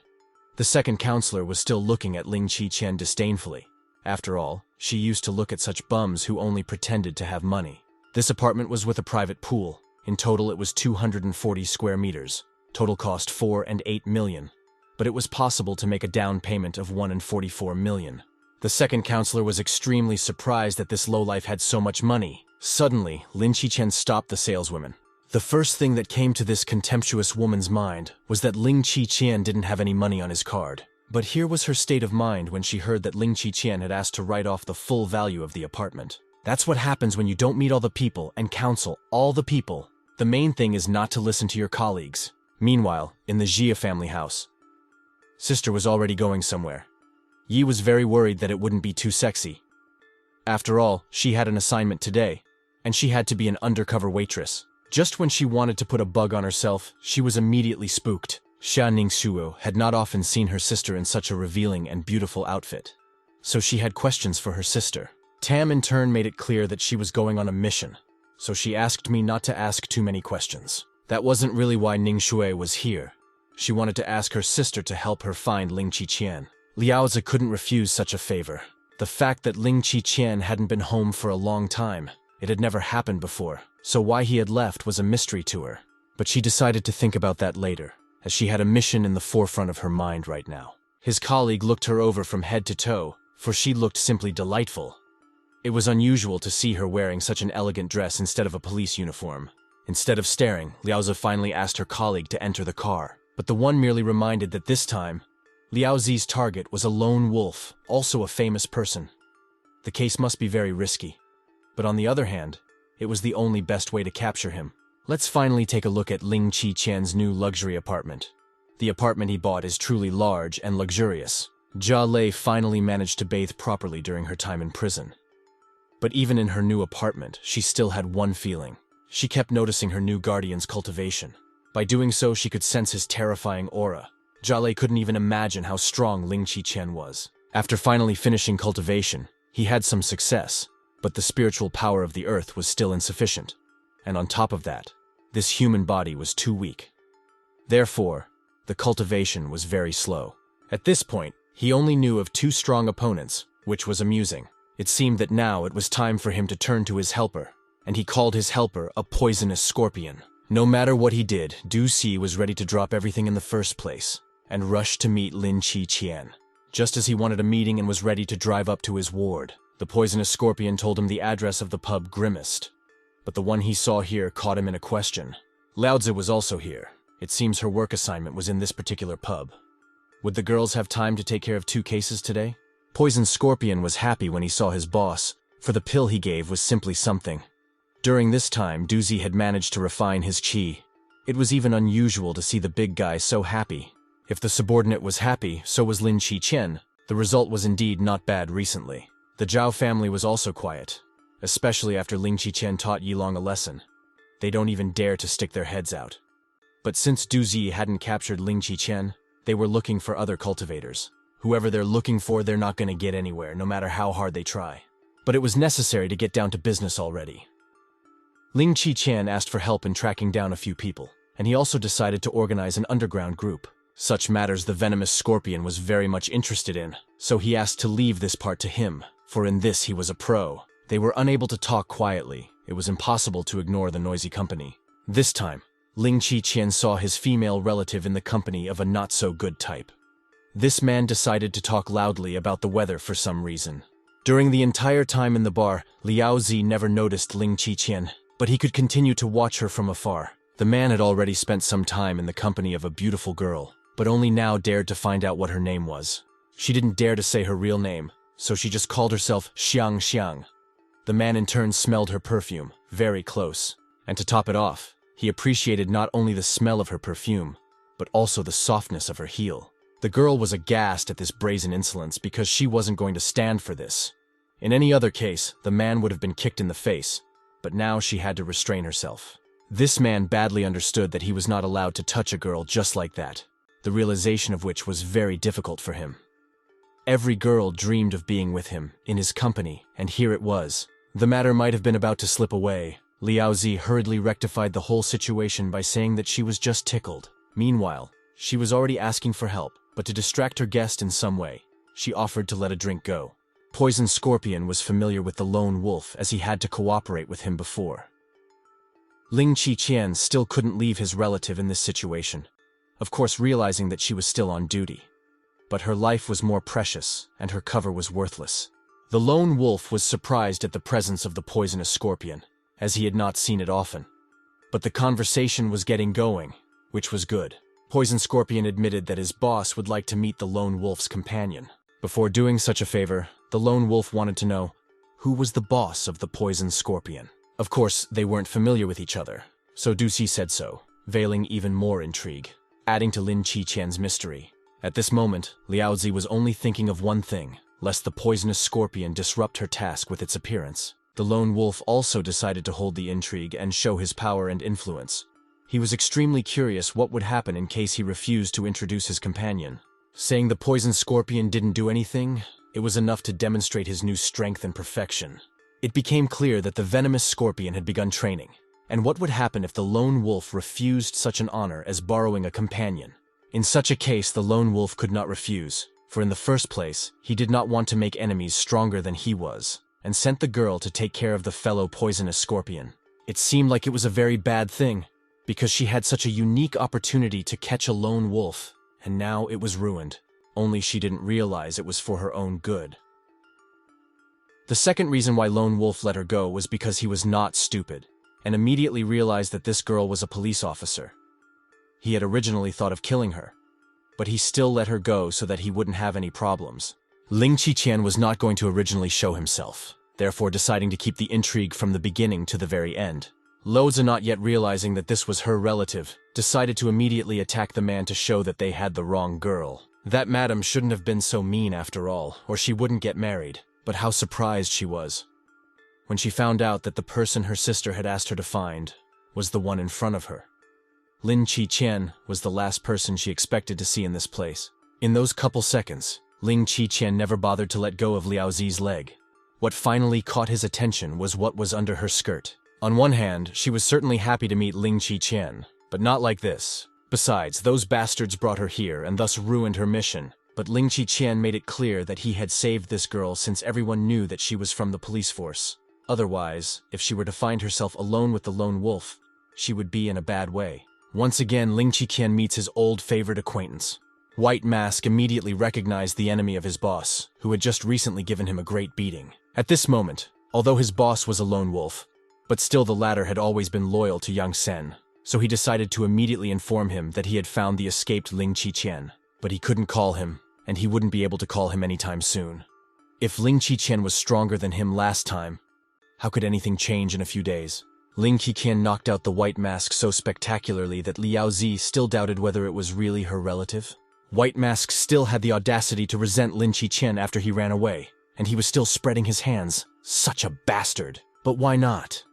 The second counselor was still looking at Ling Qiqian disdainfully. After all, she used to look at such bums who only pretended to have money. This apartment was with a private pool. In total, it was 240 square meters. Total cost 4 and 8 million. But it was possible to make a down payment of 1 and 44 million. The second counselor was extremely surprised that this lowlife had so much money. Suddenly, Ling Qiqian stopped the saleswoman. The first thing that came to this contemptuous woman's mind was that Ling Qiqian didn't have any money on his card. But here was her state of mind when she heard that Ling Qiqian had asked to write off the full value of the apartment. That's what happens when you don't meet all the people and counsel all the people. The main thing is not to listen to your colleagues. Meanwhile, in the Jia family house, sister was already going somewhere. Yi was very worried that it wouldn't be too sexy. After all, she had an assignment today, and she had to be an undercover waitress. Just when she wanted to put a bug on herself, she was immediately spooked. Xia Ningxuo had not often seen her sister in such a revealing and beautiful outfit, so she had questions for her sister. Tam in turn made it clear that she was going on a mission, so she asked me not to ask too many questions. That wasn't really why Ning Shui was here. She wanted to ask her sister to help her find Ling Qiqian. Liaozi couldn't refuse such a favor. The fact that Ling Qiqian hadn't been home for a long time, it had never happened before, so why he had left was a mystery to her. But she decided to think about that later, as she had a mission in the forefront of her mind right now. His colleague looked her over from head to toe, for she looked simply delightful. It was unusual to see her wearing such an elegant dress instead of a police uniform. Instead of staring, Liaozi finally asked her colleague to enter the car, but the one merely reminded that this time, Liaozi's target was a lone wolf, also a famous person. The case must be very risky, but on the other hand, it was the only best way to capture him. Let's finally take a look at Ling Qiqian's new luxury apartment. The apartment he bought is truly large and luxurious. Jia Lei finally managed to bathe properly during her time in prison. But even in her new apartment, she still had one feeling. She kept noticing her new guardian's cultivation. By doing so, she could sense his terrifying aura. Jia Lei couldn't even imagine how strong Ling Qiqian was. After finally finishing cultivation, he had some success, but the spiritual power of the earth was still insufficient. And on top of that, this human body was too weak. Therefore, the cultivation was very slow. At this point, he only knew of 2 strong opponents, which was amusing. It seemed that now it was time for him to turn to his helper, and he called his helper a poisonous scorpion. No matter what he did, Du Si was ready to drop everything in the first place and rush to meet Lin Qiqian. Just as he wanted a meeting and was ready to drive up to his ward, the poisonous scorpion told him the address of the pub Grimaced. But the one he saw here caught him in a question. Laozi was also here. It seems her work assignment was in this particular pub. Would the girls have time to take care of 2 cases today? Poison Scorpion was happy when he saw his boss, for the pill he gave was simply something. During this time, Duzi had managed to refine his qi. It was even unusual to see the big guy so happy. If the subordinate was happy, so was Lin Qiqian. The result was indeed not bad recently. The Zhao family was also quiet, especially after Ling Qiqian taught Yilong a lesson. They don't even dare to stick their heads out. But since Duzi hadn't captured Ling Qiqian, they were looking for other cultivators. Whoever they're looking for, they're not going to get anywhere, no matter how hard they try. But it was necessary to get down to business already. Ling Qiqian asked for help in tracking down a few people, and he also decided to organize an underground group. Such matters the venomous scorpion was very much interested in, so he asked to leave this part to him, for in this he was a pro. They were unable to talk quietly. It was impossible to ignore the noisy company. This time, Ling Qiqian saw his female relative in the company of a not-so-good type. This man decided to talk loudly about the weather for some reason. During the entire time in the bar, Liao Zi never noticed Ling Qiqian, but he could continue to watch her from afar. The man had already spent some time in the company of a beautiful girl, but only now dared to find out what her name was. She didn't dare to say her real name, so she just called herself Xiang Xiang. The man in turn smelled her perfume, very close, and to top it off, he appreciated not only the smell of her perfume, but also the softness of her heel. The girl was aghast at this brazen insolence because she wasn't going to stand for this. In any other case, the man would have been kicked in the face, but now she had to restrain herself. This man badly understood that he was not allowed to touch a girl just like that, the realization of which was very difficult for him. Every girl dreamed of being with him, in his company, and here it was. The matter might have been about to slip away. Liao Zi hurriedly rectified the whole situation by saying that she was just tickled. Meanwhile, she was already asking for help, but to distract her guest in some way, she offered to let a drink go. Poison Scorpion was familiar with the lone wolf as he had to cooperate with him before. Ling Qiqian still couldn't leave his relative in this situation, of course realizing that she was still on duty. But her life was more precious, and her cover was worthless. The lone wolf was surprised at the presence of the poisonous scorpion, as he had not seen it often. But the conversation was getting going, which was good. Poison Scorpion admitted that his boss would like to meet the lone wolf's companion. Before doing such a favor, the lone wolf wanted to know who was the boss of the poison scorpion. Of course, they weren't familiar with each other, so Dusi said so, veiling even more intrigue, adding to Lin Qiqian's mystery. At this moment, Liao Zi was only thinking of one thing, lest the poisonous scorpion disrupt her task with its appearance. The lone wolf also decided to hold the intrigue and show his power and influence. He was extremely curious what would happen in case he refused to introduce his companion. Saying the poison scorpion didn't do anything, It was enough to demonstrate his new strength and perfection. It became clear that the venomous scorpion had begun training. And what would happen if the lone wolf refused such an honor as borrowing a companion? In such a case, the lone wolf could not refuse, for in the first place, he did not want to make enemies stronger than he was, and sent the girl to take care of the fellow poisonous scorpion. It seemed like it was a very bad thing, because she had such a unique opportunity to catch a lone wolf, and now it was ruined. Only she didn't realize it was for her own good. The second reason why Lone Wolf let her go was because he was not stupid, and immediately realized that this girl was a police officer. He had originally thought of killing her, but he still let her go so that he wouldn't have any problems. Ling Qiqian was not going to originally show himself, therefore deciding to keep the intrigue from the beginning to the very end. Loza, not yet realizing that this was her relative, decided to immediately attack the man to show that they had the wrong girl. That madam shouldn't have been so mean after all, or she wouldn't get married. But how surprised she was when she found out that the person her sister had asked her to find was the one in front of her. Lin Qiqian was the last person she expected to see in this place. In those couple seconds, Ling Qiqian never bothered to let go of Liao Zi's leg. What finally caught his attention was what was under her skirt. On one hand, she was certainly happy to meet Ling Qiqian, but not like this. Besides, those bastards brought her here and thus ruined her mission. But Ling Qiqian made it clear that he had saved this girl since everyone knew that she was from the police force. Otherwise, if she were to find herself alone with the lone wolf, she would be in a bad way. Once again, Ling Qiqian meets his old favorite acquaintance. White Mask immediately recognized the enemy of his boss, who had just recently given him a great beating. At this moment, although his boss was a lone wolf, but still the latter had always been loyal to young Sen, so he decided to immediately inform him that he had found the escaped Ling Qiqian. But he couldn't call him, and he wouldn't be able to call him anytime soon. If Ling Qiqian was stronger than him last time, how could anything change in a few days? Ling Qiqian knocked out the White Mask so spectacularly that Liao Zi still doubted whether it was really her relative. White Mask still had the audacity to resent Lin Qiqian after he ran away, and he was still spreading his hands. Such a bastard. But why not?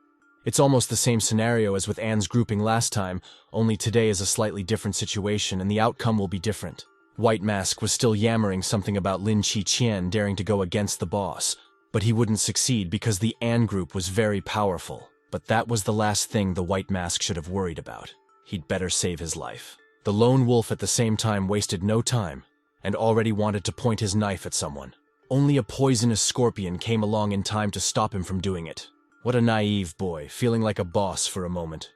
It's almost the same scenario as with Anne's grouping last time, only today is a slightly different situation and the outcome will be different. White Mask was still yammering something about Lin Qiqian daring to go against the boss, but he wouldn't succeed because the An group was very powerful. But that was the last thing the White Mask should have worried about. He'd better save his life. The lone wolf at the same time wasted no time, and already wanted to point his knife at someone. Only a poisonous scorpion came along in time to stop him from doing it. What a naive boy, feeling like a boss for a moment.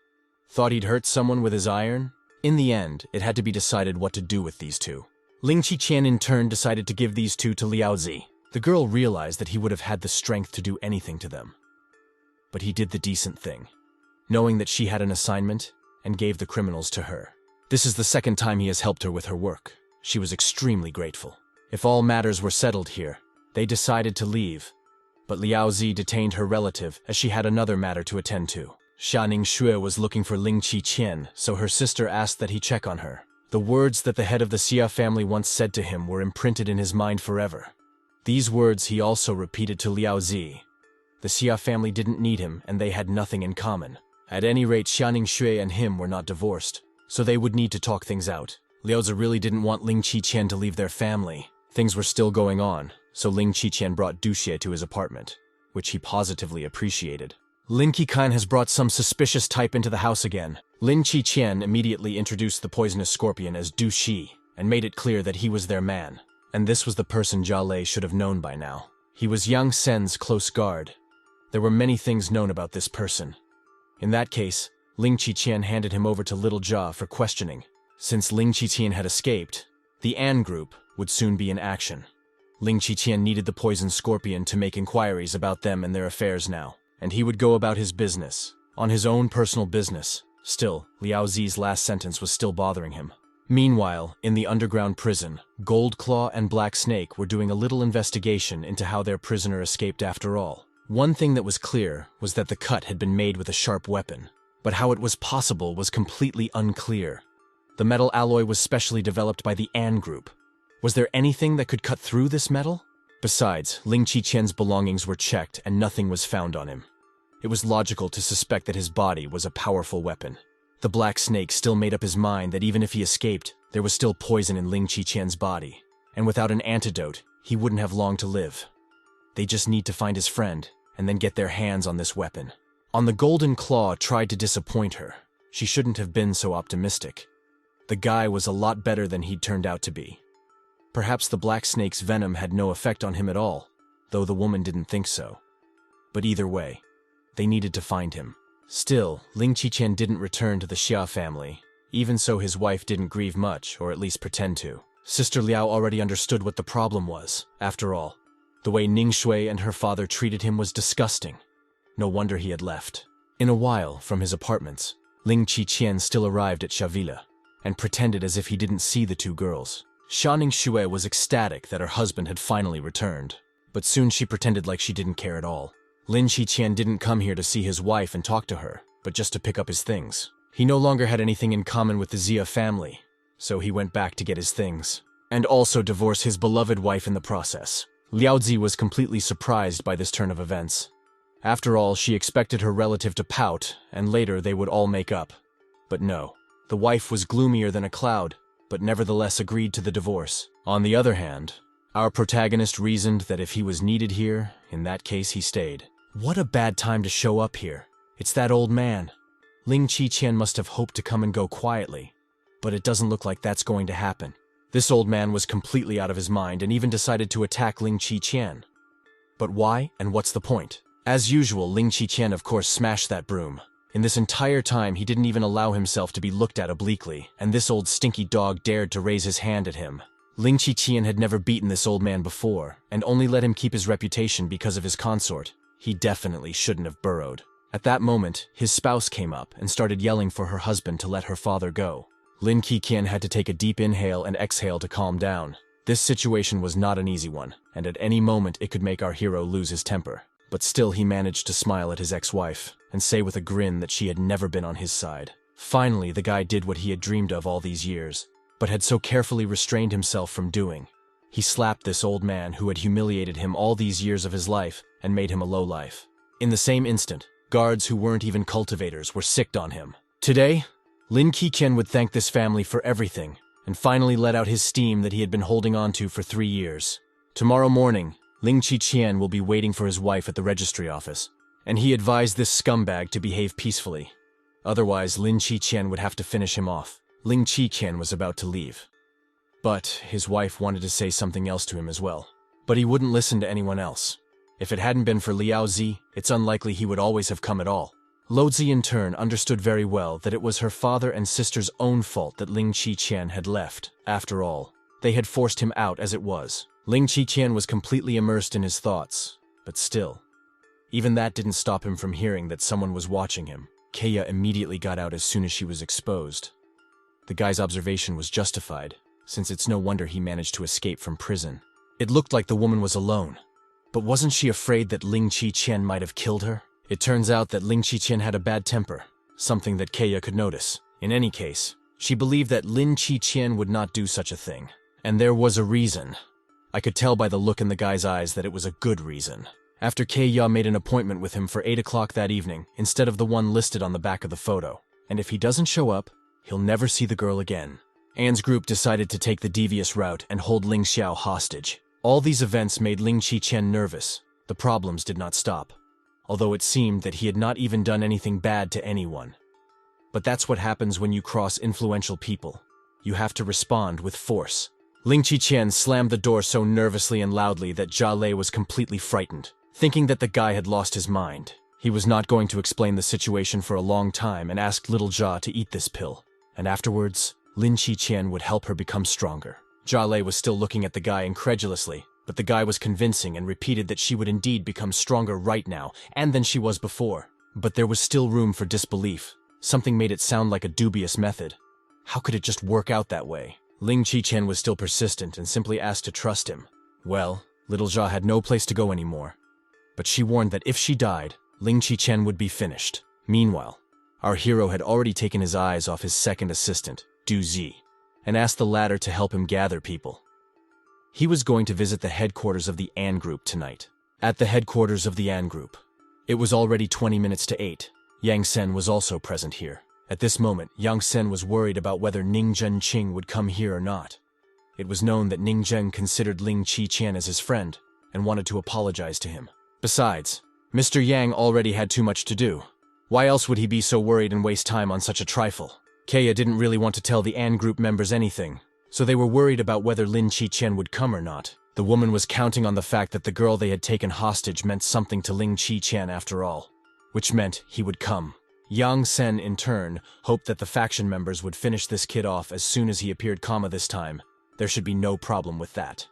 Thought he'd hurt someone with his iron? In the end, it had to be decided what to do with these two. Ling Qiqian in turn decided to give these two to Liao Zi. The girl realized that he would have had the strength to do anything to them. But he did the decent thing, knowing that she had an assignment, and gave the criminals to her. This is the second time he has helped her with her work. She was extremely grateful. If all matters were settled here, they decided to leave, but Liao Zi detained her relative as she had another matter to attend to. Xia Ningshui was looking for Ling Qiqian, so her sister asked that he check on her. The words that the head of the Xia family once said to him were imprinted in his mind forever. These words he also repeated to Liao Zi. The Xia family didn't need him, and they had nothing in common. At any rate, Xia Ningshui and him were not divorced, so they would need to talk things out. Liao Zi really didn't want Ling Qiqian to leave their family. Things were still going on, so Ling Qiqian brought Du Xie to his apartment, which he positively appreciated. Lin Qiqian has brought some suspicious type into the house again. Lin Qiqian immediately introduced the poisonous scorpion as Du Xi, and made it clear that he was their man. And this was the person Jia Lei should have known by now. He was Yang Sen's close guard. There were many things known about this person. In that case, Ling Qiqian handed him over to Little Jia for questioning. Since Ling Qiqian had escaped, the An group would soon be in action. Ling Qiqian needed the poison scorpion to make inquiries about them and their affairs now, and he would go about his business, on his own personal business. Still, Liao Zi's last sentence was still bothering him. Meanwhile, in the underground prison, Gold Claw and Black Snake were doing a little investigation into how their prisoner escaped after all. One thing that was clear was that the cut had been made with a sharp weapon, but how it was possible was completely unclear. The metal alloy was specially developed by the An group. Was there anything that could cut through this metal? Besides, Ling Qiqian's belongings were checked and nothing was found on him. It was logical to suspect that his body was a powerful weapon. The Black Snake still made up his mind that even if he escaped, there was still poison in Ling Qiqian's body, and without an antidote, he wouldn't have long to live. They just need to find his friend and then get their hands on this weapon. On the Golden Claw tried to disappoint her. She shouldn't have been so optimistic. The guy was a lot better than he'd turned out to be. Perhaps the black snake's venom had no effect on him at all, though the woman didn't think so. But either way, they needed to find him. Still, Ling Qiqian didn't return to the Xia family. Even so, his wife didn't grieve much, or at least pretend to. Sister Liao already understood what the problem was. After all, the way Ning Shui and her father treated him was disgusting. No wonder he had left. In a while, from his apartments, Ling Qiqian still arrived at Shavila, and pretended as if he didn't see the two girls. Xia Ning Shui was ecstatic that her husband had finally returned, but soon she pretended like she didn't care at all. Lin Qiqian didn't come here to see his wife and talk to her, but just to pick up his things. He no longer had anything in common with the Xia family, so he went back to get his things, and also divorce his beloved wife in the process. Liao Zi was completely surprised by this turn of events. After all, she expected her relative to pout, and later they would all make up. But no, the wife was gloomier than a cloud, but nevertheless agreed to the divorce. On the other hand, our protagonist reasoned that if he was needed here, in that case he stayed. What a bad time to show up here. It's that old man. Ling Qiqian must have hoped to come and go quietly, but it doesn't look like that's going to happen. This old man was completely out of his mind and even decided to attack Ling Qiqian. But why, and what's the point? As usual, Ling Qiqian of course smashed that broom. In this entire time, he didn't even allow himself to be looked at obliquely, and this old stinky dog dared to raise his hand at him. Ling Qiqian had never beaten this old man before, and only let him keep his reputation because of his consort. He definitely shouldn't have burrowed. At that moment, his spouse came up and started yelling for her husband to let her father go. Lin Qiqian had to take a deep inhale and exhale to calm down. This situation was not an easy one, and at any moment it could make our hero lose his temper. But still he managed to smile at his ex-wife and say with a grin that she had never been on his side. Finally, the guy did what he had dreamed of all these years, but had so carefully restrained himself from doing. He slapped this old man who had humiliated him all these years of his life and made him a lowlife. In the same instant, guards who weren't even cultivators were sicked on him. Today, Lin Qiqian would thank this family for everything and finally let out his steam that he had been holding on to for 3 years. Tomorrow morning, Ling Qiqian will be waiting for his wife at the registry office, and he advised this scumbag to behave peacefully. Otherwise, Lin Qiqian would have to finish him off. Ling Qiqian was about to leave. But his wife wanted to say something else to him as well. But he wouldn't listen to anyone else. If it hadn't been for Liao Zi, it's unlikely he would always have come at all. Lo Zi in turn understood very well that it was her father and sister's own fault that Ling Qiqian had left. After all, they had forced him out as it was. Ling Qiqian was completely immersed in his thoughts, but still. Even that didn't stop him from hearing that someone was watching him. Kaya immediately got out as soon as she was exposed. The guy's observation was justified, since it's no wonder he managed to escape from prison. It looked like the woman was alone. But wasn't she afraid that Ling Qiqian might have killed her? It turns out that Ling Qiqian had a bad temper, something that Kaya could notice. In any case, she believed that Lin Qiqian would not do such a thing. And there was a reason. I could tell by the look in the guy's eyes that it was a good reason. After Kaya made an appointment with him for 8 o'clock that evening, instead of the one listed on the back of the photo. And if he doesn't show up, he'll never see the girl again. Anne's group decided to take the devious route and hold Ling Xiao hostage. All these events made Ling Qiqian nervous. The problems did not stop, although it seemed that he had not even done anything bad to anyone. But that's what happens when you cross influential people. You have to respond with force. Ling Qiqian slammed the door so nervously and loudly that Jia Lei was completely frightened, thinking that the guy had lost his mind. He was not going to explain the situation for a long time and asked little Jia to eat this pill. And afterwards, Lin Qiqian would help her become stronger. Jia Lei was still looking at the guy incredulously, but the guy was convincing and repeated that she would indeed become stronger right now, and than she was before. But there was still room for disbelief. Something made it sound like a dubious method. How could it just work out that way? Ling Qiqian was still persistent and simply asked to trust him. Well, little Jia had no place to go anymore. But she warned that if she died, Ling Qiqian would be finished. Meanwhile, our hero had already taken his eyes off his second assistant, Du Zi, and asked the latter to help him gather people. He was going to visit the headquarters of the An Group tonight. At the headquarters of the An Group, it was already 20 minutes to 8. Yang Sen was also present here. At this moment, Yang Sen was worried about whether Ning Zhenqing would come here or not. It was known that Ning Zheng considered Ling Qiqian as his friend and wanted to apologize to him. Besides, Mr. Yang already had too much to do. Why else would he be so worried and waste time on such a trifle? Kaya didn't really want to tell the An group members anything, so they were worried about whether Lin Qiqian would come or not. The woman was counting on the fact that the girl they had taken hostage meant something to Ling Qiqian after all, which meant he would come. Yang Sen, in turn, hoped that the faction members would finish this kid off as soon as he appeared this time. There should be no problem with that.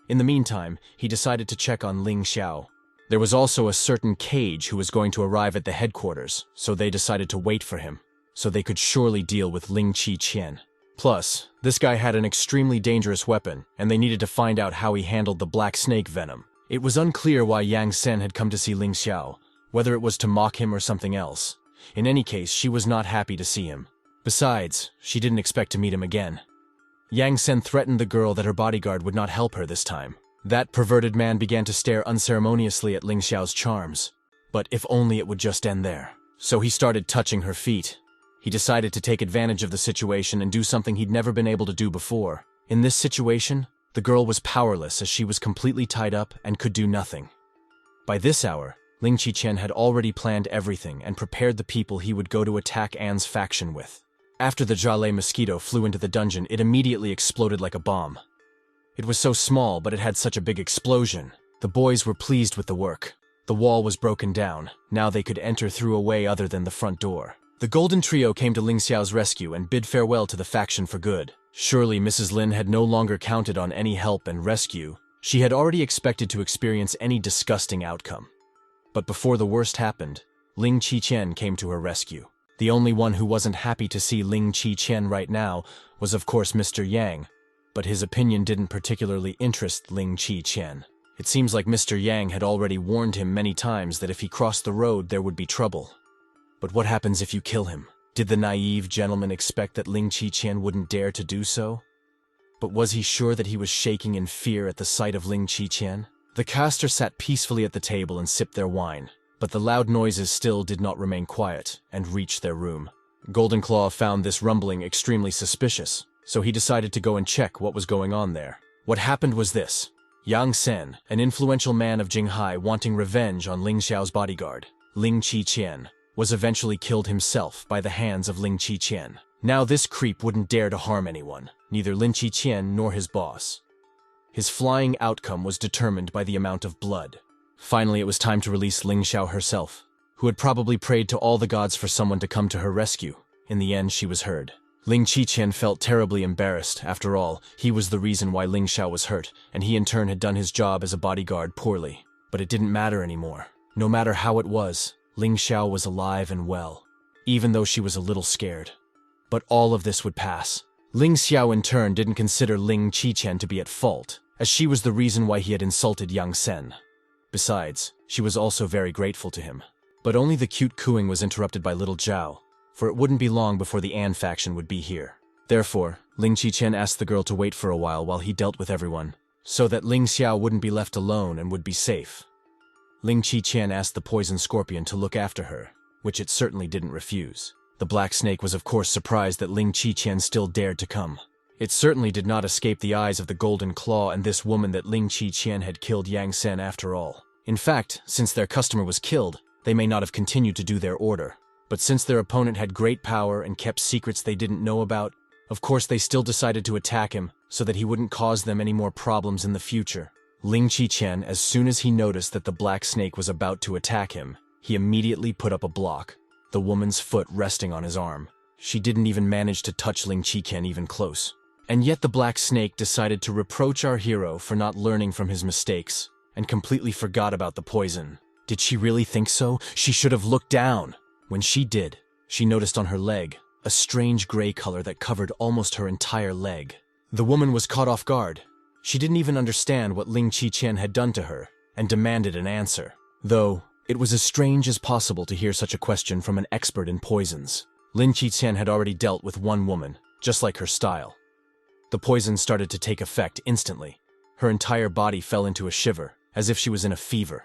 In the meantime, he decided to check on Ling Xiao. There was also a certain Cage who was going to arrive at the headquarters, so they decided to wait for him, so they could surely deal with Ling Qiqian. Plus, this guy had an extremely dangerous weapon, and they needed to find out how he handled the black snake venom. It was unclear why Yang Sen had come to see Ling Xiao, whether it was to mock him or something else. In any case, she was not happy to see him. Besides, she didn't expect to meet him again. Yang Sen threatened the girl that her bodyguard would not help her this time. That perverted man began to stare unceremoniously at Ling Xiao's charms. But if only it would just end there. So he started touching her feet. He decided to take advantage of the situation and do something he'd never been able to do before. In this situation, the girl was powerless as she was completely tied up and could do nothing. By this hour, Ling Qiqian had already planned everything and prepared the people he would go to attack An's faction with. After the Jale mosquito flew into the dungeon, it immediately exploded like a bomb. It was so small, but it had such a big explosion. The boys were pleased with the work. The wall was broken down. Now they could enter through a way other than the front door. The Golden Trio came to Ling Xiao's rescue and bid farewell to the faction for good. Surely Mrs. Lin had no longer counted on any help and rescue. She had already expected to experience any disgusting outcome. But before the worst happened, Ling Qiqian came to her rescue. The only one who wasn't happy to see Ling Qiqian right now was of course Mr. Yang, but his opinion didn't particularly interest Ling Qiqian. It seems like Mr. Yang had already warned him many times that if he crossed the road there would be trouble. But what happens if you kill him? Did the naive gentleman expect that Ling Qiqian wouldn't dare to do so? But was he sure that he was shaking in fear at the sight of Ling Qiqian? The caster sat peacefully at the table and sipped their wine. But the loud noises still did not remain quiet and reached their room. Golden Claw found this rumbling extremely suspicious, so he decided to go and check what was going on there. What happened was this. Yang Sen, an influential man of Jinghai wanting revenge on Ling Xiao's bodyguard, Ling Qiqian, was eventually killed himself by the hands of Ling Qiqian. Now this creep wouldn't dare to harm anyone, neither Ling Qiqian nor his boss. His flying outcome was determined by the amount of blood. Finally, it was time to release Ling Xiao herself, who had probably prayed to all the gods for someone to come to her rescue. In the end, she was heard. Ling Qiqian felt terribly embarrassed. After all, he was the reason why Ling Xiao was hurt, and he in turn had done his job as a bodyguard poorly. But it didn't matter anymore. No matter how it was, Ling Xiao was alive and well, even though she was a little scared. But all of this would pass. Ling Xiao in turn didn't consider Ling Qiqian to be at fault, as she was the reason why he had insulted Yang Sen. Besides, she was also very grateful to him. But only the cute cooing was interrupted by little Zhao, for it wouldn't be long before the An faction would be here. Therefore, Ling Qiqian asked the girl to wait for a while he dealt with everyone, so that Ling Xiao wouldn't be left alone and would be safe. Ling Qiqian asked the poison scorpion to look after her, which it certainly didn't refuse. The black snake was of course surprised that Ling Qiqian still dared to come. It certainly did not escape the eyes of the Golden Claw and this woman that Ling Qiqian had killed Yang Sen after all. In fact, since their customer was killed, they may not have continued to do their order. But since their opponent had great power and kept secrets they didn't know about, of course they still decided to attack him so that he wouldn't cause them any more problems in the future. Ling Qiqian, as soon as he noticed that the black snake was about to attack him, he immediately put up a block, the woman's foot resting on his arm. She didn't even manage to touch Ling Qiqian even close. And yet the black snake decided to reproach our hero for not learning from his mistakes, and completely forgot about the poison. Did she really think so? She should have looked down. When she did, she noticed on her leg a strange gray color that covered almost her entire leg. The woman was caught off guard. She didn't even understand what Ling Qiqian had done to her, and demanded an answer. Though, it was as strange as possible to hear such a question from an expert in poisons. Ling Qiqian had already dealt with one woman, just like her style. The poison started to take effect instantly. Her entire body fell into a shiver, as if she was in a fever.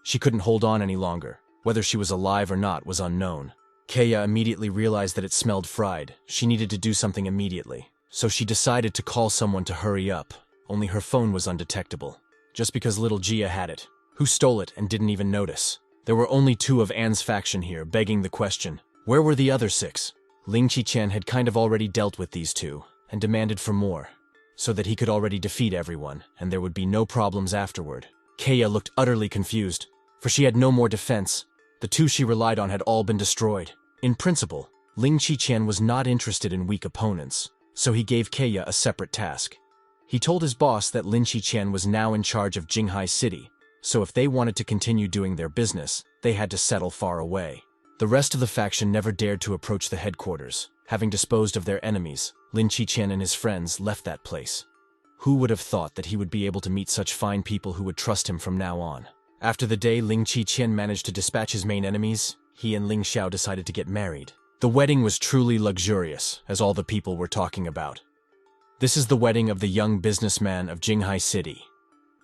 She couldn't hold on any longer. Whether she was alive or not was unknown. Kaya immediately realized that it smelled fried. She needed to do something immediately. So she decided to call someone to hurry up, only her phone was undetectable. Just because little Jia had it. Who stole it and didn't even notice? There were only 2 of Anne's faction here, begging the question, where were the other 6? Ling Qiqian had kind of already dealt with these 2, and demanded for more, so that he could already defeat everyone, and there would be no problems afterward. Kaya looked utterly confused, for she had no more defense. The 2 she relied on had all been destroyed. In principle, Ling Qiqian was not interested in weak opponents, so he gave Kaya a separate task. He told his boss that Lin Qiqian was now in charge of Jinghai City, so if they wanted to continue doing their business, they had to settle far away. The rest of the faction never dared to approach the headquarters. Having disposed of their enemies, Lin Qiqian and his friends left that place. Who would have thought that he would be able to meet such fine people who would trust him from now on? After the day Ling Qiqian managed to dispatch his main enemies, he and Ling Xiao decided to get married. The wedding was truly luxurious, as all the people were talking about. This is the wedding of the young businessman of Jinghai City,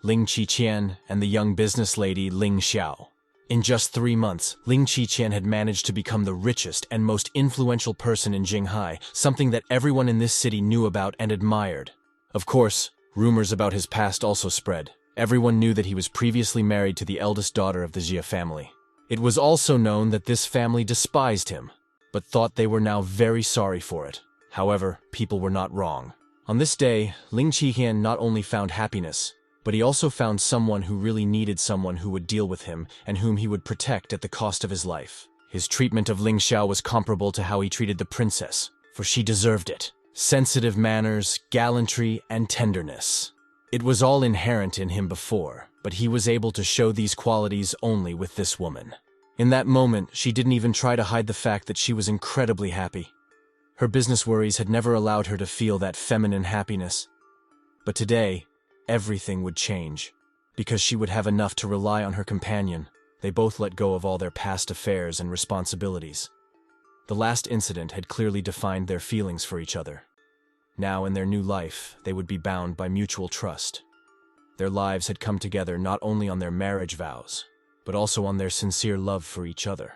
Ling Qiqian, and the young business lady Ling Xiao. In just 3 months, Ling Qiqian had managed to become the richest and most influential person in Jinghai, something that everyone in this city knew about and admired. Of course, rumors about his past also spread. Everyone knew that he was previously married to the eldest daughter of the Jia family. It was also known that this family despised him, but thought they were now very sorry for it. However, people were not wrong. On this day, Ling Qiqian not only found happiness, but he also found someone who really needed someone who would deal with him and whom he would protect at the cost of his life. His treatment of Ling Xiao was comparable to how he treated the princess, for she deserved it. Sensitive manners, gallantry, and tenderness. It was all inherent in him before, but he was able to show these qualities only with this woman. In that moment, she didn't even try to hide the fact that she was incredibly happy. Her business worries had never allowed her to feel that feminine happiness. But today, everything would change, because she would have enough to rely on her companion. They both let go of all their past affairs and responsibilities. The last incident had clearly defined their feelings for each other. Now, in their new life, they would be bound by mutual trust. Their lives had come together not only on their marriage vows, but also on their sincere love for each other.